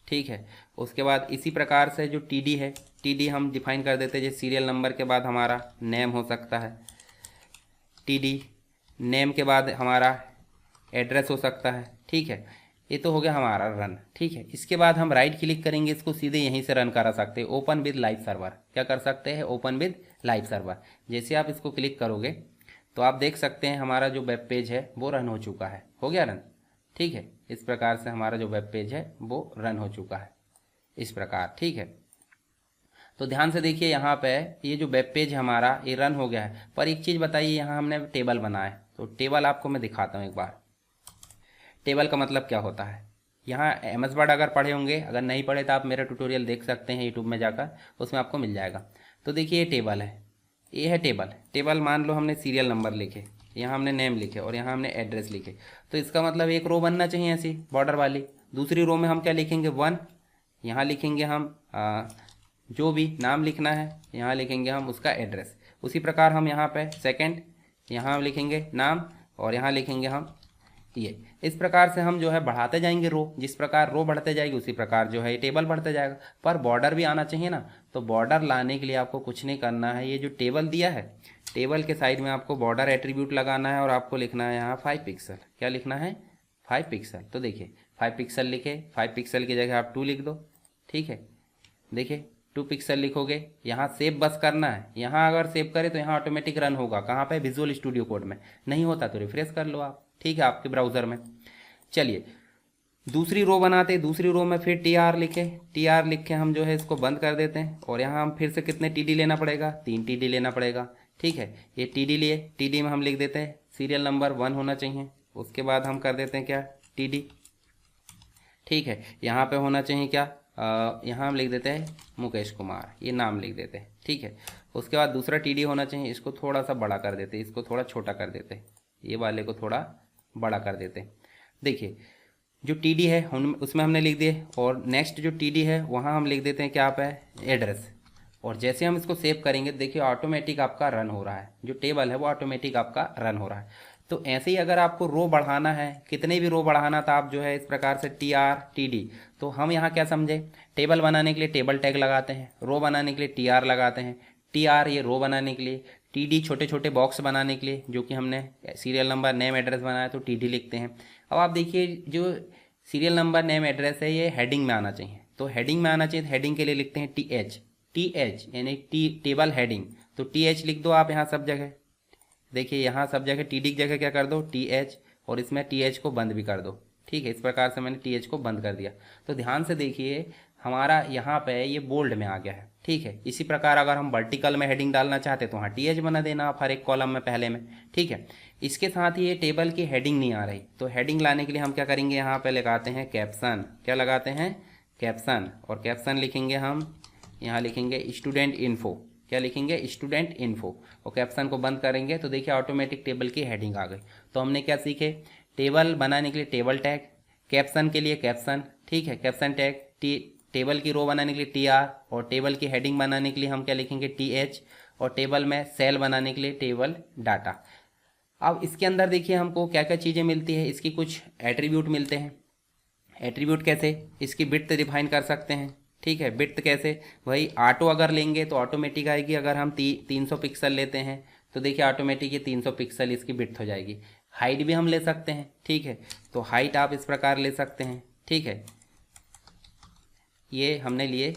ठीक है। उसके बाद इसी प्रकार से जो TD है, TD हम डिफाइन कर देते हैं। जैसे सीरियल नंबर के बाद हमारा नेम हो सकता है, TD। नेम के बाद हमारा एड्रेस हो सकता है, ठीक है। ये तो हो गया हमारा रन, ठीक है। इसके बाद हम राइट क्लिक करेंगे, इसको सीधे यहीं से रन करा सकते हैं, ओपन विद लाइव सर्वर। क्या कर सकते हैं, ओपन विद लाइव सर्वर। जैसे आप इसको क्लिक करोगे तो आप देख सकते हैं हमारा जो वेब पेज है वो रन हो चुका है, हो गया रन, ठीक है। इस प्रकार से हमारा जो वेब पेज है वो रन हो चुका है, इस प्रकार, ठीक है। तो ध्यान से देखिए यहाँ पे ये जो वेब पेज हमारा ये रन हो गया है। पर एक चीज़ बताइए, यहाँ हमने टेबल बनाया है, तो टेबल आपको मैं दिखाता हूँ एक बार। टेबल का मतलब क्या होता है, यहाँ MS वर्ड अगर पढ़े होंगे, अगर नहीं पढ़े तो आप मेरा ट्यूटोरियल देख सकते हैं यूट्यूब में जाकर, उसमें आपको मिल जाएगा। तो देखिए ये टेबल है, ये है टेबल मान लो हमने सीरियल नंबर लिखे, यहाँ हमने नेम लिखे, और यहाँ हमने एड्रेस लिखे। तो इसका मतलब एक रो बनना चाहिए ऐसी बॉर्डर वाली। दूसरी रो में हम क्या लिखेंगे, 1, यहाँ लिखेंगे हम जो भी नाम लिखना है, यहाँ लिखेंगे हम उसका एड्रेस। उसी प्रकार हम यहाँ पे सेकंड, यहाँ लिखेंगे नाम, और यहाँ लिखेंगे हम ये। इस प्रकार से हम जो है बढ़ाते जाएंगे रो, जिस प्रकार रो बढ़ते जाएगी उसी प्रकार जो है ये टेबल बढ़ते जाएगा। पर बॉर्डर भी आना चाहिए ना, तो बॉर्डर लाने के लिए आपको कुछ नहीं करना है। ये जो टेबल दिया है, टेबल के साइड में आपको बॉर्डर एट्रीब्यूट लगाना है, और आपको लिखना है यहाँ 5 पिक्सल। क्या लिखना है, 5 पिक्सल। तो देखिए 5 पिक्सल लिखे, 5 पिक्सल की जगह आप 2 लिख दो, ठीक है। देखिए 2 पिक्सल लिखोगे, यहाँ सेव बस करना है। यहाँ अगर सेव करें तो यहाँ ऑटोमेटिक रन होगा, कहाँ पे, विजुअल स्टूडियो कोड में। नहीं होता तो रिफ्रेश कर लो आप, ठीक है, आपके ब्राउज़र में। चलिए दूसरी रो बनाते हैं। दूसरी रो में फिर TR लिखे, TR लिख के हम जो है इसको बंद कर देते हैं, और यहाँ हम फिर से कितने TD लेना पड़ेगा, 3 TD लेना पड़ेगा, ठीक है। ये TD लिए, TD में हम लिख देते हैं सीरियल नंबर 1 होना चाहिए। उसके बाद हम कर देते हैं क्या, TD, ठीक है। यहाँ पे होना चाहिए क्या, यहाँ हम लिख देते हैं मुकेश कुमार, ये नाम लिख देते हैं, ठीक है। उसके बाद दूसरा टीडी होना चाहिए, इसको थोड़ा सा बड़ा कर देते हैं, इसको थोड़ा छोटा कर देते हैं, ये वाले को थोड़ा बड़ा कर देते हैं। देखिए जो टीडी है हम उसमें हमने लिख दिए, और नेक्स्ट जो टीडी है वहाँ हम लिख देते हैं क्या पे एड्रेस। और जैसे हम इसको सेव करेंगे देखिए ऑटोमेटिक आपका रन हो रहा है, जो टेबल है वो ऑटोमेटिक आपका रन हो रहा है। तो ऐसे ही अगर आपको रो बढ़ाना है, कितने भी रो बढ़ाना था, आप जो है इस प्रकार से TR TD, तो हम यहाँ क्या समझे, टेबल बनाने के लिए टेबल टैग लगाते हैं, रो बनाने के लिए TR लगाते हैं, TR ये रो बनाने के लिए, TD छोटे छोटे बॉक्स बनाने के लिए, जो कि हमने सीरियल नंबर नेम एड्रेस बनाया तो TD लिखते हैं। अब आप देखिए जो सीरियल नंबर नेम एड्रेस है ये हेडिंग में आना चाहिए, तो हेडिंग में आना चाहिए, तो हेडिंग के लिए लिखते हैं TH यानी टेबल हेडिंग, तो TH लिख दो आप यहाँ सब जगह। देखिए यहाँ सब जगह TD की जगह क्या कर दो TH, और इसमें TH को बंद भी कर दो, ठीक है। इस प्रकार से मैंने TH को बंद कर दिया। तो ध्यान से देखिए हमारा यहाँ पे ये बोल्ड में आ गया है, ठीक है। इसी प्रकार अगर हम वर्टिकल में हेडिंग डालना चाहते तो वहाँ TH बना देना आप हर एक कॉलम में पहले में, ठीक है। इसके साथ ही ये टेबल की हेडिंग नहीं आ रही, तो हेडिंग लाने के लिए हम क्या करेंगे, यहाँ पे लगाते हैं कैप्शन। क्या लगाते हैं, कैप्शन। और कैप्शन लिखेंगे हम, यहाँ लिखेंगे स्टूडेंट इन्फो। क्या लिखेंगे, स्टूडेंट इन्फो। और कैप्शन को बंद करेंगे तो देखिए ऑटोमेटिक टेबल की हेडिंग आ गई। तो हमने क्या सीखे, टेबल बनाने के लिए टेबल टैग, कैप्शन के लिए कैप्शन, ठीक है, कैप्शन टैग, टेबल की रो बनाने के लिए TR, और टेबल की हेडिंग बनाने के लिए हम क्या लिखेंगे TH, और टेबल में सेल बनाने के लिए टेबल डाटा। अब इसके अंदर देखिए हमको क्या क्या चीज़ें मिलती है, इसकी कुछ एट्रीब्यूट मिलते हैं। एट्रीब्यूट कैसे, इसकी बिड्थ डिफाइन कर सकते हैं, ठीक है। बिड्थ कैसे, वही ऑटो अगर लेंगे तो ऑटोमेटिक आएगी, अगर हम 300 पिक्सल लेते हैं तो देखिए ऑटोमेटिक ये 300 पिक्सल इसकी बिड्थ हो जाएगी। हाइट भी हम ले सकते हैं, ठीक है, तो हाइट आप इस प्रकार ले सकते हैं, ठीक है। ये हमने लिए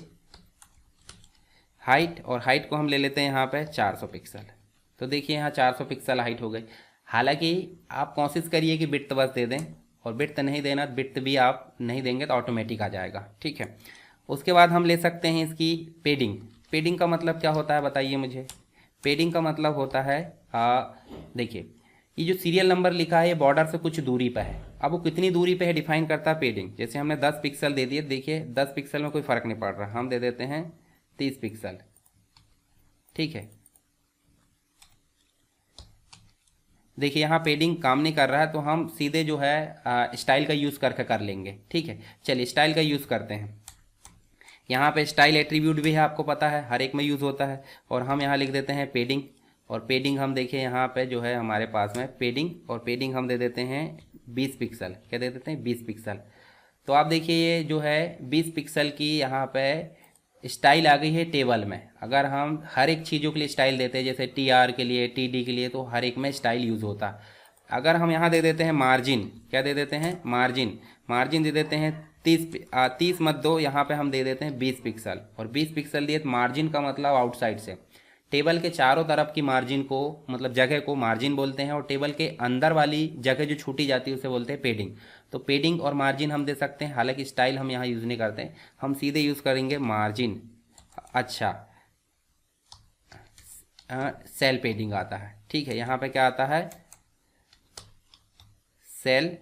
हाइट, और हाइट को हम ले लेते हैं यहाँ पे 400 पिक्सल। तो देखिए यहाँ 400 पिक्सल हाइट हो गई। हालांकि आप कोशिश करिए कि बिड्थ बस दे दें, और बिड्थ नहीं देना, बिड्थ भी आप नहीं देंगे तो ऑटोमेटिक आ जाएगा, ठीक है। उसके बाद हम ले सकते हैं इसकी पेडिंग। पेडिंग का मतलब क्या होता है बताइए मुझे। पेडिंग का मतलब होता है देखिए ये जो सीरियल नंबर लिखा है ये बॉर्डर से कुछ दूरी पर है, अब वो कितनी दूरी पे है डिफाइन करता है पेडिंग। जैसे हमने 10 पिक्सल दे दिए, देखिए 10 पिक्सल में कोई फ़र्क नहीं पड़ रहा, हम दे देते हैं 30 पिक्सल, ठीक है। देखिए यहाँ पेडिंग काम नहीं कर रहा है, तो हम सीधे जो है स्टाइल का यूज़ करके कर लेंगे, ठीक है। चलिए स्टाइल का यूज़ करते हैं। यहाँ पे स्टाइल एट्रीब्यूट भी है, आपको पता है हर एक में यूज़ होता है, और हम यहाँ लिख देते हैं पेडिंग। और पेडिंग हम देखिए यहाँ पे जो है हमारे पास में पेडिंग, और पेडिंग हम दे देते हैं 20 पिक्सल। क्या दे देते हैं, 20 पिक्सल। तो आप देखिए ये जो है 20 पिक्सल की यहाँ पे स्टाइल आ गई है टेबल में। अगर हम हर एक चीज़ों के लिए स्टाइल देते हैं, जैसे TR के लिए, TD के लिए, तो हर एक में स्टाइल यूज़ होता है। अगर हम यहाँ दे देते हैं मार्जिन, क्या दे देते हैं, मार्जिन। मार्जिन दे देते हैं 30 मत दो, यहाँ पे हम दे देते हैं 20 पिक्सल। और 20 पिक्सल दिए तो मार्जिन का मतलब आउटसाइड से, टेबल के चारों तरफ की मार्जिन को, मतलब जगह को मार्जिन बोलते हैं, और टेबल के अंदर वाली जगह जो छूटी जाती है उसे बोलते हैं पेडिंग। तो पेडिंग और मार्जिन हम दे सकते हैं, हालांकि स्टाइल हम यहाँ यूज़ नहीं करते हैं, हम सीधे यूज़ करेंगे मार्जिन। अच्छा, सेल पेडिंग आता है, ठीक है। यहाँ पे क्या आता है, सेल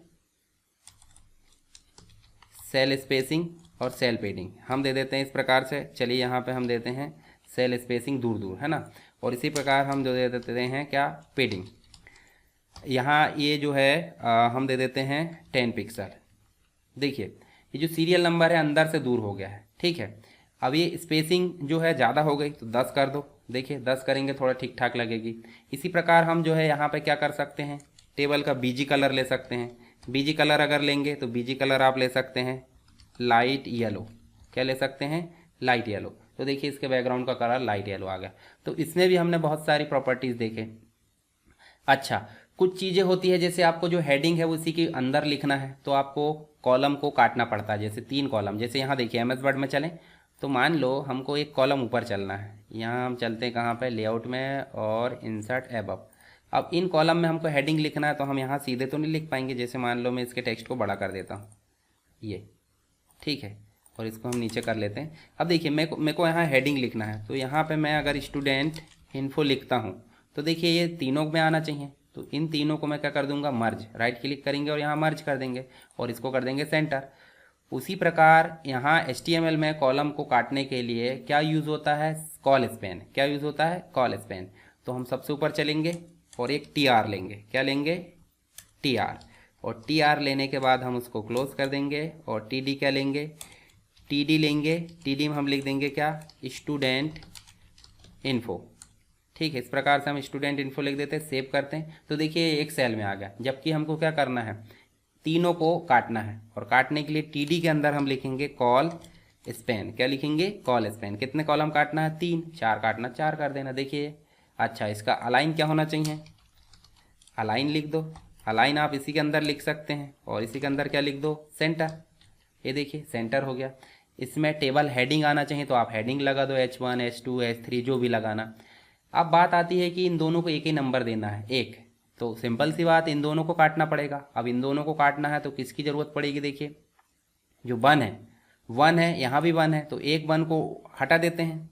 स्पेसिंग और सेल पेडिंग हम दे देते हैं इस प्रकार से। चलिए यहाँ पे हम देते हैं सेल स्पेसिंग दूर दूर, है ना। और इसी प्रकार हम जो दे देते हैं क्या, पेडिंग। यहाँ ये जो है हम दे देते हैं 10 पिक्सल। देखिए ये जो सीरियल नंबर है अंदर से दूर हो गया है, ठीक है। अब ये स्पेसिंग जो है ज़्यादा हो गई तो 10 कर दो। देखिए 10 करेंगे थोड़ा ठीक ठाक लगेगी। इसी प्रकार हम जो है यहाँ पे क्या कर सकते हैं, टेबल का BG कलर ले सकते हैं। BG कलर अगर लेंगे तो BG कलर आप ले सकते हैं लाइट येलो। क्या ले सकते हैं, लाइट येलो। तो देखिए इसके बैकग्राउंड का कलर लाइट येलो आ गया। तो इसमें भी हमने बहुत सारी प्रॉपर्टीज़ देखे। अच्छा, कुछ चीज़ें होती है, जैसे आपको जो हेडिंग है उसी के अंदर लिखना है तो आपको कॉलम को काटना पड़ता है, जैसे 3 कॉलम। जैसे यहाँ देखिए MS वर्ड में चलें तो मान लो हमको एक कॉलम ऊपर चलना है, यहाँ हम चलते हैं कहाँ पे, लेआउट में, और इंसर्ट एबव। अब इन कॉलम में हमको हेडिंग लिखना है तो हम यहाँ सीधे तो नहीं लिख पाएंगे। जैसे मान लो मैं इसके टेक्स्ट को बड़ा कर देता हूँ, ये ठीक है, और इसको हम नीचे कर लेते हैं। अब देखिए मेरे को यहाँ हेडिंग लिखना है, तो यहाँ पे मैं अगर स्टूडेंट इन्फो लिखता हूँ तो देखिए ये तीनों में आना चाहिए। तो इन तीनों को मैं क्या कर दूंगा, मर्ज। राइट क्लिक करेंगे और यहाँ मर्ज कर देंगे और इसको कर देंगे सेंटर। उसी प्रकार यहाँ HTML में कॉलम को काटने के लिए क्या यूज़ होता है, कॉल स्पैन। क्या यूज़ होता है, कॉल स्पैन। तो हम सबसे ऊपर चलेंगे और एक TR लेंगे। क्या लेंगे, TR। और TR लेने के बाद हम उसको क्लोज कर देंगे और TD क्या लेंगे, TD लेंगे। TD में हम लिख देंगे क्या, स्टूडेंट इन्फो। ठीक है, इस प्रकार से हम स्टूडेंट इन्फो लिख देते हैं, सेव करते हैं। तो देखिए एक सेल में आ गया। जबकि हमको क्या करना है, तीनों को काटना है। और काटने के लिए TD के अंदर हम लिखेंगे कॉल स्पैन। क्या लिखेंगे, कॉल स्पैन। कितने कॉलम काटना है, 3। 4 काटना, 4 कर देना। देखिए अच्छा, इसका अलाइन क्या होना चाहिए, अलाइन लिख दो। अलाइन आप इसी के अंदर लिख सकते हैं और इसी के अंदर क्या लिख दो, सेंटर। ये देखिए सेंटर हो गया। इसमें टेबल हेडिंग आना चाहिए तो आप हेडिंग लगा दो, H1 H2 H3 जो भी लगाना। अब बात आती है कि इन दोनों को एक ही नंबर देना है, एक। तो सिंपल सी बात, इन दोनों को काटना पड़ेगा। अब इन दोनों को काटना है तो किसकी ज़रूरत पड़ेगी, देखिए जो 1 है, 1 है, यहाँ भी 1 है, तो एक 1 को हटा देते हैं।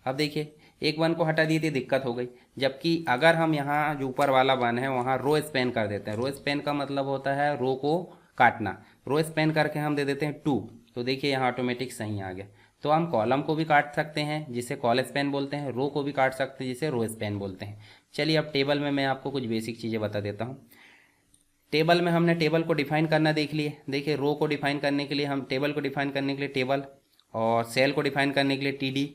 अब देखिए एक 1 को हटा दिए थी, दिक्कत हो गई। जबकि अगर हम यहाँ जो ऊपर वाला 1 है वहाँ रो स्पैन कर देते हैं। रो स्पैन का मतलब होता है रो को काटना। रो स्पैन करके हम दे देते हैं 2। तो देखिए यहाँ ऑटोमेटिक सही आ गया। तो हम कॉलम को भी काट सकते हैं जिसे कॉल स्पैन बोलते हैं, रो को भी काट सकते हैं जिसे रो स्पैन बोलते हैं। चलिए अब टेबल में मैं आपको कुछ बेसिक चीज़ें बता देता हूँ। टेबल में हमने टेबल को डिफाइन करना देख लिए। देखिए रो को डिफाइन करने के लिए हम टेबल को डिफाइन करने के लिए टेबल, और सेल को डिफाइन करने के लिए TD,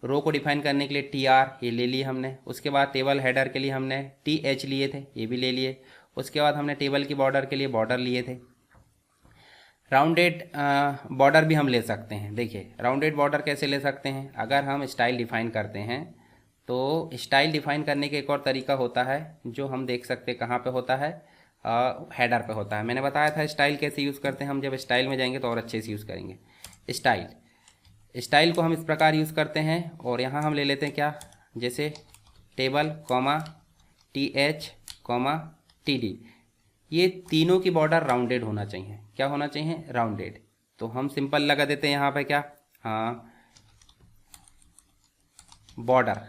रो को डिफाइन करने के लिए TR, ये ले लिए हमने। उसके बाद टेबल हेडर के लिए हमने TH लिए थे, ये भी ले लिए। उसके बाद हमने टेबल की बॉर्डर के लिए बॉर्डर लिए थे। राउंडेड बॉर्डर भी हम ले सकते हैं। देखिए राउंडेड बॉर्डर कैसे ले सकते हैं, अगर हम स्टाइल डिफाइन करते हैं तो स्टाइल डिफाइन करने का एक और तरीका होता है जो हम देख सकते हैं कहाँ पे होता है, हेडर पे होता है। मैंने बताया था स्टाइल कैसे यूज़ करते हैं, हम जब स्टाइल में जाएंगे तो और अच्छे से यूज़ करेंगे। स्टाइल को हम इस प्रकार यूज़ करते हैं और यहाँ हम ले लेते हैं क्या, जैसे table comma TH comma TD, ये तीनों की बॉर्डर राउंडेड होना चाहिए। क्या होना चाहिए, राउंडेड। तो हम सिंपल लगा देते हैं यहाँ पे क्या, हाँ बॉर्डर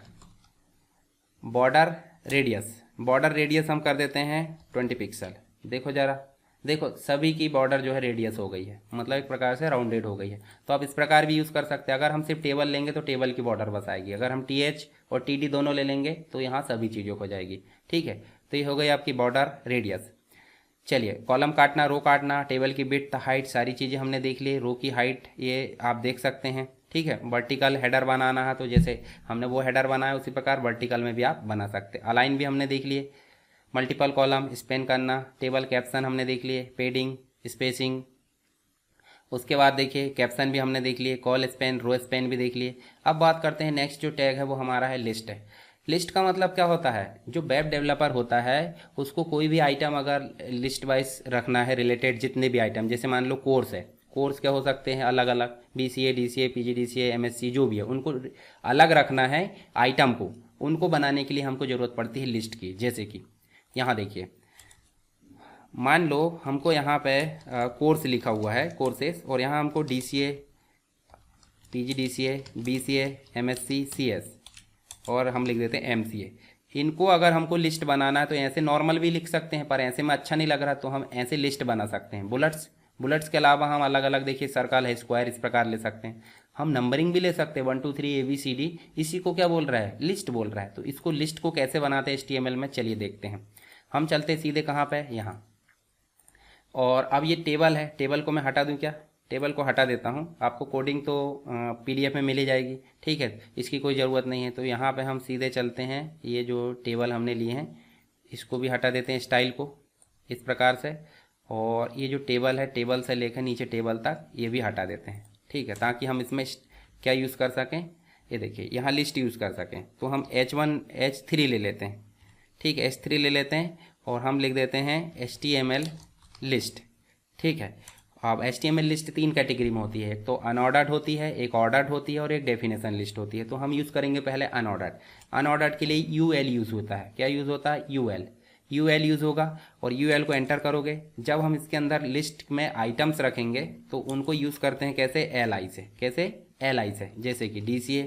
रेडियस हम कर देते हैं 20 पिक्सल। देखो ज़रा, देखो सभी की बॉर्डर जो है रेडियस हो गई है, मतलब एक प्रकार से राउंडेड हो गई है। तो आप इस प्रकार भी यूज़ कर सकते हैं। अगर हम सिर्फ टेबल लेंगे तो टेबल की बॉर्डर बस आएगी, अगर हम TH और TD दोनों ले लेंगे तो यहाँ सभी चीज़ों हो जाएगी। ठीक है, तो ये हो गई आपकी बॉर्डर रेडियस। चलिए कॉलम काटना, रो काटना, टेबल की विड्थ, हाइट, सारी चीज़ें हमने देख ली। रो की हाइट ये आप देख सकते हैं। ठीक है, वर्टिकल हेडर बनाना है तो जैसे हमने वो हेडर बनाया उसी प्रकार वर्टिकल में भी आप बना सकते हैं। अलाइन भी हमने देख लिए। मल्टीपल कॉलम स्पेन करना, टेबल कैप्शन हमने देख लिए, पेडिंग, स्पेसिंग। उसके बाद देखिए कैप्शन भी हमने देख लिए, कॉल स्पेन, रो स्पेन भी देख लिए। अब बात करते हैं नेक्स्ट जो टैग है वो हमारा है लिस्ट है। लिस्ट का मतलब क्या होता है, जो वेब डेवलपर होता है उसको कोई भी आइटम अगर लिस्ट वाइज रखना है, रिलेटेड जितने भी आइटम, जैसे मान लो कोर्स है, कोर्स क्या हो सकते हैं अलग अलग, BCA DCA PG DCA MSc जो भी है, उनको अलग रखना है आइटम को। उनको बनाने के लिए हमको ज़रूरत पड़ती है लिस्ट की। जैसे कि यहाँ देखिए, मान लो हमको यहाँ पे कोर्स लिखा हुआ है, कोर्सेस, और यहाँ हमको DCA PG DCA BCA MSc CS और हम लिख देते हैं MCA। इनको अगर हमको लिस्ट बनाना है तो ऐसे नॉर्मल भी लिख सकते हैं, पर ऐसे में अच्छा नहीं लग रहा तो हम ऐसे लिस्ट बना सकते हैं। बुलेट्स के अलावा हम अलग अलग, देखिए सर्कल है, स्क्वायर, इस प्रकार ले सकते हैं। हम नंबरिंग भी ले सकते हैं 1 2 3 ABCD। इसी को क्या बोल रहा है, लिस्ट बोल रहा है। तो इसको लिस्ट को कैसे बनाते हैं HTML में, चलिए देखते हैं। हम चलते हैं सीधे कहाँ पे, यहाँ। और अब ये टेबल है, टेबल को मैं हटा दूँ क्या, टेबल को हटा देता हूँ। आपको कोडिंग तो PDF में मिल ही जाएगी। ठीक है, इसकी कोई ज़रूरत नहीं है। तो यहाँ पे हम सीधे चलते हैं, ये जो टेबल हमने लिए हैं इसको भी हटा देते हैं, स्टाइल को इस प्रकार से। और ये जो टेबल है, टेबल से लेकर नीचे टेबल तक ये भी हटा देते हैं। ठीक है, ताकि हम इसमें क्या यूज़ कर सकें, ये देखिए यहाँ लिस्ट यूज़ कर सकें। तो हम H1 H3 ले लेते हैं। ठीक है, H3 ले लेते हैं और हम लिख देते हैं HTML लिस्ट। ठीक है, अब HTML लिस्ट 3 कैटेगरी में होती है, एक तो अनऑर्डर्ड होती है, एक ऑर्डर्ड होती है और एक डेफिनेशन लिस्ट होती है। तो हम यूज़ करेंगे पहले अनऑर्डर्ड के लिए UL यूज़ होता है। क्या यूज़ होता है, UL यूज़ होगा। और UL को एंटर करोगे, जब हम इसके अंदर लिस्ट में आइटम्स रखेंगे तो उनको यूज़ करते हैं कैसे, LI से। कैसे, LI से। जैसे कि DCA,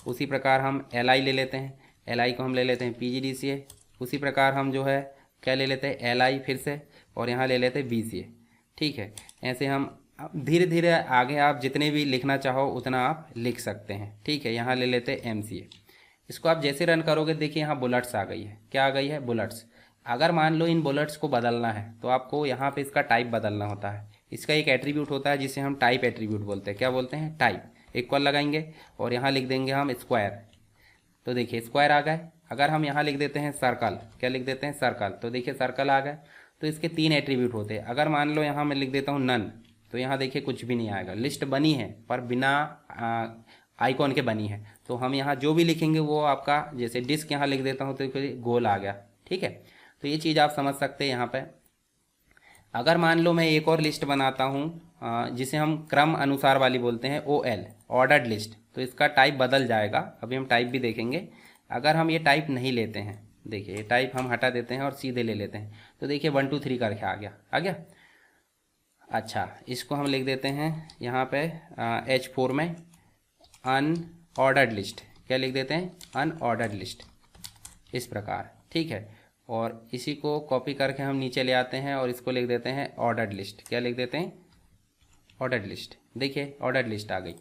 उसी प्रकार हम LI ले लेते हैं, LI को हम ले लेते हैं PG DCA। उसी प्रकार हम जो है क्या ले लेते हैं, LI फिर से, और यहाँ ले लेते हैं BCA। ठीक है, ऐसे हम अब धीरे धीरे आगे आप जितने भी लिखना चाहो उतना आप लिख सकते हैं। ठीक है, यहाँ ले लेते हैं MCA। इसको आप जैसे रन करोगे देखिए यहाँ बुलेट्स आ गई है। क्या आ गई है? बुलेट्स। अगर मान लो इन बुलेट्स को बदलना है तो आपको यहाँ पे इसका टाइप बदलना होता है। इसका एक एट्रीब्यूट होता है जिसे हम टाइप एट्रीब्यूट बोलते हैं। क्या बोलते हैं? टाइप। इक्वल लगाएंगे और यहाँ लिख देंगे हम स्क्वायर। तो देखिए स्क्वायर आ गए। अगर हम यहाँ लिख देते हैं सर्कल, क्या लिख देते हैं? सर्कल, तो देखिए सर्कल आ गए। तो इसके 3 एट्रीब्यूट होते हैं। अगर मान लो यहाँ मैं लिख देता हूँ नन, तो यहाँ देखिए कुछ भी नहीं आएगा। लिस्ट बनी है पर बिना आइकॉन के बनी है। तो हम यहाँ जो भी लिखेंगे वो आपका, जैसे डिस्क यहाँ लिख देता हूँ तो फिर गोल आ गया। ठीक है, तो ये चीज़ आप समझ सकते हैं यहाँ पे। अगर मान लो मैं एक और लिस्ट बनाता हूँ जिसे हम क्रम अनुसार वाली बोलते हैं, OL, ऑर्डर्ड लिस्ट, तो इसका टाइप बदल जाएगा। अभी हम टाइप भी देखेंगे। अगर हम ये टाइप नहीं लेते हैं, देखिए ये टाइप हम हटा देते हैं और सीधे ले लेते हैं, तो देखिए 1 2 3 करके आ गया, आ गया। अच्छा, इसको हम लिख देते हैं यहाँ पे H4 में अनऑर्डर्ड लिस्ट। क्या लिख देते हैं? अनऑर्डर्ड लिस्ट, इस प्रकार। ठीक है, और इसी को कॉपी करके हम नीचे ले आते हैं और इसको लिख देते हैं ऑर्डर्ड लिस्ट। क्या लिख देते हैं? Ordered list. देखिए ऑर्डर्ड लिस्ट आ गई।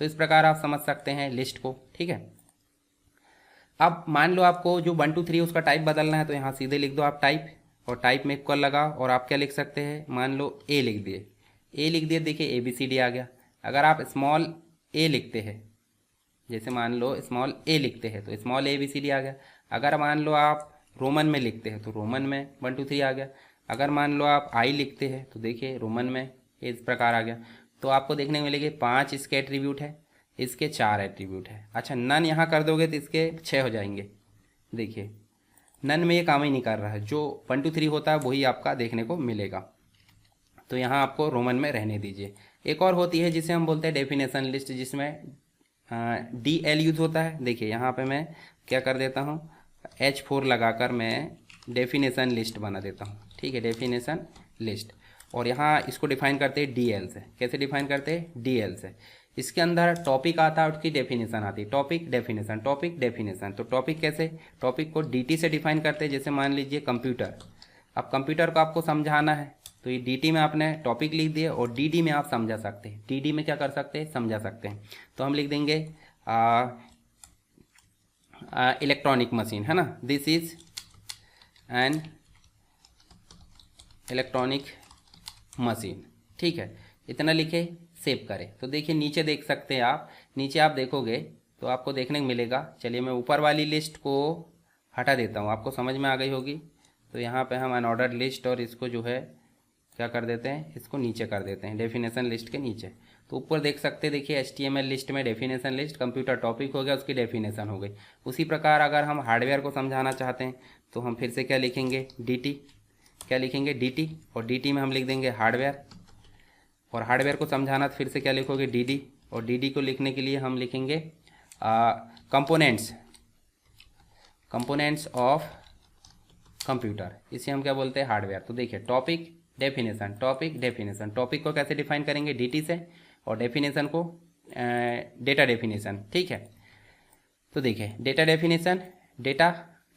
तो इस प्रकार आप समझ सकते हैं लिस्ट को। ठीक है, अब मान लो आपको जो 1 2 3 उसका टाइप बदलना है, तो यहाँ सीधे लिख दो आप टाइप, और टाइप में इक्वल लगा और आप क्या लिख सकते हैं? मान लो A लिख दिए। A लिख दिए, देखिए ABCD आ गया। अगर आप स्मॉल a लिखते हैं, जैसे मान लो स्मॉल a लिखते हैं तो स्मॉल ABCD आ गया। अगर मान लो आप रोमन में लिखते हैं तो रोमन में 1 2 3 आ गया। अगर मान लो आप I लिखते हैं तो देखिए रोमन में इस प्रकार आ गया। तो आपको देखने को मिलेंगे 5 इसके एट्रीब्यूट है, इसके 4 एट्रीब्यूट है। अच्छा, नन यहाँ कर दोगे तो इसके 6 हो जाएंगे। देखिए नन में ये काम ही नहीं कर रहा है, जो 1 2 3 होता है वही आपका देखने को मिलेगा। तो यहाँ आपको रोमन में रहने दीजिए। एक और होती है जिसे हम बोलते हैं डेफिनेशन लिस्ट, जिसमें DL यूज होता है। देखिए यहाँ पे मैं क्या कर देता हूँ, H4 लगाकर मैं डेफिनेशन लिस्ट बना देता हूँ। ठीक है, डेफिनेशन लिस्ट, और यहाँ इसको डिफाइन करते हैं DL से। कैसे डिफाइन करते हैं? DL से। इसके अंदर टॉपिक आता है, उसकी डेफिनेशन आती है। Topic definition, topic definition. तो टॉपिक कैसे? टॉपिक को DT से डिफाइन करते हैं। जैसे मान लीजिए कंप्यूटर, अब कंप्यूटर को आपको समझाना है तो ये DT में आपने टॉपिक लिख दिए और DD में आप समझा सकते हैं। DD में क्या कर सकते हैं? समझा सकते हैं। तो हम लिख देंगे इलेक्ट्रॉनिक मशीन, है ना, this is an electronic machine. ठीक है, इतना लिखे, सेव करें। तो देखिए नीचे देख सकते हैं आप, नीचे आप देखोगे तो आपको देखने को मिलेगा। चलिए मैं ऊपर वाली लिस्ट को हटा देता हूँ, आपको समझ में आ गई होगी। तो यहाँ पे हम अनऑर्डर्ड लिस्ट और इसको जो है क्या कर देते हैं, इसको नीचे कर देते हैं डेफिनेशन लिस्ट के नीचे। तो ऊपर देख सकते हैं, देखिए HTML लिस्ट में डेफिनेशन लिस्ट, कंप्यूटर टॉपिक हो गया, उसकी डेफिनेशन हो गई। उसी प्रकार अगर हम हार्डवेयर को समझाना चाहते हैं तो हम फिर से क्या लिखेंगे? DT। क्या लिखेंगे? DT, और DT में हम लिख देंगे हार्डवेयर, और हार्डवेयर को समझाना तो फिर से क्या लिखोगे? DD, और DD को लिखने के लिए हम लिखेंगे कंपोनेंट्स, कंपोनेंट्स ऑफ कंप्यूटर, इसे हम क्या बोलते हैं? हार्डवेयर। तो देखिए topic definition, topic definition. Topic को कैसे डिफाइन करेंगे? DT से, और डेफिनेशन को डेटा डेफिनेशन। ठीक है, तो देखिए डेटा डेफिनेशन, डेटा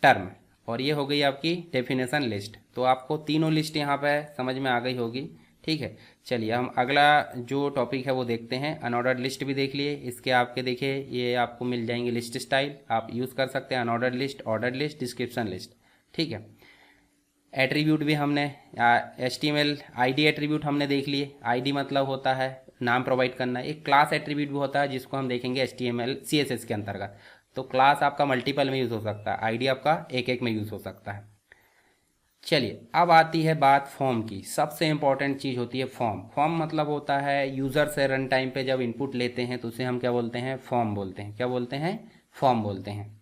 टर्म, और ये हो गई आपकी डेफिनेशन लिस्ट। तो आपको तीनों लिस्ट यहाँ पे समझ में आ गई होगी। ठीक है, चलिए हम अगला जो टॉपिक है वो देखते हैं। अनऑर्डर्ड लिस्ट भी देख लिए, इसके आपके देखिए ये आपको मिल जाएंगे लिस्ट स्टाइल, आप यूज़ कर सकते हैं। Unordered list, ordered list, description list. ठीक है, एट्रीब्यूट भी हमने HTML ID एट्रीब्यूट हमने देख लिए। ID मतलब होता है नाम प्रोवाइड करना। एक क्लास एट्रीब्यूट भी होता है जिसको हम देखेंगे HTML CSS के अंतर्गत। तो क्लास आपका मल्टीपल में यूज़ हो सकता है, ID आपका एक एक में यूज़ हो सकता है। चलिए अब आती है बात फॉर्म की। सबसे इंपॉर्टेंट चीज़ होती है फॉर्म। फॉर्म मतलब होता है यूज़र से रन टाइम पे जब इनपुट लेते हैं तो उसे हम क्या बोलते हैं? फॉर्म बोलते हैं। क्या बोलते हैं? फॉर्म बोलते हैं।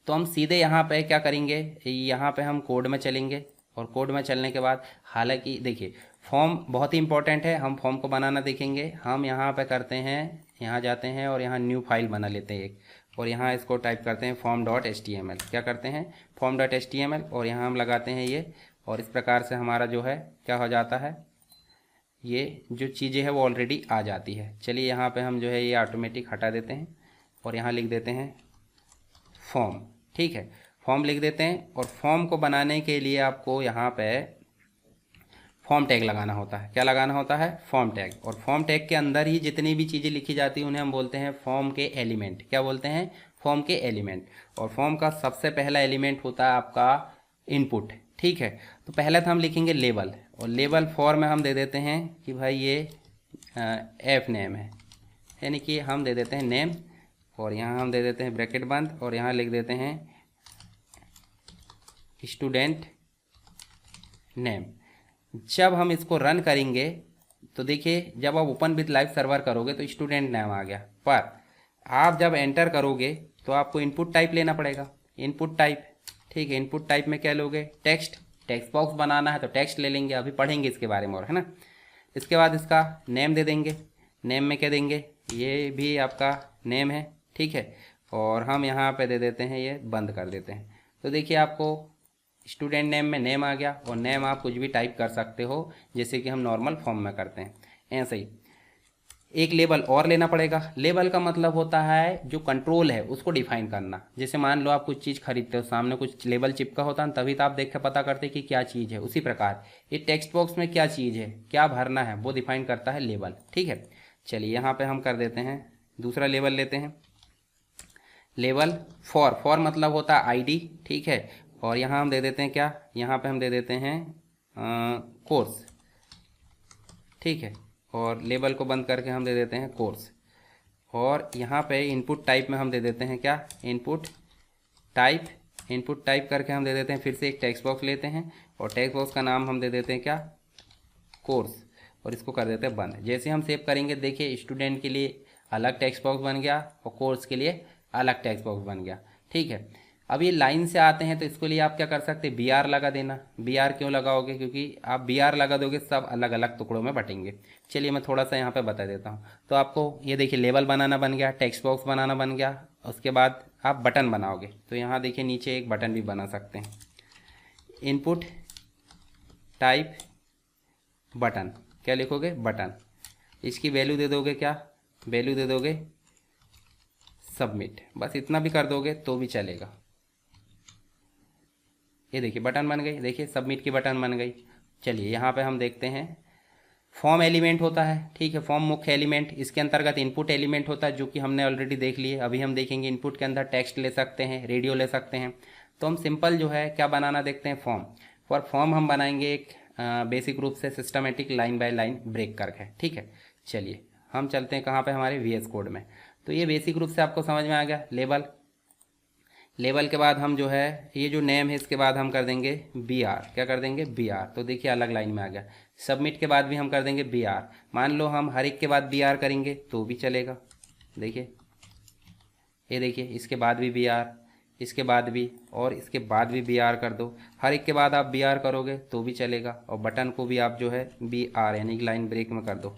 तो हम सीधे यहाँ पे क्या करेंगे, यहाँ पे हम कोड में चलेंगे, और कोड में चलने के बाद, हालांकि देखिए फॉर्म बहुत ही इंपॉर्टेंट है, हम फॉर्म को बनाना देखेंगे। हम यहाँ पे करते हैं, यहाँ जाते हैं और यहाँ न्यू फाइल बना लेते हैं एक, और यहाँ इसको टाइप करते हैं form.html। क्या करते हैं? form.html, और यहाँ हम लगाते हैं ये, और इस प्रकार से हमारा जो है क्या हो जाता है, ये जो चीज़ें हैं वो ऑलरेडी आ जाती है। चलिए यहाँ पे हम जो है ये ऑटोमेटिक हटा देते हैं और यहाँ लिख देते हैं फॉर्म। ठीक है, फॉर्म लिख देते हैं। और फॉर्म को बनाने के लिए आपको यहाँ पे फॉर्म टैग लगाना होता है। क्या लगाना होता है? Form tag. और फॉर्म टैग के अंदर ही जितनी भी चीज़ें लिखी जाती हैं उन्हें हम बोलते हैं फॉर्म के एलिमेंट। क्या बोलते हैं? फॉर्म के एलिमेंट। और फॉर्म का सबसे पहला एलिमेंट होता है आपका इनपुट। ठीक है, तो पहले तो हम लिखेंगे लेबल, और लेबल फॉर में हम दे देते हैं कि भाई ये एफ नेम है, यानी कि हम दे देते हैं नेम, और यहाँ हम दे देते हैं ब्रैकेट बंद, और यहाँ लिख देते हैं स्टूडेंट नेम। जब हम इसको रन करेंगे तो देखिए, जब आप ओपन विद लाइव सर्वर करोगे तो स्टूडेंट नेम आ गया, पर आप जब एंटर करोगे तो आपको इनपुट टाइप लेना पड़ेगा। इनपुट टाइप, ठीक है, इनपुट टाइप में क्या लोगे? टेक्स्ट। टेक्स्ट बॉक्स बनाना है तो टेक्स्ट ले लेंगे, अभी पढ़ेंगे इसके बारे में और, है ना। इसके बाद इसका नेम दे देंगे। नेम में क्या देंगे? ये भी आपका नेम है, ठीक है, और हम यहाँ पे दे देते हैं, ये बंद कर देते हैं। तो देखिए आपको स्टूडेंट नेम में नेम आ गया, और नेम आप कुछ भी टाइप कर सकते हो जैसे कि हम नॉर्मल फॉर्म में करते हैं, ऐसे ही। एक लेबल और लेना पड़ेगा। लेबल का मतलब होता है जो कंट्रोल है उसको डिफाइन करना। जैसे मान लो आप कुछ चीज़ खरीदते हो, सामने कुछ लेबल चिपका होता है, तभी तो आप देख के पता करते कि क्या चीज़ है। उसी प्रकार ये टेक्स्ट बॉक्स में क्या चीज़ है, क्या भरना है, वो डिफाइन करता है लेबल। ठीक है, चलिए यहाँ पे हम कर देते हैं दूसरा लेबल लेते हैं। लेबल फॉर, फॉर मतलब होता है आईडी, ठीक है, और यहाँ हम दे देते हैं क्या? यहाँ पे हम दे देते हैं कोर्स, ठीक है, और लेबल को बंद करके हम दे देते हैं कोर्स। और यहाँ पे इनपुट टाइप में हम दे देते हैं क्या? Input type. इनपुट टाइप करके हम दे देते हैं, फिर से एक टेक्स्ट बॉक्स लेते हैं, और टेक्स्ट बॉक्स का नाम हम दे देते हैं क्या? कोर्स, और इसको कर देते हैं बंद। जैसे हम सेव करेंगे देखिए स्टूडेंट के लिए अलग टेक्स्ट बॉक्स बन गया और कोर्स के लिए अलग टेक्स्ट बॉक्स बन गया। ठीक है, अब ये लाइन से आते हैं तो इसके लिए आप क्या कर सकते हैं? BR लगा देना। BR क्यों लगाओगे? क्योंकि आप BR लगा दोगे सब अलग अलग टुकड़ों में बटेंगे। चलिए मैं थोड़ा सा यहाँ पे बता देता हूँ। तो आपको ये देखिए लेबल बनाना बन गया, टेक्स्ट बॉक्स बनाना बन गया, उसके बाद आप बटन बनाओगे। तो यहाँ देखिए नीचे एक बटन भी बना सकते हैं। इनपुट टाइप बटन, क्या लिखोगे? बटन। इसकी वैल्यू दे दोगे क्या? वैल्यू दे दोगे सबमिट। बस इतना भी कर दोगे तो भी चलेगा। ये देखिए बटन बन गई, देखिए सबमिट की बटन बन गई। चलिए यहाँ पे हम देखते हैं फॉर्म एलिमेंट होता है, ठीक है, फॉर्म मुख्य एलिमेंट। इसके अंतर्गत इनपुट एलिमेंट होता है जो कि हमने ऑलरेडी देख लिए। अभी हम देखेंगे इनपुट के अंदर टेक्स्ट ले सकते हैं, रेडियो ले सकते हैं। तो हम सिंपल जो है क्या बनाना देखते हैं? फॉर्म। फॉर फॉर्म हम बनाएंगे एक बेसिक रूप से systematic line by line break करके, ठीक है। चलिए हम चलते हैं कहाँ पे? हमारे VS कोड में। तो ये बेसिक रूप से आपको समझ में आ गया। लेबल, लेबल के बाद हम जो है ये जो नेम है इसके बाद हम कर देंगे BR। क्या कर देंगे? BR। तो देखिए अलग लाइन में आ गया। सबमिट के बाद भी हम कर देंगे BR। मान लो हम हर एक के बाद BR करेंगे तो भी चलेगा। देखिए ये देखिए इसके बाद भी BR, इसके बाद भी, और इसके बाद भी BR कर दो। हर एक के बाद आप BR करोगे तो भी चलेगा। और बटन को भी आप जो है BR यानी कि लाइन ब्रेक में कर दो।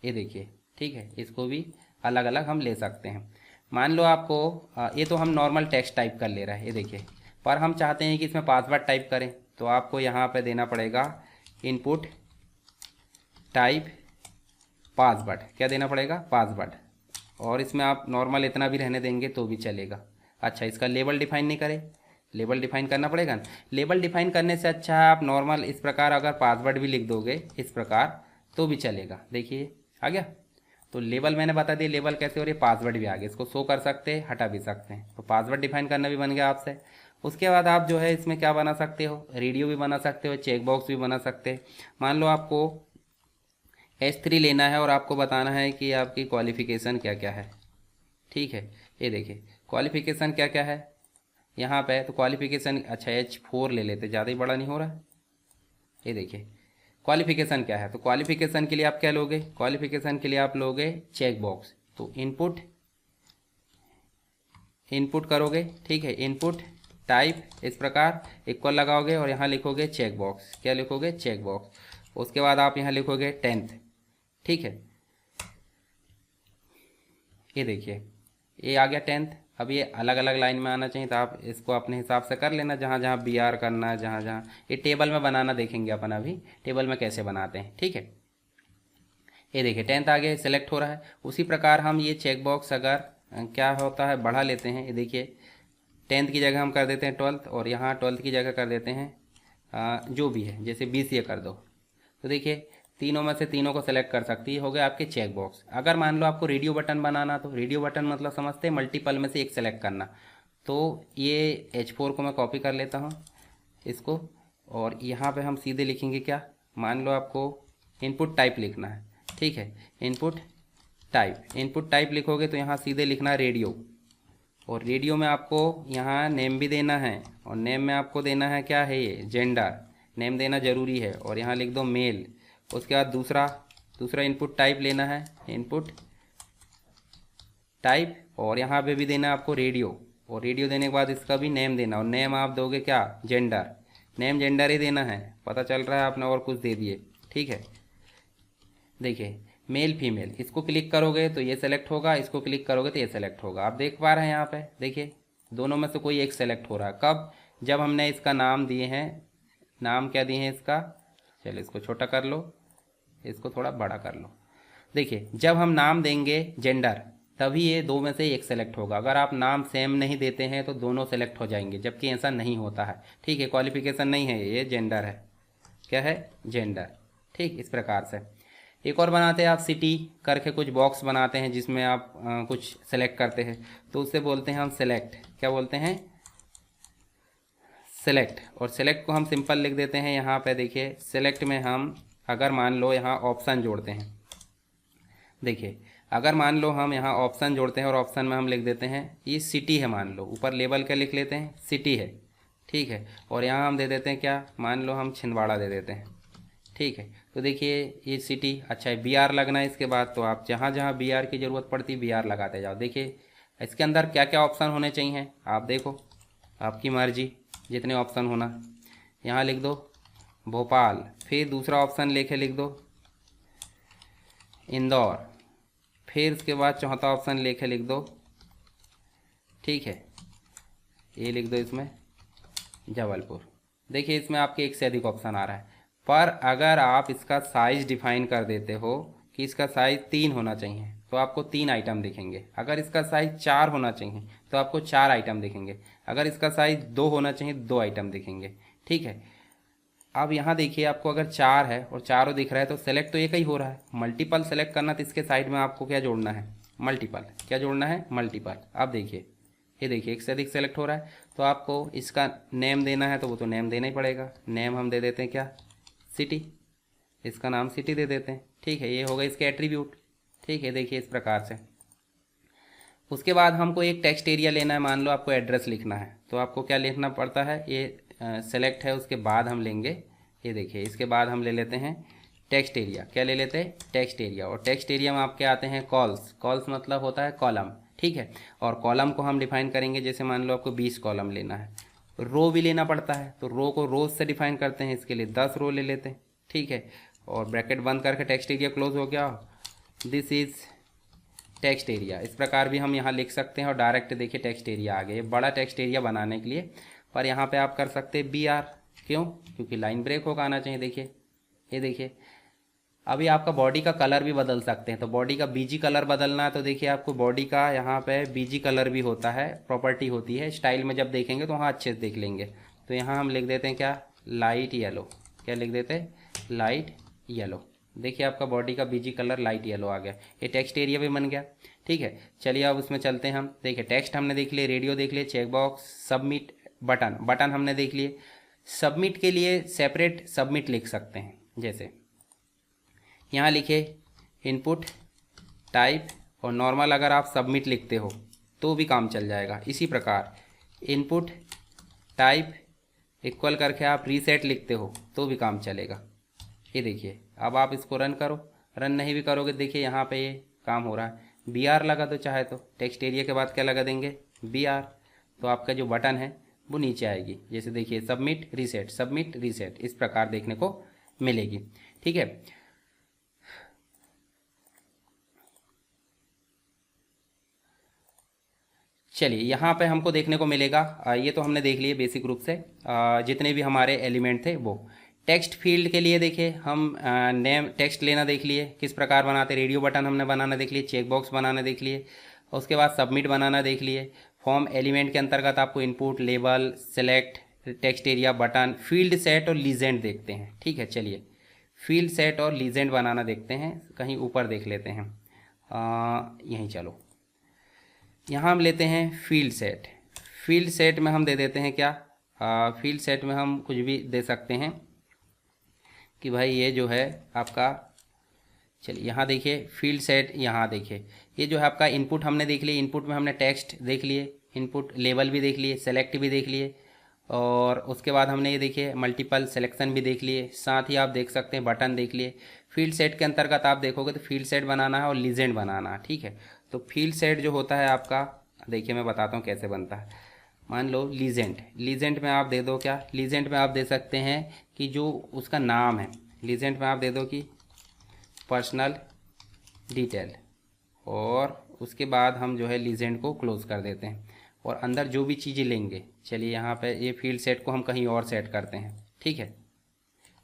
ये देखिए, ठीक है, इसको भी अलग अलग हम ले सकते हैं। मान लो आपको ये तो हम नॉर्मल टेक्स्ट टाइप कर ले रहे हैं, ये देखिए, पर हम चाहते हैं कि इसमें पासवर्ड टाइप करें, तो आपको यहाँ पे देना पड़ेगा इनपुट टाइप पासवर्ड। क्या देना पड़ेगा? पासवर्ड। और इसमें आप नॉर्मल इतना भी रहने देंगे तो भी चलेगा। अच्छा, इसका लेबल डिफाइन नहीं करें? लेबल डिफाइन करना पड़ेगा ना। लेबल डिफाइन करने से अच्छा है आप नॉर्मल इस प्रकार अगर पासवर्ड भी लिख दोगे इस प्रकार तो भी चलेगा। देखिए आ गया। तो लेबल मैंने बता दिया लेबल कैसे, और ये पासवर्ड भी आ गया। इसको शो कर सकते हैं, हटा भी सकते हैं। तो पासवर्ड डिफाइन करना भी बन गया आपसे। उसके बाद आप जो है इसमें क्या बना सकते हो? रेडियो भी बना सकते हो, चेक बॉक्स भी बना सकते हैं। मान लो आपको S3 लेना है और आपको बताना है कि आपकी क्वालिफिकेशन क्या क्या है, ठीक है। ये देखिए क्वालिफिकेशन क्या क्या है यहाँ पे। तो क्वालिफिकेशन, अच्छा H4 ले लेते, ज़्यादा ही बड़ा नहीं हो रहा है। ये देखिए क्वालिफिकेशन क्या है। तो क्वालिफिकेशन के लिए आप क्या लोगे? क्वालिफिकेशन के लिए आप लोगे चेक बॉक्स। तो इनपुट, इनपुट करोगे, ठीक है, इनपुट टाइप इस प्रकार इक्वल लगाओगे और यहाँ लिखोगे चेक बॉक्स। क्या लिखोगे? Check box. उसके बाद आप यहाँ लिखोगे 10th, ठीक है। ये देखिए ये आ गया 10th। अब ये अलग अलग लाइन में आना चाहिए, तो आप इसको अपने हिसाब से कर लेना, जहाँ जहाँ BR करना है, जहाँ जहाँ ये टेबल में बनाना देखेंगे अपन अभी टेबल में कैसे बनाते हैं, ठीक है। ये देखिए 10th आगे सेलेक्ट हो रहा है। उसी प्रकार हम ये चेक बॉक्स अगर क्या होता है बढ़ा लेते हैं। ये देखिए 10th की जगह हम कर देते हैं 12th, और यहाँ 12th की जगह कर देते हैं जो भी है, जैसे BCA कर दो। तो देखिए तीनों में से तीनों को सेलेक्ट कर सकती है, हो गया आपके चेक बॉक्स। अगर मान लो आपको रेडियो बटन बनाना, तो रेडियो बटन मतलब समझते हैं मल्टीपल में से एक सेलेक्ट करना। तो ये H4 को मैं कॉपी कर लेता हूँ इसको, और यहाँ पे हम सीधे लिखेंगे क्या, मान लो आपको इनपुट टाइप लिखना है, ठीक है, इनपुट टाइप लिखोगे तो यहाँ सीधे लिखना है रेडियो, और रेडियो में आपको यहाँ नेम भी देना है, और नेम में आपको देना है क्या है, ये जेंडर नेम देना ज़रूरी है, और यहाँ लिख दो मेल। उसके बाद दूसरा इनपुट टाइप लेना है, इनपुट टाइप, और यहाँ पे भी देना है आपको रेडियो, और रेडियो देने के बाद इसका भी नेम देना, और नेम आप दोगे क्या, जेंडर, नेम जेंडर ही देना है। पता चल रहा है आपने और कुछ दे दिए, ठीक है। देखिए मेल फीमेल, इसको क्लिक करोगे तो ये सेलेक्ट होगा, इसको क्लिक करोगे तो ये सेलेक्ट होगा। आप देख पा रहे हैं यहाँ पे, देखिए दोनों में से कोई एक सेलेक्ट हो रहा है। कब, जब हमने इसका नाम दिए हैं, नाम क्या दिए हैं इसका, चलो इसको छोटा कर लो, इसको थोड़ा बड़ा कर लो। देखिए जब हम नाम देंगे जेंडर, तभी ये दो में से एक सेलेक्ट होगा। अगर आप नाम सेम नहीं देते हैं तो दोनों सेलेक्ट हो जाएंगे, जबकि ऐसा नहीं होता है, ठीक है। क्वालिफिकेशन नहीं है, ये जेंडर है, क्या है, जेंडर, ठीक। इस प्रकार से एक और बनाते हैं, आप सिटी करके कुछ बॉक्स बनाते हैं जिसमें आप कुछ सेलेक्ट करते हैं, तो उससे बोलते हैं हम सेलेक्ट, क्या बोलते हैं, सेलेक्ट। और सेलेक्ट को हम सिंपल लिख देते हैं यहाँ पे। देखिए सेलेक्ट में हम अगर मान लो यहाँ ऑप्शन जोड़ते हैं, देखिए अगर मान लो हम यहाँ ऑप्शन जोड़ते हैं और ऑप्शन में हम लिख देते हैं ये सिटी है, मान लो ऊपर लेबल क्या लिख लेते हैं, सिटी है, ठीक है। और यहाँ हम दे देते हैं क्या, मान लो हम छिंदवाड़ा दे देते हैं, ठीक है। तो देखिए ये सिटी, अच्छा है, BR लगना है इसके बाद, तो आप जहाँ जहाँ BR की ज़रूरत पड़ती है BR लगाते जाओ। देखिए इसके अंदर क्या क्या ऑप्शन होने चाहिए, आप देखो, आपकी मर्जी, जितने ऑप्शन होना। यहाँ लिख दो भोपाल, फिर दूसरा ऑप्शन लेके लिख दो इंदौर, फिर उसके बाद चौथा ऑप्शन लेके लिख दो, ठीक है, ये लिख दो इसमें जबलपुर। देखिए इसमें आपके एक से अधिक ऑप्शन आ रहा है, पर अगर आप इसका साइज़ डिफाइन कर देते हो कि इसका साइज़ 3 होना चाहिए तो आपको 3 आइटम दिखेंगे, अगर इसका साइज़ 4 होना चाहिए तो आपको 4 आइटम दिखेंगे, अगर इसका साइज़ 2 होना चाहिए 2 आइटम दिखेंगे, ठीक है। अब यहाँ देखिए आपको अगर 4 है और चारों दिख रहा है तो सेलेक्ट तो एक ही हो रहा है। मल्टीपल सेलेक्ट करना तो इसके साइड में आपको क्या जोड़ना है, मल्टीपल, क्या जोड़ना है, मल्टीपल। अब देखिए ये देखिए एक से अधिक सेलेक्ट हो रहा है, तो आपको इसका नेम देना है तो वो तो नेम देना ही पड़ेगा। नेम हम दे देते हैं क्या, सिटी, इसका नाम सिटी दे देते हैं, ठीक है। ये हो गए इसके एट्रीब्यूट, ठीक है। देखिए इस प्रकार से। उसके बाद हमको एक टेक्स्ट एरिया लेना है, मान लो आपको एड्रेस लिखना है, तो आपको क्या लिखना पड़ता है, ये सेलेक्ट है, उसके बाद हम लेंगे, ये देखिए इसके बाद हम ले लेते हैं टेक्स्ट एरिया, क्या ले लेते हैं, टेक्स्ट एरिया। और टेक्स्ट एरिया में आपके आते हैं कॉल्स, कॉल्स मतलब होता है कॉलम, ठीक है। और कॉलम को हम डिफाइन करेंगे, जैसे मान लो आपको 20 कॉलम लेना है, रो भी लेना पड़ता है, तो रो को रोज से डिफाइन करते हैं, इसके लिए 10 रो ले लेते हैं, ठीक है। और ब्रैकेट बंद करके टेक्स्ट एरिया क्लोज हो गया, दिस इज़ टेक्स्ट एरिया। इस प्रकार भी हम यहाँ लिख सकते हैं, और डायरेक्ट देखिए टेक्स्ट एरिया आ गया, बड़ा टेक्स्ट एरिया बनाने के लिए। पर यहाँ पे आप कर सकते हैं BR, क्यों, क्योंकि लाइन ब्रेक होकर आना चाहिए। देखिए ये देखिए अभी आपका बॉडी का कलर भी बदल सकते हैं, तो बॉडी का BG कलर बदलना है तो देखिए आपको बॉडी का यहाँ पे BG कलर भी होता है, प्रॉपर्टी होती है, स्टाइल में जब देखेंगे तो वहाँ अच्छे से देख लेंगे। तो यहाँ हम लिख देते हैं क्या, लाइट येलो, क्या लिख देते हैं, लाइट येलो। देखिए आपका बॉडी का BG कलर लाइट येलो आ गया, ये टेक्स्ट एरिया भी बन गया, ठीक है। चलिए अब उसमें चलते हैं हम। देखिए टेक्स्ट हमने देख लिए, रेडियो देख लिए, चेक बॉक्स, सबमिट, बटन हमने देख लिए। सबमिट के लिए सेपरेट सबमिट लिख सकते हैं, जैसे यहाँ लिखे इनपुट टाइप, और नॉर्मल अगर आप सबमिट लिखते हो तो भी काम चल जाएगा। इसी प्रकार इनपुट टाइप इक्वल करके आप रीसेट लिखते हो तो भी काम चलेगा। ये देखिए अब आप इसको रन करो, रन नहीं भी करोगे देखिए यहाँ पे ये काम हो रहा है। BR लगा दो चाहे तो, टेक्स्ट एरिया के बाद क्या लगा देंगे, BR, तो आपका जो बटन है वो नीचे आएगी। जैसे देखिए सबमिट रीसेट, सबमिट रीसेट, इस प्रकार देखने को मिलेगी, ठीक है। चलिए यहाँ पे हमको देखने को मिलेगा, ये तो हमने देख लिए बेसिक रूप से जितने भी हमारे एलिमेंट थे वो। टेक्स्ट फील्ड के लिए देखिए हम नेम टेक्स्ट लेना देख लिए, किस प्रकार बनाते, रेडियो बटन हमने बनाना देख लिए, चेक बॉक्स बनाना देख लिए, उसके बाद सबमिट बनाना देख लिए। फॉर्म एलिमेंट के अंतर्गत आपको input, label, select, text area, button, field set और लीजेंड देखते हैं, ठीक है। चलिए फील्ड सेट और लीजेंड बनाना देखते हैं, कहीं ऊपर देख लेते हैं। यहीं चलो, यहाँ हम लेते हैं फील्ड सेट। फील्ड सेट में हम दे देते हैं क्या, फील्ड सेट में हम कुछ भी दे सकते हैं कि भाई ये जो है आपका, चलिए यहाँ देखिए फील्ड सेट, यहाँ देखिए ये जो है आपका इनपुट हमने देख लिए, इनपुट में हमने टेक्स्ट देख लिए, इनपुट लेवल भी देख लिए, सेलेक्ट भी देख लिए, और उसके बाद हमने ये देखिए मल्टीपल सिलेक्शन भी देख लिए, साथ ही आप देख सकते हैं बटन देख लिए। फील्ड सेट के अंतर्गत आप देखोगे तो फील्ड सेट बनाना है और लीजेंड बनाना है, ठीक है। तो फील्ड सेट जो होता है आपका, देखिए मैं बताता हूँ कैसे बनता है। मान लो लीजेंड, लीजेंड में आप दे दो क्या, लीजेंड में आप दे सकते हैं कि जो उसका नाम है, लीजेंड में आप दे दो कि पर्सनल डिटेल, और उसके बाद हम जो है लीजेंड को क्लोज कर देते हैं और अंदर जो भी चीज़ें लेंगे, चलिए यहाँ पे ये फील्ड सेट को हम कहीं और सेट करते हैं, ठीक है।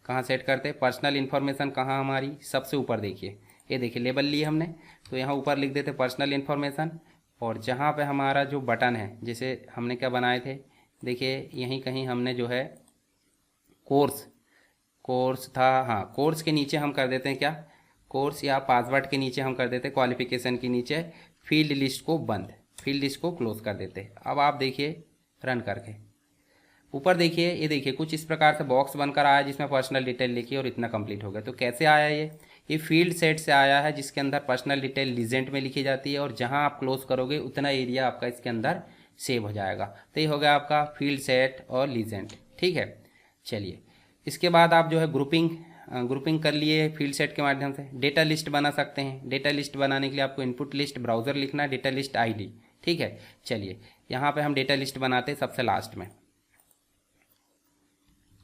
कहाँ सेट करते हैं, पर्सनल इन्फॉर्मेशन कहाँ हमारी, सबसे ऊपर देखिए, ये देखिए लेबल लिए हमने, तो यहाँ ऊपर लिख देते पर्सनल इन्फॉर्मेशन, और जहाँ पे हमारा जो बटन है, जैसे हमने क्या बनाए थे, देखिए यहीं कहीं हमने जो है कोर्स था, हाँ कोर्स के नीचे हम कर देते हैं क्या, कोर्स या पासवर्ड के नीचे हम कर देते हैं क्वालिफिकेशन के नीचे फील्ड लिस्ट को बंद, फील्ड लिस्ट को क्लोज कर देते हैं। अब आप देखिए रन करके ऊपर देखिए, ये देखिए कुछ इस प्रकार से बॉक्स बनकर आया जिसमें पर्सनल डिटेल लिखी और इतना कंप्लीट हो गया। तो कैसे आया ये फील्ड सेट से आया है, जिसके अंदर पर्सनल डिटेल लीजेंड में लिखी जाती है, और जहां आप क्लोज करोगे उतना एरिया आपका इसके अंदर सेव हो जाएगा। तो ये हो गया आपका फील्ड सेट और लीजेंड, ठीक है। चलिए इसके बाद आप जो है ग्रुपिंग कर लिए फील्ड सेट के माध्यम से। डेटा लिस्ट बना सकते हैं, डेटा लिस्ट बनाने के लिए आपको इनपुट लिस्ट ब्राउज़र लिखना है, डेटा लिस्ट आईडी, ठीक है। चलिए यहाँ पे हम डेटा लिस्ट बनाते हैं सबसे लास्ट में,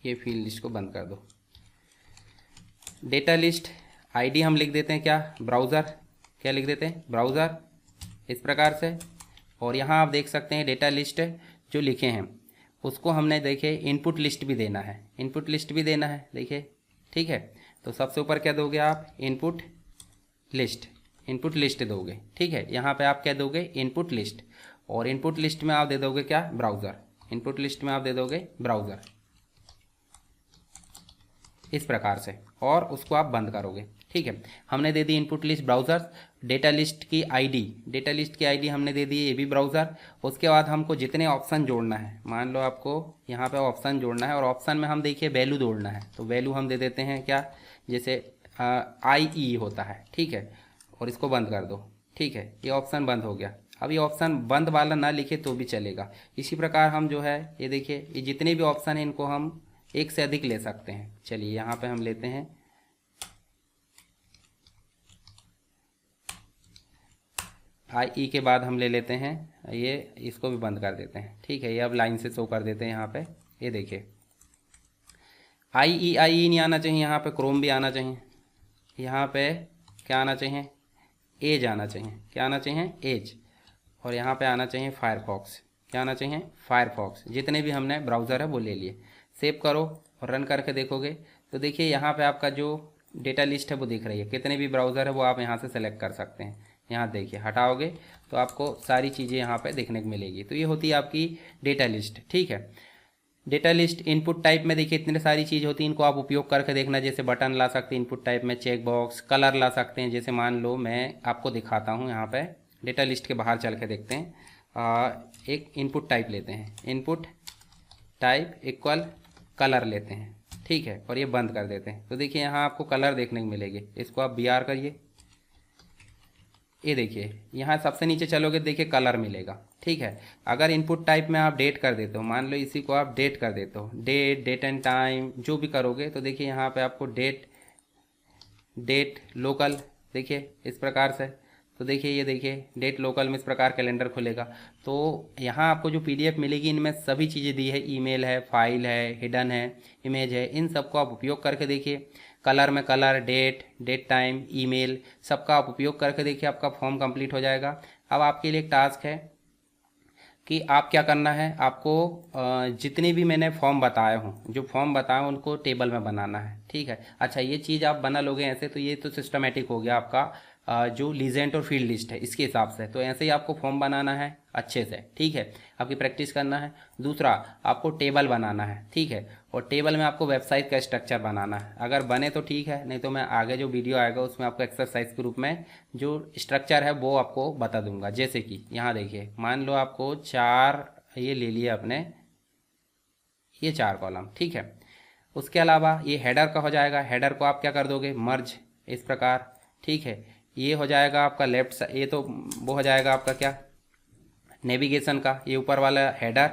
ये फील्ड लिस्ट को बंद कर दो। डेटा लिस्ट आईडी हम लिख देते हैं क्या, ब्राउज़र, क्या लिख देते हैं ब्राउज़र, इस प्रकार से। और यहाँ आप देख सकते हैं डेटा लिस्ट जो लिखे हैं उसको हमने देखे इनपुट लिस्ट भी देना है, इनपुट लिस्ट भी देना है, देखिए, ठीक है। तो सबसे ऊपर क्या दोगे आप, इनपुट लिस्ट दोगे, ठीक है। यहाँ पे आप क्या दोगे, इनपुट लिस्ट, और इनपुट लिस्ट में आप दे दोगे क्या, ब्राउज़र, इनपुट लिस्ट में आप दे दोगे ब्राउज़र, इस प्रकार से, और उसको आप बंद करोगे, ठीक है। हमने दे दी input list browser, data list की आईडी हमने दे दी, ये भी ब्राउज़र। उसके बाद हमको जितने ऑप्शन जोड़ना है, मान लो आपको यहाँ पे ऑप्शन जोड़ना है, और ऑप्शन में हम देखिए वैल्यू जोड़ना है, तो वैल्यू हम दे देते हैं क्या, जैसे IE होता है, ठीक है, और इसको बंद कर दो, ठीक है। ये ऑप्शन बंद हो गया। अब ये ऑप्शन बंद वाला ना लिखे तो भी चलेगा। इसी प्रकार हम जो है ये देखिए, ये जितने भी ऑप्शन हैं इनको हम एक से अधिक ले सकते हैं। चलिए यहाँ पे हम लेते हैं IE के बाद हम ले लेते हैं ये, इसको भी बंद कर देते हैं, ठीक है। ये अब लाइन से शो कर देते हैं यहाँ पे, ये देखिए IE नहीं आना चाहिए, यहाँ पे क्रोम भी आना चाहिए, यहाँ पे क्या आना चाहिए, एज आना चाहिए, क्या आना चाहिए, एज, और यहाँ पे आना चाहिए फायरफॉक्स, क्या आना चाहिए, फायरफॉक्स। जितने भी हमने ब्राउज़र है वो ले लिए। सेव करो और रन करके देखोगे तो देखिए यहाँ पे आपका जो डेटा लिस्ट है वो दिख रही है, कितने भी ब्राउज़र है वो आप यहाँ से सेलेक्ट कर सकते हैं। यहाँ देखिए हटाओगे तो आपको सारी चीज़ें यहाँ पे देखने को मिलेगी। तो ये होती है आपकी डेटा लिस्ट, ठीक है। डेटा लिस्ट इनपुट टाइप में देखिए इतनी सारी चीज़ होती है, इनको आप उपयोग करके देखना। जैसे बटन ला सकते हैं इनपुट टाइप में, चेक बॉक्स, कलर ला सकते हैं। जैसे मान लो मैं आपको दिखाता हूँ, यहाँ पे डेटा लिस्ट के बाहर चल के देखते हैं। एक इनपुट टाइप लेते हैं, इनपुट टाइप इक्वल कलर लेते हैं, ठीक है, और ये बंद कर देते हैं। तो देखिए यहाँ आपको कलर देखने को मिलेगी, इसको आप BR करिए, ये देखिए यहाँ सबसे नीचे चलोगे देखिए कलर मिलेगा, ठीक है। अगर इनपुट टाइप में आप डेट कर देते हो, मान लो इसी को आप डेट कर देते हो, डेट एंड टाइम जो भी करोगे, तो देखिए यहाँ पे आपको डेट लोकल, देखिए इस प्रकार से। तो देखिए ये देखिए डेट लोकल में इस प्रकार कैलेंडर खुलेगा। तो यहाँ आपको जो PDF मिलेगी इनमें सभी चीज़ें दी है, ईमेल है, फाइल है, हिडन है, इमेज है, इन सबको आप उपयोग करके देखिए। कलर में कलर, डेट टाइम, ईमेल, सबका आप उपयोग करके देखिए, आपका फॉर्म कंप्लीट हो जाएगा। अब आपके लिए एक टास्क है कि आप क्या करना है, आपको जितने भी मैंने फॉर्म बताए हों, जो फॉर्म बताए उनको टेबल में बनाना है, ठीक है। अच्छा ये चीज़ आप बना लोगे ऐसे तो ये तो सिस्टमेटिक हो गया आपका जो लीजेंट और फील्ड लिस्ट है इसके हिसाब से। तो ऐसे ही आपको फॉर्म बनाना है अच्छे से, ठीक है, आपकी प्रैक्टिस करना है। दूसरा, आपको टेबल बनाना है, ठीक है, और टेबल में आपको वेबसाइट का स्ट्रक्चर बनाना है। अगर बने तो ठीक है, नहीं तो मैं आगे जो वीडियो आएगा उसमें आपको एक्सरसाइज के रूप में जो स्ट्रक्चर है वो आपको बता दूंगा। जैसे कि यहाँ देखिए, मान लो आपको 4 ये ले लिए अपने, ये 4 कॉलम, ठीक है। उसके अलावा ये हेडर का हो जाएगा, हेडर को आप क्या कर दोगे, मर्ज, इस प्रकार, ठीक है। ये हो जाएगा आपका लेफ्ट साइड, ये तो वो हो जाएगा आपका क्या, नेविगेशन का, ये ऊपर वाला हेडर,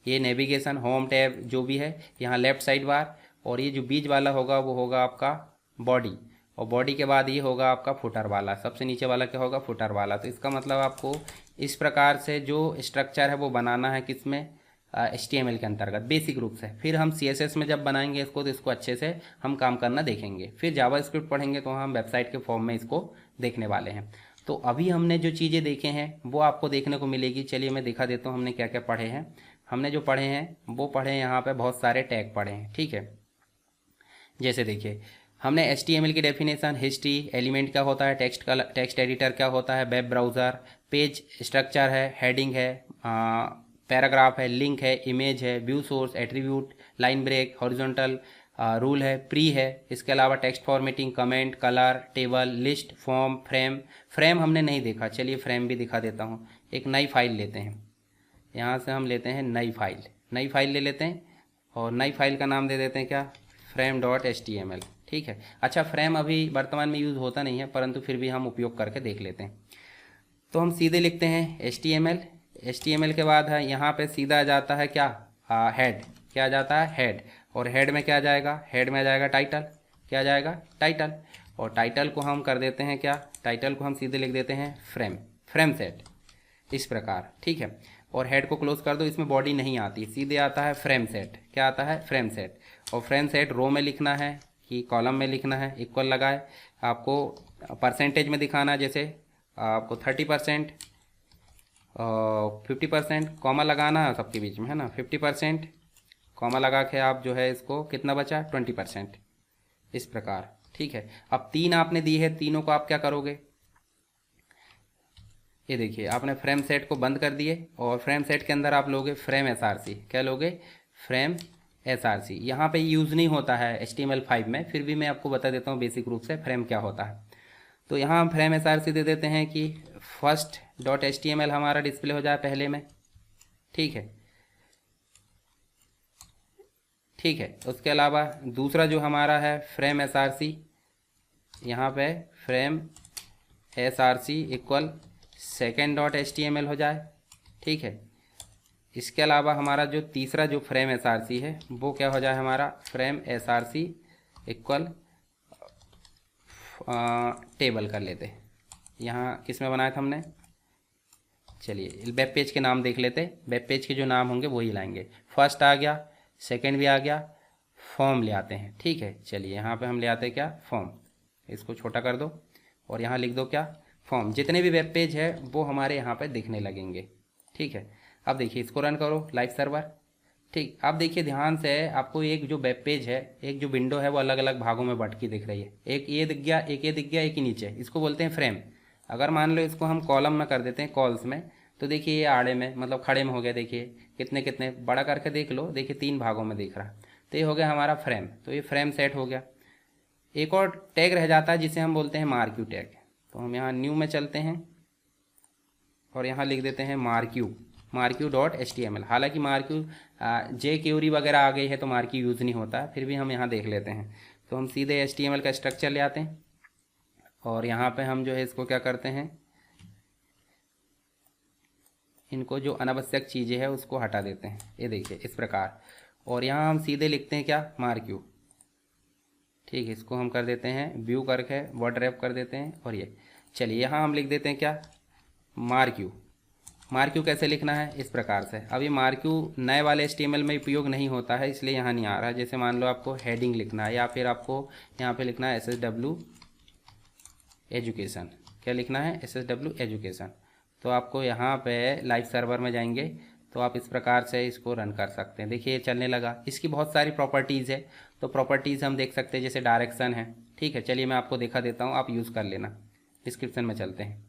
ये नेविगेशन होम टैब जो भी है, यहाँ लेफ्ट साइड बार, और ये जो बीच वाला होगा वो होगा आपका बॉडी, और बॉडी के बाद ये होगा आपका फुटर वाला, सबसे नीचे वाला क्या होगा, फुटर वाला। तो इसका मतलब आपको इस प्रकार से जो स्ट्रक्चर है वो बनाना है, किसमें, HTML के अंतर्गत बेसिक रूप से। फिर हम CSS में जब बनाएंगे इसको तो इसको अच्छे से हम काम करना देखेंगे। फिर जावास्क्रिप्ट पढ़ेंगे तो हम वेबसाइट के फॉर्म में इसको देखने वाले हैं। तो अभी हमने जो चीज़ें देखे हैं वो आपको देखने को मिलेगी। चलिए मैं दिखा देता हूँ हमने क्या क्या पढ़े हैं। हमने जो पढ़े हैं वो पढ़े हैं, यहाँ पे बहुत सारे टैग पढ़े हैं, ठीक है। जैसे देखिए, हमने HTML की डेफिनेशन, हिस्ट्री, एलिमेंट क्या होता है, टेक्स्ट एडिटर क्या होता है, वेब ब्राउज़र, पेज स्ट्रक्चर है, हेडिंग है, पैराग्राफ है, लिंक है, इमेज है, view source, attribute, line break, horizontal, rule है, प्री है। इसके अलावा text formatting, comment, colour, table, list, form, frame. Frame हमने नहीं देखा, चलिए फ्रेम भी दिखा देता हूँ। एक नई फाइल लेते हैं, यहाँ से हम लेते हैं नई फाइल ले लेते हैं, और नई फाइल का नाम दे देते हैं क्या, frame.html, ठीक है। अच्छा, फ्रेम अभी वर्तमान में यूज़ होता नहीं है, परंतु फिर भी हम उपयोग करके देख लेते हैं। तो हम सीधे लिखते हैं HTML के बाद है यहाँ पे सीधा जाता है क्या, हेड, क्या जाता है, हेड, और हेड में क्या आ जाएगा, हेड में आ जाएगा टाइटल, क्या आ जाएगा, टाइटल, और टाइटल को हम कर देते हैं क्या, टाइटल को हम सीधे लिख देते हैं फ्रेम सेट, इस प्रकार, ठीक है। और हेड को क्लोज कर दो, इसमें बॉडी नहीं आती, सीधे आता है फ्रेम सेट, क्या आता है, फ्रेम सेट। और फ्रेम सेट रो में लिखना है कि कॉलम में लिखना है, इक्वल लगाए, आपको परसेंटेज में दिखाना है, जैसे आपको 30%, 50%, कॉमा लगाना है सबके बीच में, है ना, 50%, कॉमा लगा के आप जो है इसको कितना बचा, 20%, इस प्रकार, ठीक है। अब 3 आपने दी है, तीनों को आप क्या करोगे, ये देखिए आपने फ्रेम सेट को बंद कर दिए, और फ्रेम सेट के अंदर आप लोगे फ्रेम SRC, क्या लोगे, फ्रेम SRC। यहाँ पे यूज़ नहीं होता है HTML5 में, फिर भी मैं आपको बता देता हूँ बेसिक रूप से फ्रेम क्या होता है। तो यहाँ हम फ्रेम SRC दे देते हैं कि first.html हमारा डिस्प्ले हो जाए पहले में, ठीक है, ठीक है। उसके अलावा दूसरा जो हमारा है फ्रेम SRC, यहाँ पे फ्रेम SRC इक्वल second.html हो जाए, ठीक है। इसके अलावा हमारा जो तीसरा जो फ्रेम SRC है वो क्या हो जाए, हमारा फ्रेम SRC इक्वल टेबल कर लेते हैं। यहाँ किस में बनाया था हमने, चलिए वेब पेज के नाम देख लेते, वेब पेज के जो नाम होंगे वही लाएंगे। फर्स्ट आ गया, सेकंड भी आ गया, फॉर्म ले आते हैं, ठीक है। चलिए यहाँ पे हम ले आते हैं क्या, फॉर्म, इसको छोटा कर दो और यहाँ लिख दो क्या, फॉर्म। जितने भी वेब पेज है वो हमारे यहाँ पे दिखने लगेंगे, ठीक है। अब देखिए इसको रन करो, लाइव सर्वर, ठीक। अब देखिए ध्यान से, आपको एक जो वेब पेज है, एक जो विंडो है वो अलग अलग भागों में बटकी दिख रही है। एक ये दिख गया, एक ये दिख गया, एक ही नीचे, इसको बोलते हैं फ्रेम। अगर मान लो इसको हम कॉलम में कर देते हैं, कॉल्स में, तो देखिए ये आड़े में मतलब खड़े में हो गया, देखिए कितने कितने, बड़ा करके देख लो, देखिए 3 भागों में दिख रहा। तो ये हो गया हमारा फ्रेम, तो ये फ्रेम सेट हो गया। एक और टैग रह जाता है जिसे हम बोलते हैं मार्क्यू टैग। तो हम यहाँ न्यू में चलते हैं और यहाँ लिख देते हैं marquee.html। हालांकि मार्क्यू jQuery वगैरह आ गई है तो मार्क्यू यूज़ नहीं होता है, फिर भी हम यहाँ देख लेते हैं। तो हम सीधे HTML का स्ट्रक्चर ले आते हैं और यहाँ पे हम जो है इसको क्या करते हैं, इनको जो अनावश्यक चीज़ें हैं उसको हटा देते हैं, ये देखिए इस प्रकार। और यहाँ हम सीधे लिखते हैं क्या, मार्क्यू, ठीक है। इसको हम कर देते हैं व्यू करके वर्ड रैप कर देते हैं। और ये चलिए यहाँ हम लिख देते हैं क्या, मार्क्यू कैसे लिखना है, इस प्रकार से। अब ये मार्क्यू नए वाले HTML में उपयोग नहीं होता है, इसलिए यहाँ नहीं आ रहा है। जैसे मान लो आपको हेडिंग लिखना है या फिर आपको यहाँ पे लिखना है SSW एजुकेशन, क्या लिखना है, SSW एजुकेशन। तो आपको यहाँ पे लाइव सर्वर में जाएंगे तो आप इस प्रकार से इसको रन कर सकते हैं। देखिए ये चलने लगा। इसकी बहुत सारी प्रॉपर्टीज़ है, तो प्रॉपर्टीज़ हम देख सकते हैं, जैसे डायरेक्शन है, ठीक है। चलिए मैं आपको दिखा देता हूँ, आप यूज़ कर लेना। डिस्क्रिप्शन में चलते हैं।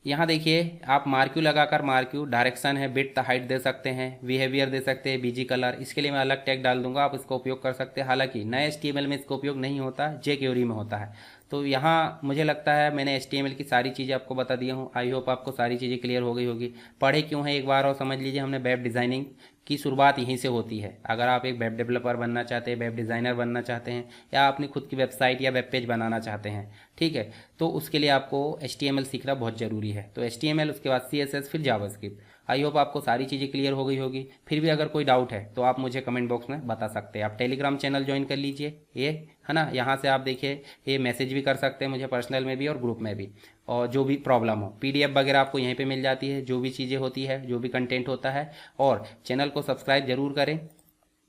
यहाँ देखिए आप मार्क्यू लगाकर मार्क्यू डायरेक्शन है, बिट हाइट दे सकते हैं, बिहेवियर दे सकते हैं, बीजी कलर, इसके लिए मैं अलग टैग डाल दूंगा, आप इसको उपयोग कर सकते हैं। हालांकि नए HTML में इसका उपयोग नहीं होता, jQuery में होता है। तो यहाँ मुझे लगता है मैंने HTML की सारी चीज़ें आपको बता दी हूँ। आई होप आपको सारी चीज़ें क्लियर हो गई होगी। पढ़े क्यों है एक बार और समझ लीजिए। हमने वेब डिज़ाइनिंग की शुरुआत यहीं से होती है। अगर आप एक वेब डेवलपर बनना चाहते हैं, वेब डिज़ाइनर बनना चाहते हैं, या अपनी खुद की वेबसाइट या वेब पेज बनाना चाहते हैं, ठीक है, तो उसके लिए आपको HTML सीखना बहुत ज़रूरी है। तो HTML, उसके बाद CSS, फिर जावास्क्रिप्ट। आई होप आपको सारी चीज़ें क्लियर हो गई होगी। फिर भी अगर कोई डाउट है तो आप मुझे कमेंट बॉक्स में बता सकते हैं। आप टेलीग्राम चैनल ज्वाइन कर लीजिए, ये है ना, यहाँ से आप देखिए ये मैसेज भी कर सकते हैं मुझे पर्सनल में भी और ग्रुप में भी। और जो भी प्रॉब्लम हो, PDF वगैरह आपको यहीं पे मिल जाती है, जो भी चीज़ें होती है, जो भी कंटेंट होता है। और चैनल को सब्सक्राइब जरूर करें।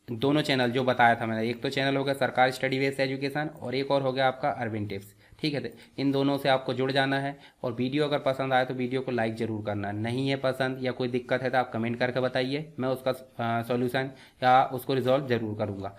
दोनों चैनल जो बताया था मैंने, एक तो चैनल हो गया सरकारी स्टडी बेस्ड एजुकेशन और एक और हो गया आपका अरविंद टिप्स, ठीक है। इन दोनों से आपको जुड़ जाना है। और वीडियो अगर पसंद आए तो वीडियो को लाइक ज़रूर करना। नहीं है पसंद या कोई दिक्कत है तो आप कमेंट करके बताइए, मैं उसका सॉल्यूशन या उसको रिजॉल्व ज़रूर करूँगा।